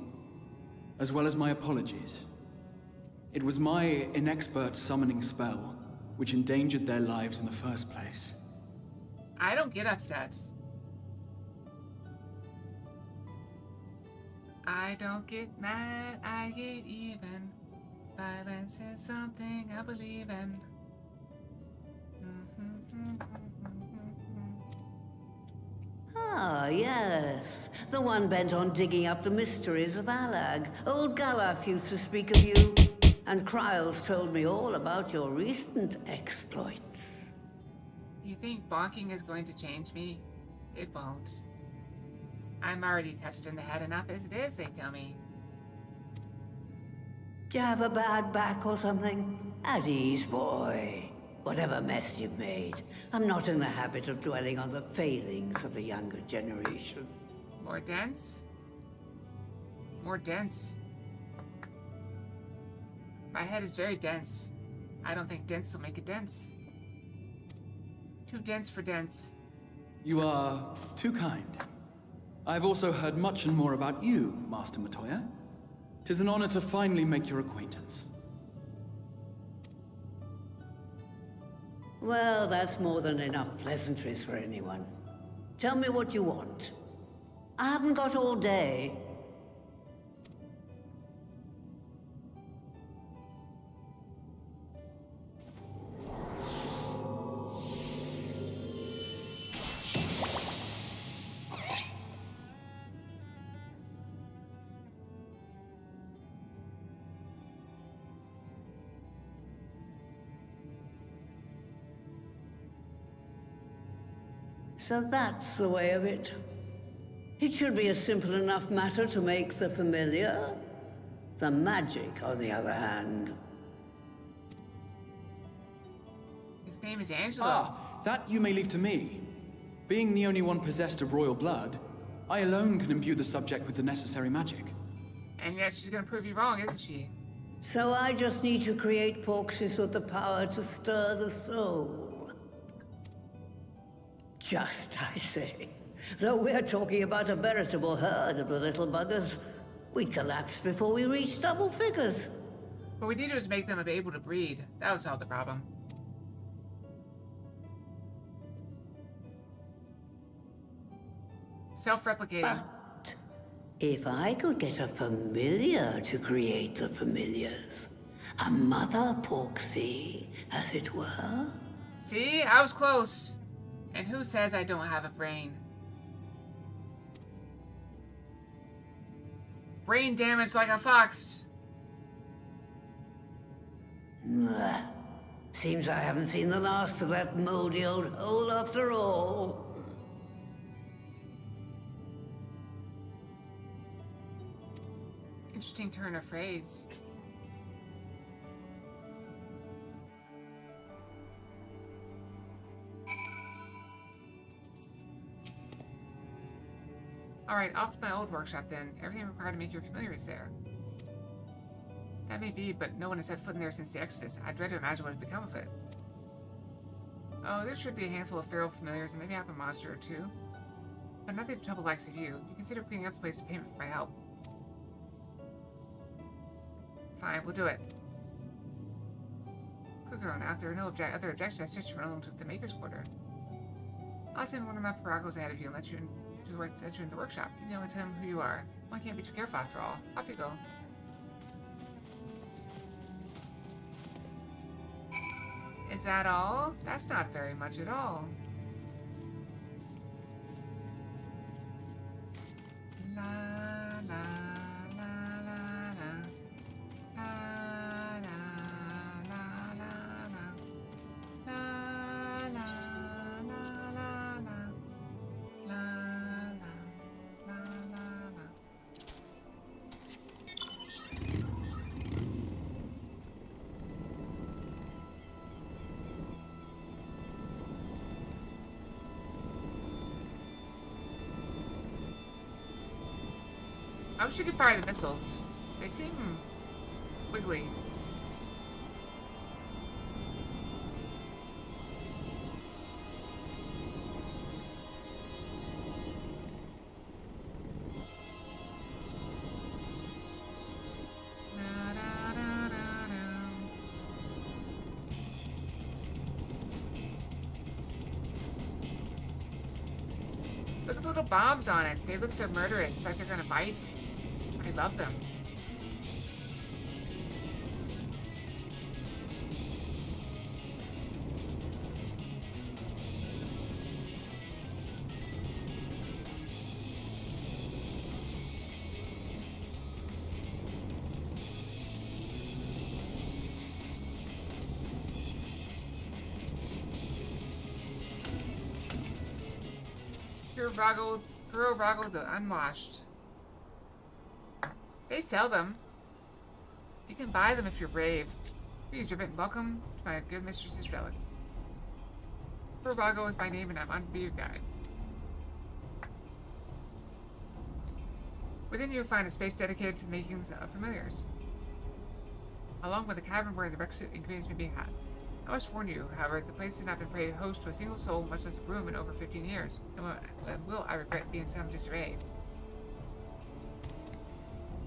as well as my apologies. It was my inexpert summoning spell which endangered their lives in the first place. I don't get upset. I don't get mad, I get even. Violence is something I believe in. Ah, yes. The one bent on digging up the mysteries of Alag. Old Galaf used to speak of you, and Kryles told me all about your recent exploits. You think bonking is going to change me? It won't. I'm already touched in the head enough as it is, they tell me. Do you have a bad back or something? At ease, boy. Whatever mess you've made, I'm not in the habit of dwelling on the failings of the younger generation. More dense? More dense. My head is very dense. I don't think dense will make it dense. Too dense for dense. You are too kind. I've also heard much and more about you, Master Matoya. 'Tis an honor to finally make your acquaintance. Well, that's more than enough pleasantries for anyone. Tell me what you want. I haven't got all day. So that's the way of it. It should be a simple enough matter to make the familiar. The magic, on the other hand. His name is Angelo. Ah, that you may leave to me. Being the only one possessed of royal blood, I alone can imbue the subject with the necessary magic. And yet she's gonna prove you wrong, isn't she? So I just need to create porxes with the power to stir the soul. Just, I say. Though we're talking about a veritable herd of the little buggers, we'd collapse before we reached double figures. What we need to do is make them able to breed. That would solve the problem. Self-replicating. But if I could get a familiar to create the familiars, a mother porxie, as it were. See? I was close. And who says I don't have a brain? Brain damaged like a fox. Seems I haven't seen the last of that moldy old hole after all. Interesting turn of phrase. Alright, off to my old workshop then. Everything required to make your familiar is there. That may be, but no one has set foot in there since the Exodus. I dread to imagine what has become of it. Oh, there should be a handful of feral familiars and maybe half a monster or two. But nothing to trouble the likes of you. You consider cleaning up the place as payment for my help. Fine, we'll do it. Good girl, now if there are no other objections, I suggest you run along to the Maker's Quarter. I'll send one of my paragos ahead of you and let you into the workshop. You can only tell him who you are. One can't be too careful after all. Off you go. Is that all? That's not very much at all. La la la la la. La la la la la. La la la la la. La la la la. I wish you could fire the missiles. They seem wiggly. Look at the little bombs on it. They look so murderous, like they're gonna bite. I love them. Puro Rago the Unwashed. They sell them. You can buy them if you're brave. Greetings, Ribbit. Welcome to my good mistress's relic. Puro Rago is my name and I'm on to be your guide. Within you'll find a space dedicated to the makings of familiars, along with a cavern where the requisite ingredients may be had. I must warn you, however, the place has not been paid host to a single soul, much less a broom, in over 15 years, and will, I regret, be in some disarray.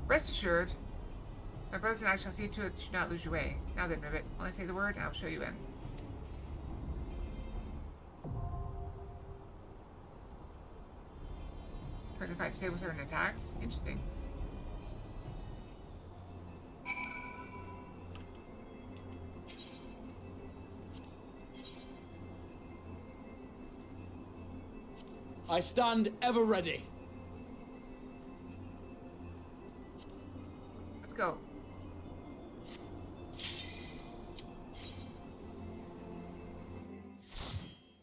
Rest assured, my brothers and I shall see to it that you do not lose your way. Now then, Ribbit, only say the word, and I'll show you in. Try to fight disable certain attacks? Interesting. I stand ever ready. Let's go.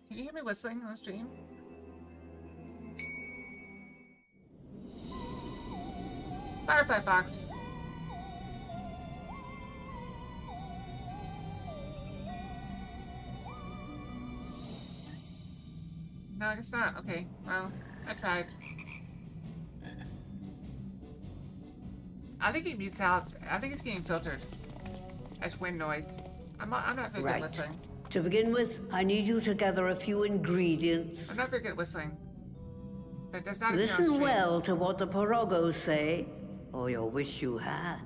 Can you hear me whistling on the stream? Firefly Fox. No, I guess not. Okay, well, I tried. I think it mutes out. I think it's getting filtered as wind noise. I'm not very good at whistling. To begin with, I need you to gather a few ingredients. I'm not very good at whistling. But it does not appear on Listen stream. well to what the Parogos say, or you'll wish you had.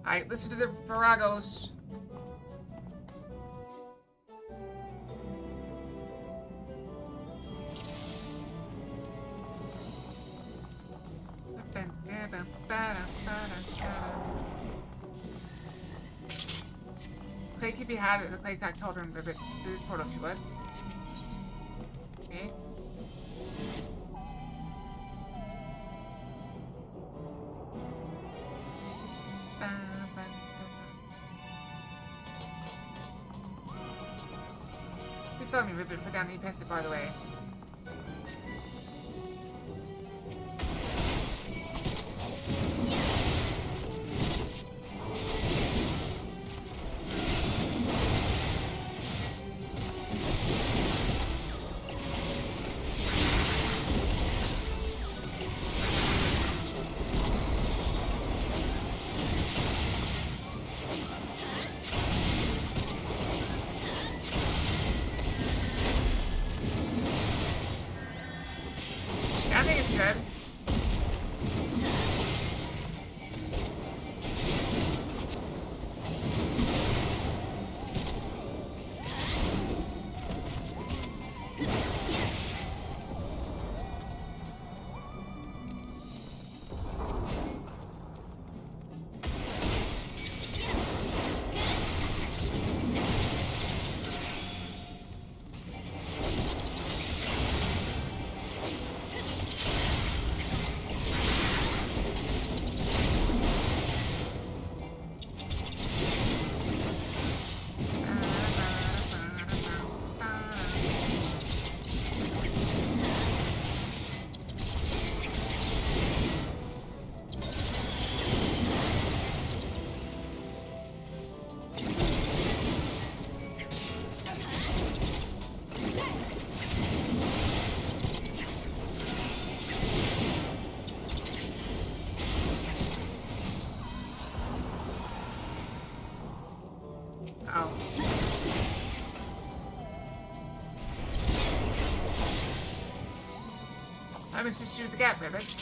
Alright, listen to the Paragos. Clay could be had at the Clay Tack Cauldron, but through this portal if you would. Okay. Please follow me, Ribbit. Put down the passive bar the way. Oh. I must just shoot the gap, Ribbit.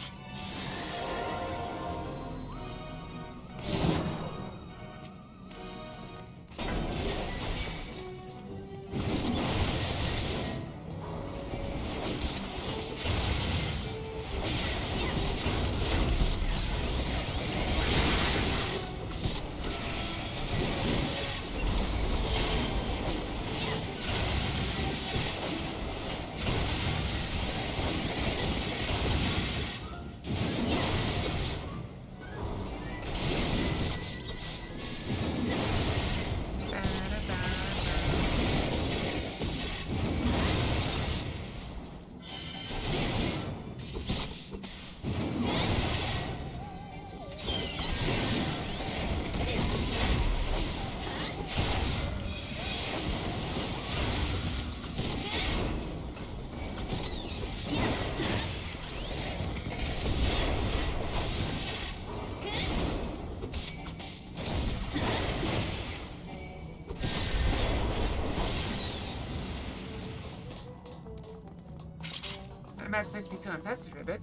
I'm not supposed to be so infested, Ribbit.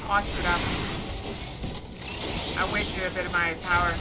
Oh, I screwed up. I wasted a bit of my power.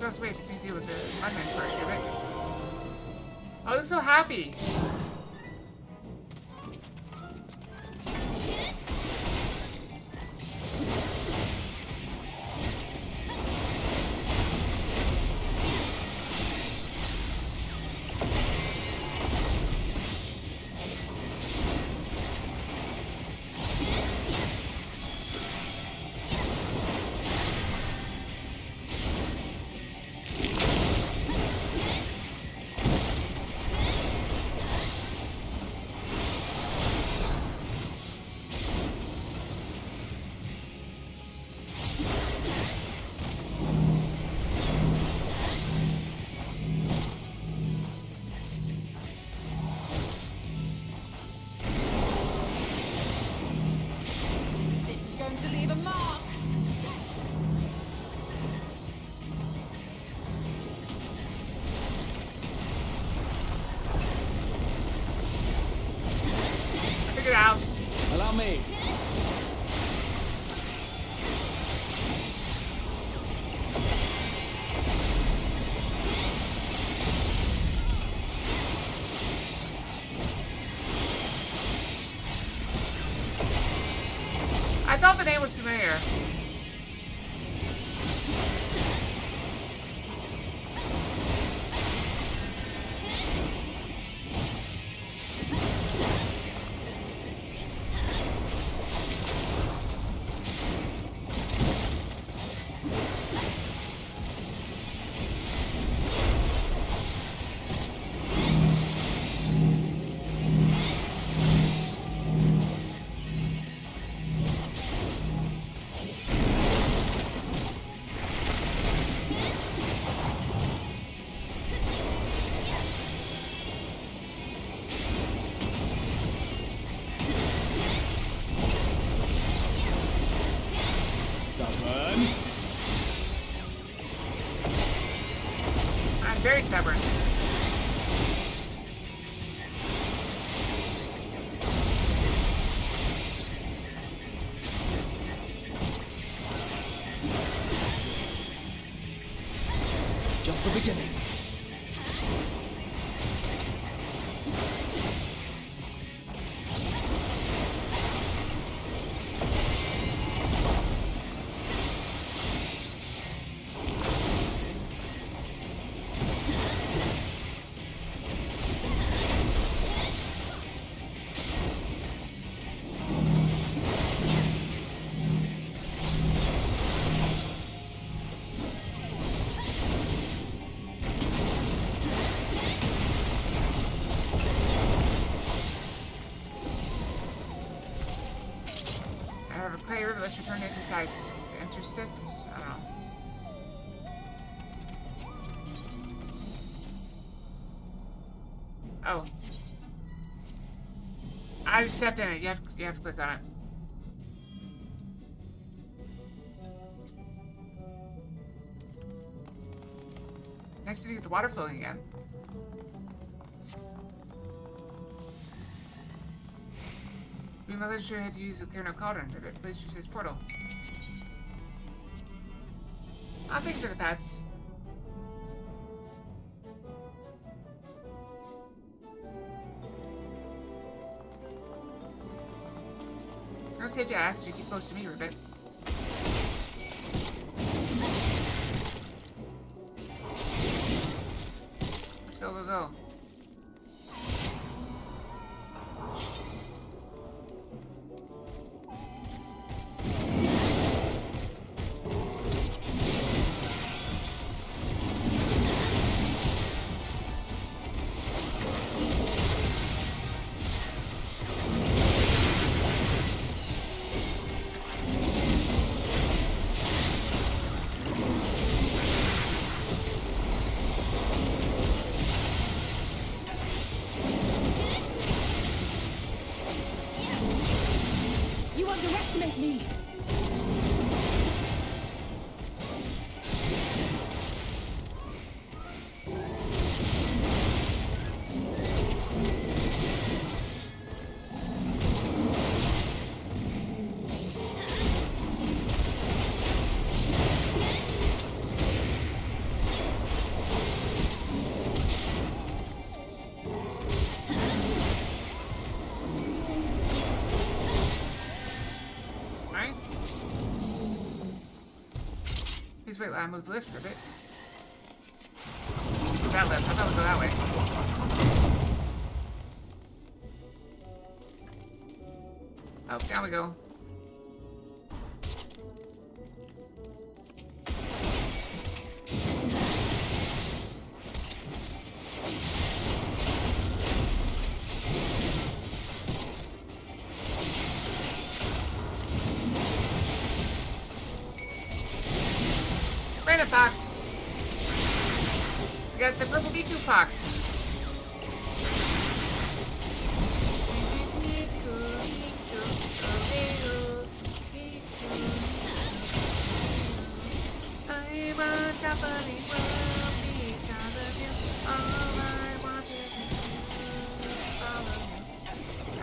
Let's wait to deal with the onion first, Ribbit. Oh, look so happy. Allow me. I thought the name was familiar. I'm very stubborn. Player must return to sites to interstice. I don't know. Oh. I stepped in it. You have to click on it. Next, we get the water flowing again. We must sure had to use the Clear Cauldron to replace this portal. I'll thank you for the pets. No safety, I asked you to keep close to me, Ribbit. Let's go, go, go. Underestimate me! Wait, I moved the lift for a bit. That lift. I thought we'd go that way. Oh, down we go. Fox. We got the purple Miku fox. I want company world because of you. All I wanted to do is follow you.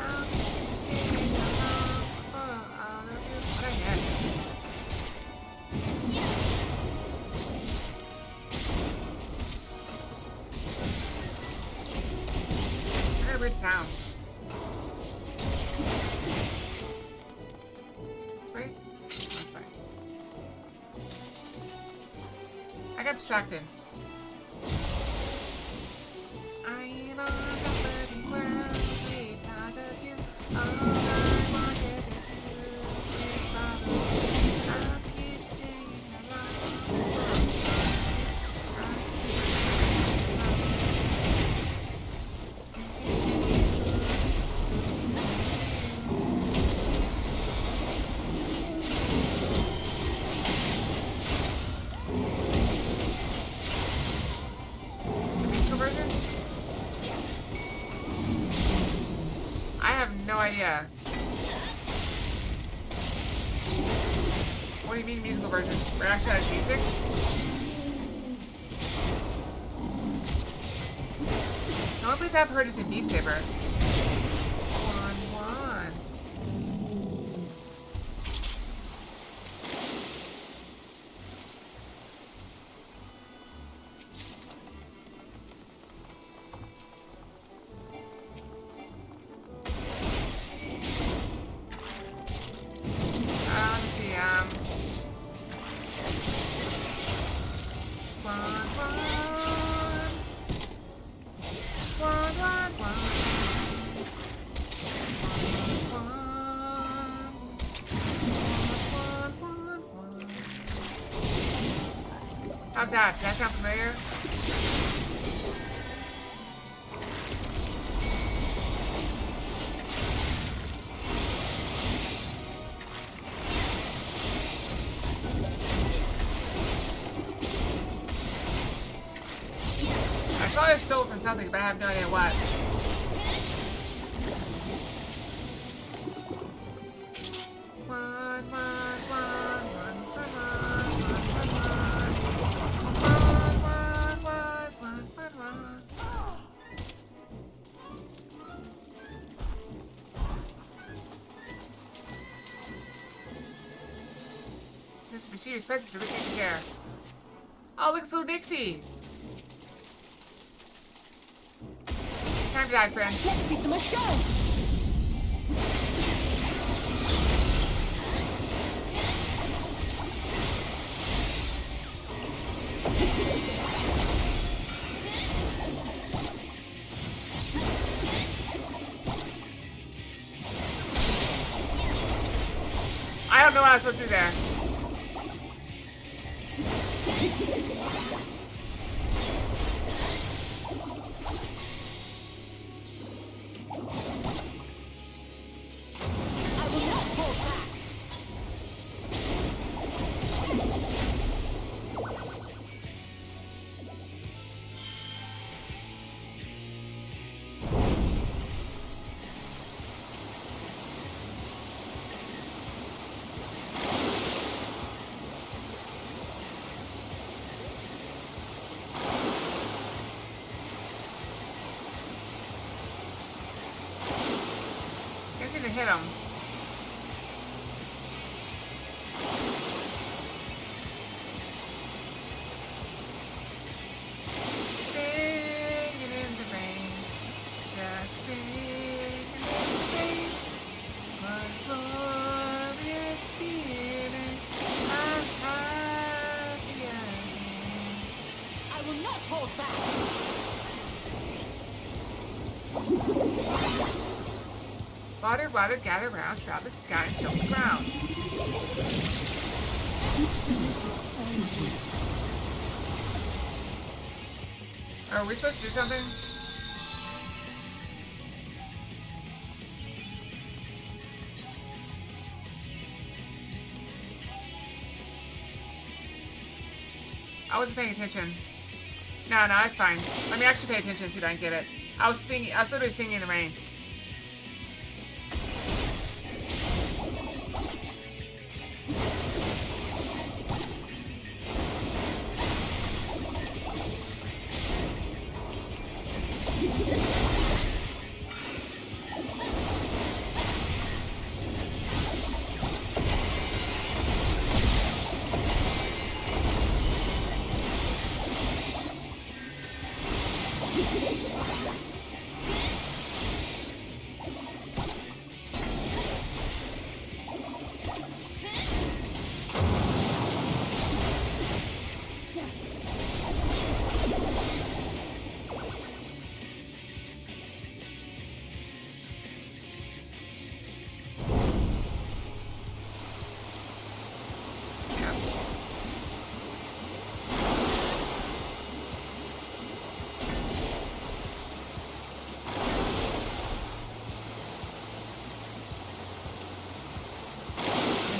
I'll keep singing along for all of you. What I had. Weird sound. That's right. That's right. I got distracted. I'm on the world because of you. All I wanted to do is follow you. I'll keep singing along. No idea. What do you mean musical version? We're actually out of music? The only place I've heard is in Beat Saber. 1-1. was that? Did that sound familiar? I thought I stole from something, but I have no idea what. This mysterious presence for taking care. Oh, look, it's little Dixie. Time to die, friend. Let's give them a show. I don't know what I was supposed to do there. I will not hold back. Guess I need to hit him. Singing in the rain, just singing in the rain. What glorious feeling, I'm happy again. I will not hold back. Water, water, gather round, shroud the sky and soak the ground. Are we supposed to do something? I wasn't paying attention. No, it's fine. Let me actually pay attention and see if I can get it. I was literally singing in the rain.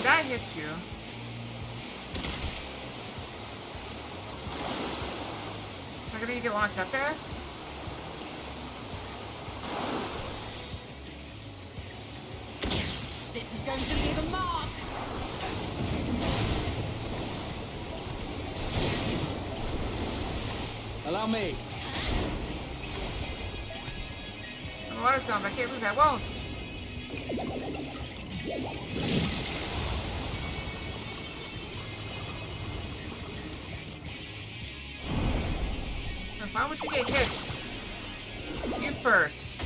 That hits you. Am I gonna get launched up there? This is going to leave a mark. Allow me. The water's gone, but I can't lose. I won't. Why would you get hit? You first.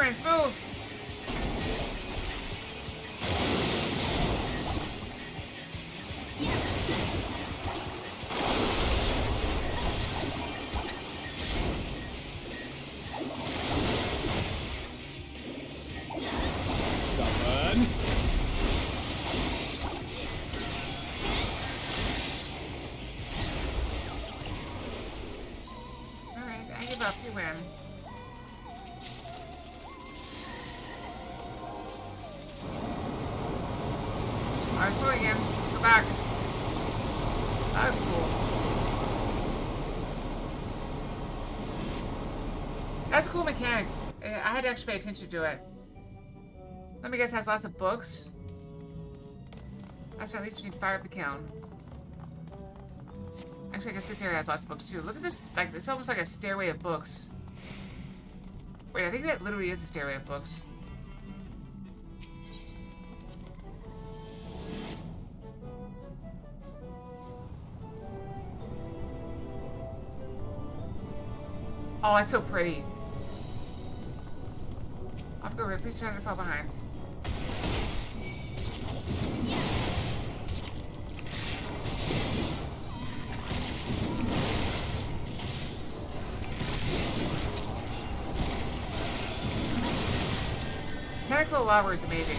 Prince, move! Stubborn. Alright, I give up. You win. Alright, slow again. Let's go back. That's cool. That's a cool mechanic. I had to actually pay attention to it. Let me guess, it has lots of books. That's at least we need to fire up the count. Actually, I guess this area has lots of books too. Look at this, like, it's almost like a stairway of books. Wait, I think that literally is a stairway of books. Oh, that's so pretty. I'll have to go over. Please try not to fall behind. Mechanical lava is amazing.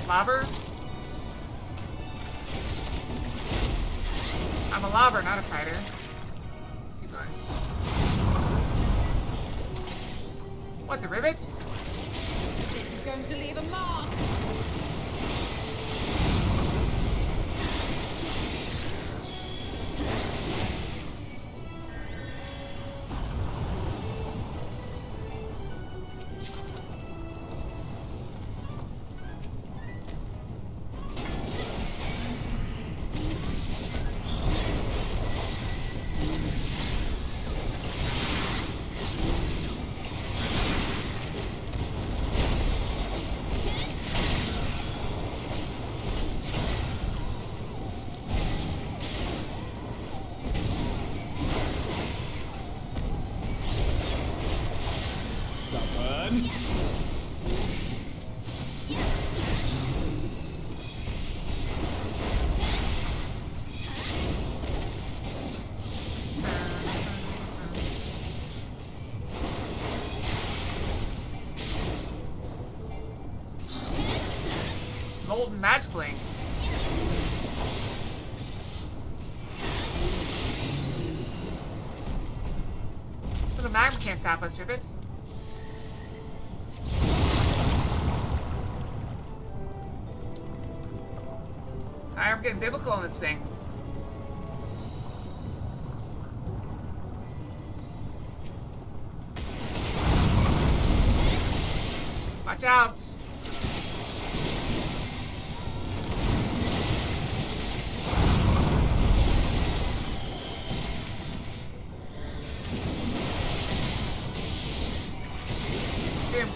Lava? I'm a lava, not a fighter. Let's keep going. What, the rivet? This is going to leave a mark. Stubborn. Golden magic link. Little magma can't stop us, Ribbit. I'm getting biblical on this thing. Watch out!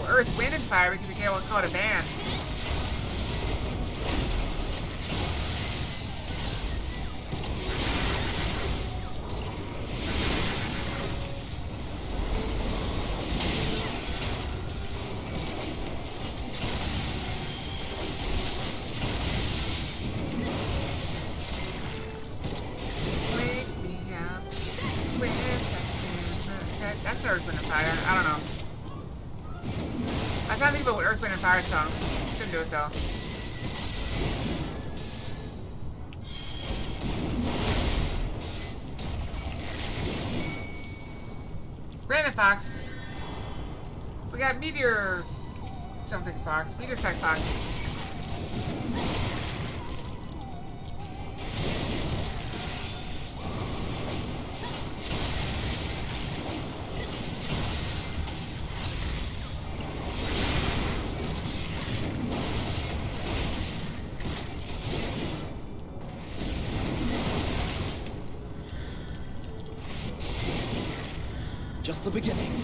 Earth, wind, and fire, we can get what's called a band. Wake me up when September. That's not Earth, wind, and fire. I don't know. I was trying to think about what Earth, Wind, and Fire song. Couldn't do it though. Granite Fox. We got Meteor something Fox. Meteor Strike Fox. Just the beginning.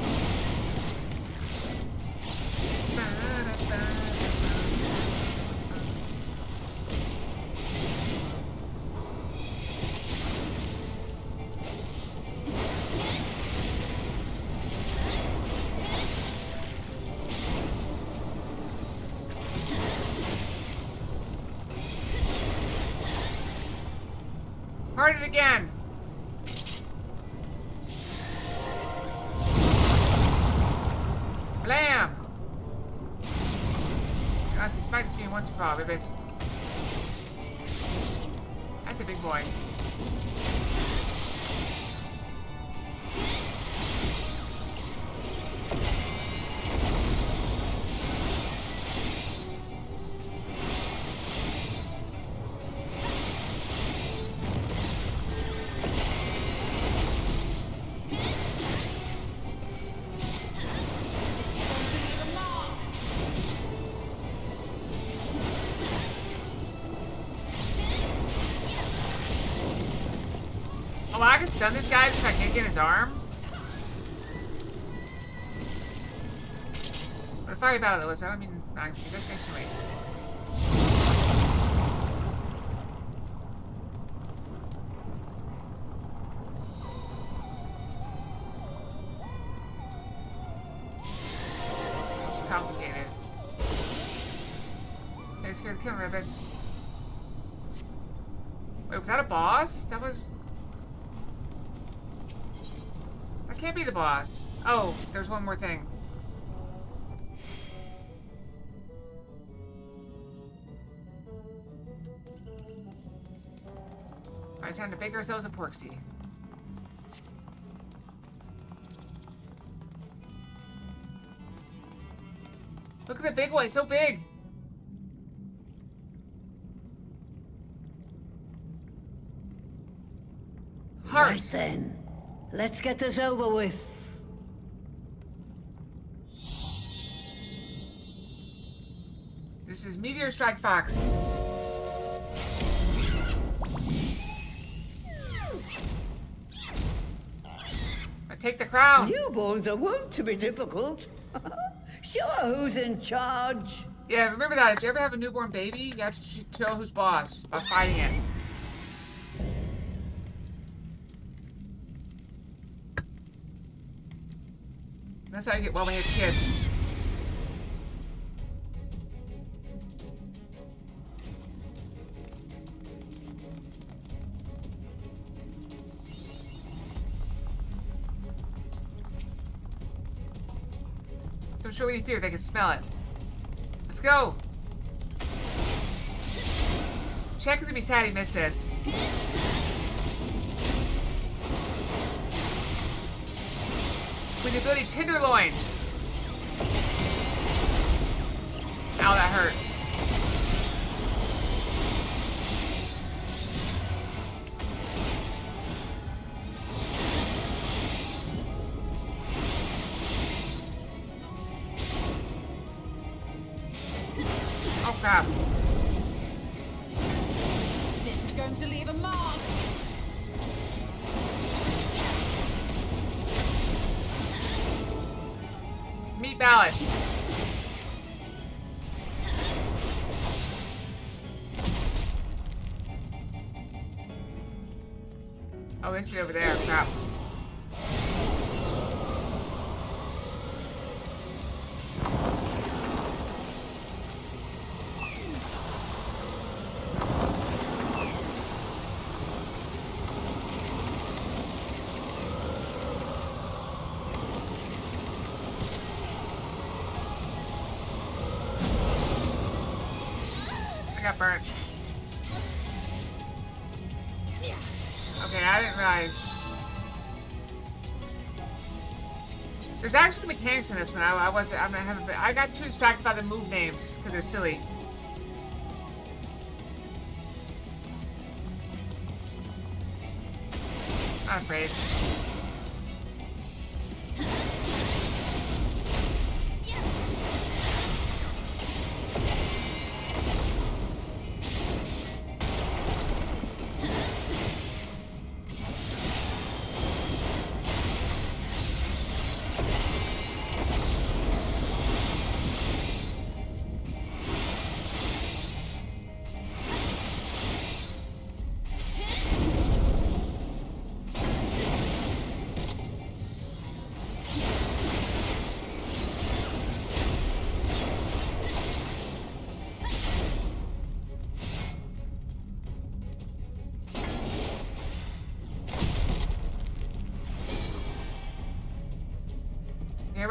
Heart it again. Blam! Honestly, smack this game once for all, baby. That's a big boy. Oh, I can stun this guy just by kicking his arm? What a fiery battle that was, but I don't mean destination rates. So complicated. Okay, scared to kill him, rabbit. Wait, was that a boss? That was... That can't be the boss. Oh, there's one more thing. Alright, it's time to bake ourselves a porksy. Look at the big one, it's so big! Heart! Right then. Let's get this over with. This is Meteor Strike Fox. I take the crown. Newborns are wont to be difficult. Sure, who's in charge? Yeah, remember that. If you ever have a newborn baby, you have to know who's boss by fighting it. That's how you get well-behaved kids. Don't show any fear, they can smell it. Let's go! Check is gonna be sad he missed this. With the ability Tenderloin. Ow, that hurt. Oh crap. This is going to leave a mark. Meat ballot. Oh, they see over there. Crap. I got burnt. Okay, I didn't realize. There's actually mechanics in this one. I got too distracted by the move names because they're silly. Not afraid.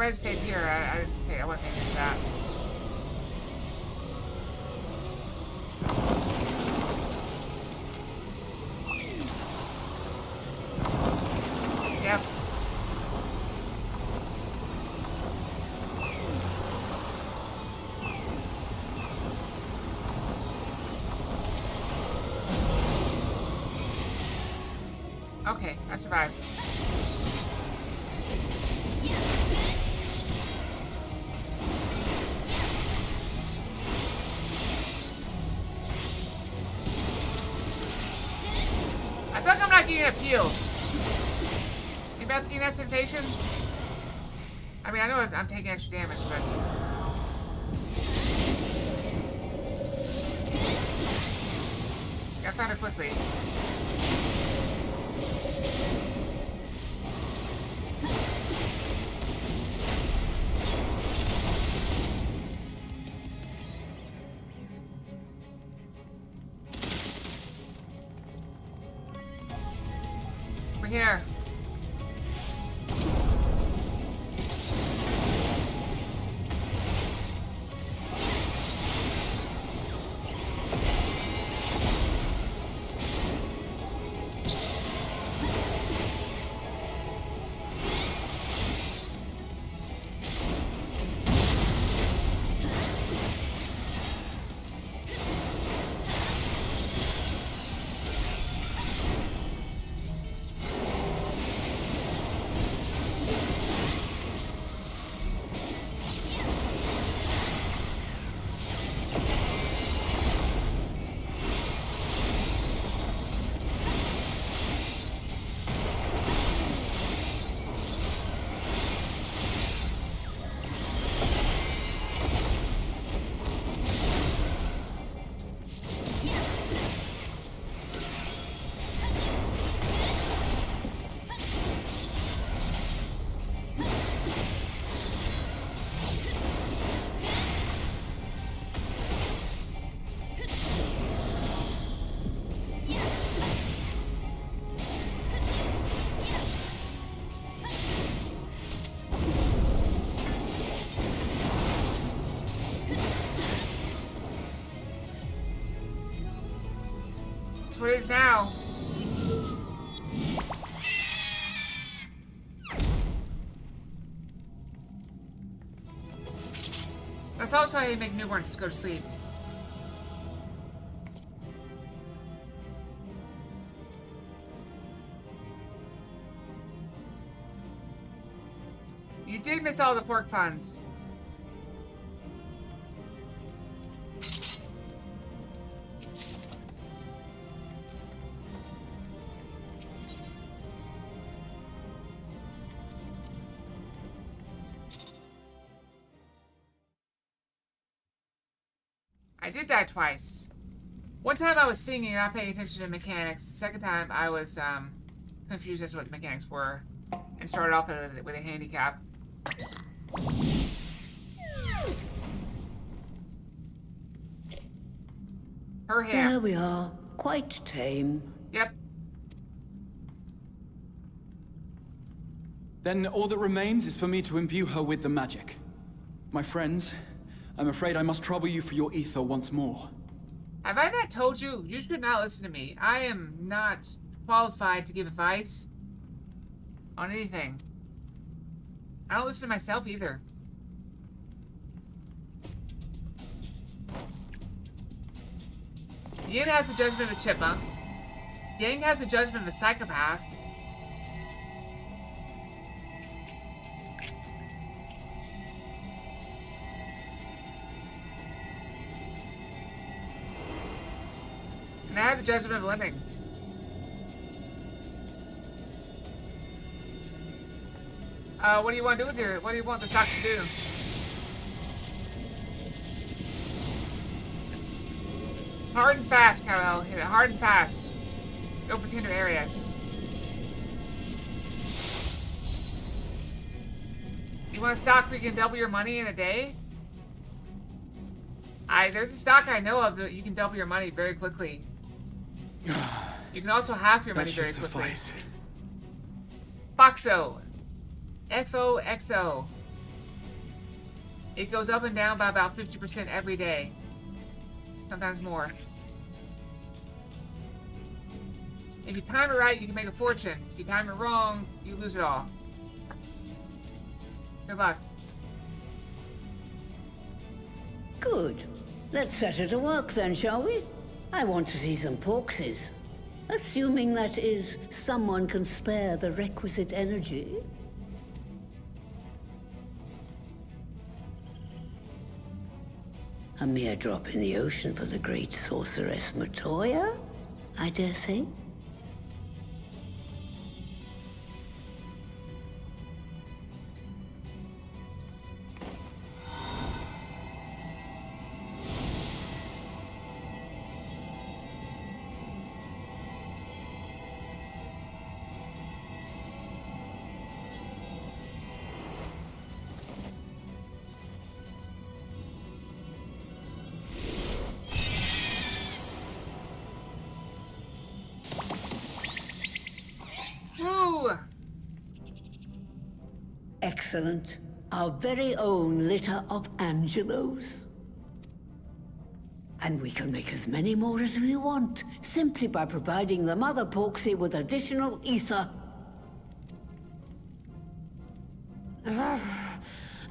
United States here. I want to make it that. Yep. Okay, I survived. I feel like I'm not getting enough heals. You about getting that sensation? I mean, I know I'm taking extra damage, but... I found her quickly. We're here. That's what it is now. That's also how you make newborns to go to sleep. You did miss all the pork puns. I did die twice. One time I was singing and not paying attention to mechanics. The second time I was confused as to what the mechanics were and started off with a handicap. Her hair. There we are. Quite tame. Yep. Then all that remains is for me to imbue her with the magic. My friends, I'm afraid I must trouble you for your ether once more. Have I not told you? You should not listen to me. I am not qualified to give advice on anything. I don't listen to myself either. Yin has the judgment of a chipmunk. Yang has the judgment of a psychopath. And I have the judgment of a lemming. What do you want to do with your... What do you want the stock to do? Hard and fast, Carol. Hit it hard and fast. Go for tender areas. You want a stock where you can double your money in a day? There's a stock I know of that you can double your money very quickly. You can also half your money very quickly. Suffice. Foxo. FOXO. it goes up and down by about 50% every day. Sometimes more. If you time it right, you can make a fortune. If you time it wrong, you lose it all. Good luck. Good. Let's set her to work then, shall we? I want to see some porkses. Assuming, that is, someone can spare the requisite energy. A mere drop in the ocean for the great sorceress Matoya, I dare say. Woo! Excellent. Our very own litter of Angelos. And we can make as many more as we want, simply by providing the Mother Porksy with additional ether.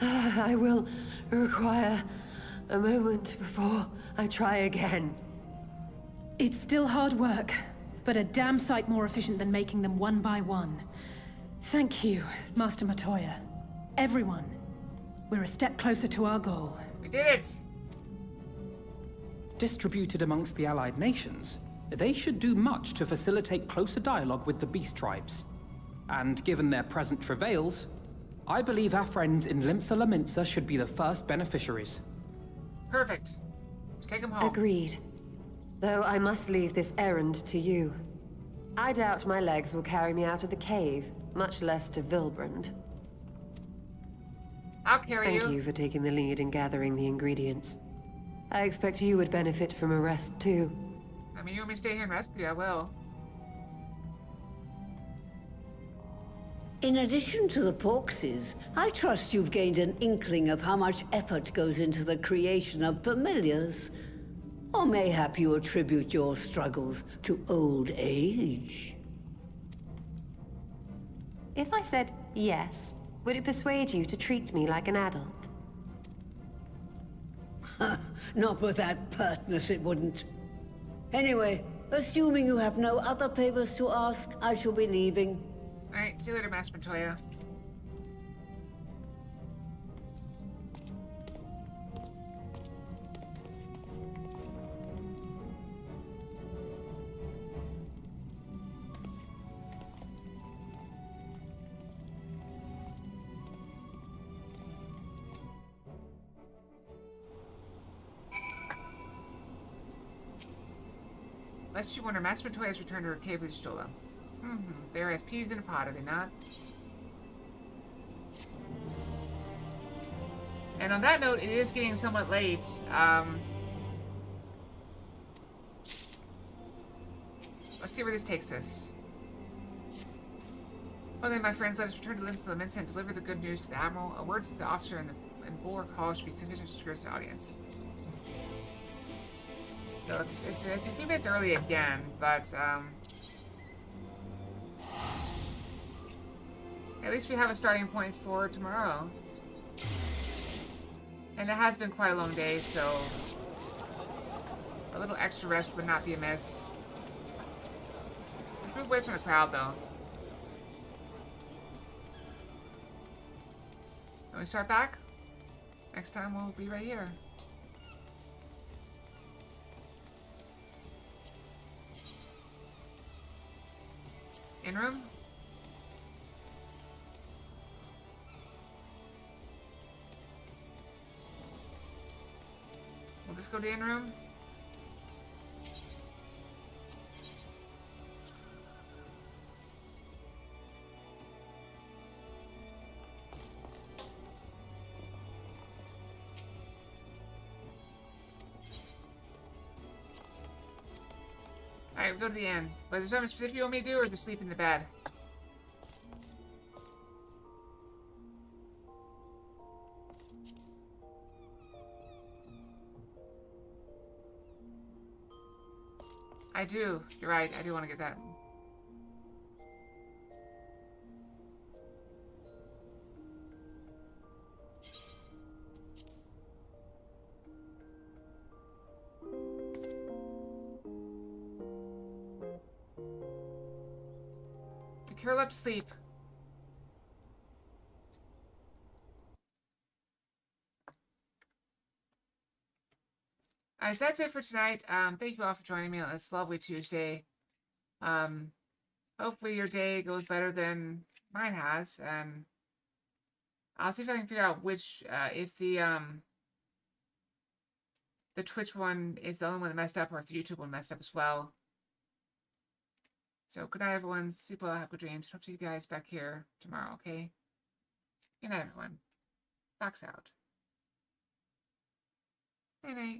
I will require a moment before I try again. It's still hard work, but a damn sight more efficient than making them one by one. Thank you, Master Matoya. Everyone. We're a step closer to our goal. We did it! Distributed amongst the allied nations, they should do much to facilitate closer dialogue with the beast tribes. And given their present travails, I believe our friends in Limsa Laminsa should be the first beneficiaries. Perfect. Let's take them home. Agreed. Though I must leave this errand to you. I doubt my legs will carry me out of the cave, much less to Vilbrand. I'll carry you. Thank you for taking the lead in gathering the ingredients. I expect you would benefit from a rest, too. I mean, you want me to stay here and rest with you? I will. In addition to the Porkses, I trust you've gained an inkling of how much effort goes into the creation of familiars. Or mayhap you attribute your struggles to old age. If I said yes, would it persuade you to treat me like an adult? Not with that pertness, it wouldn't. Anyway, assuming you have no other favors to ask, I shall be leaving. Alright, see you later, Master Montoya. Lest you wonder, Master Montoya has returned to her cave with Stola. They're as peas in a pod, are they not? And on that note, it is getting somewhat late. Let's see where this takes us. Well then, my friends, let us return to Limsa Laminsa and deliver the good news to the Admiral. A word to the officer in Bulwark Hall should be sufficient to secure the audience. So it's a few minutes early again, but at least we have a starting point for tomorrow. And it has been quite a long day, so a little extra rest would not be amiss. Let's move away from the crowd, though. When we start back, next time we'll be right here. In room? Will this go to in room? Alright, we'll go to the end. But is there something specific you want me to do, or just sleep in the bed? I do. You're right. I do want to get that. Curl up, sleep. Alright, so that's it for tonight. Thank you all for joining me on this lovely Tuesday. Hopefully your day goes better than mine has, and I'll see if I can figure out which, if the Twitch one is the only one that messed up, or if the YouTube one messed up as well. So, good night, everyone. Sleep well, have good dreams. Hope to see you guys back here tomorrow, okay? Good night, everyone. Fox out. Night-night.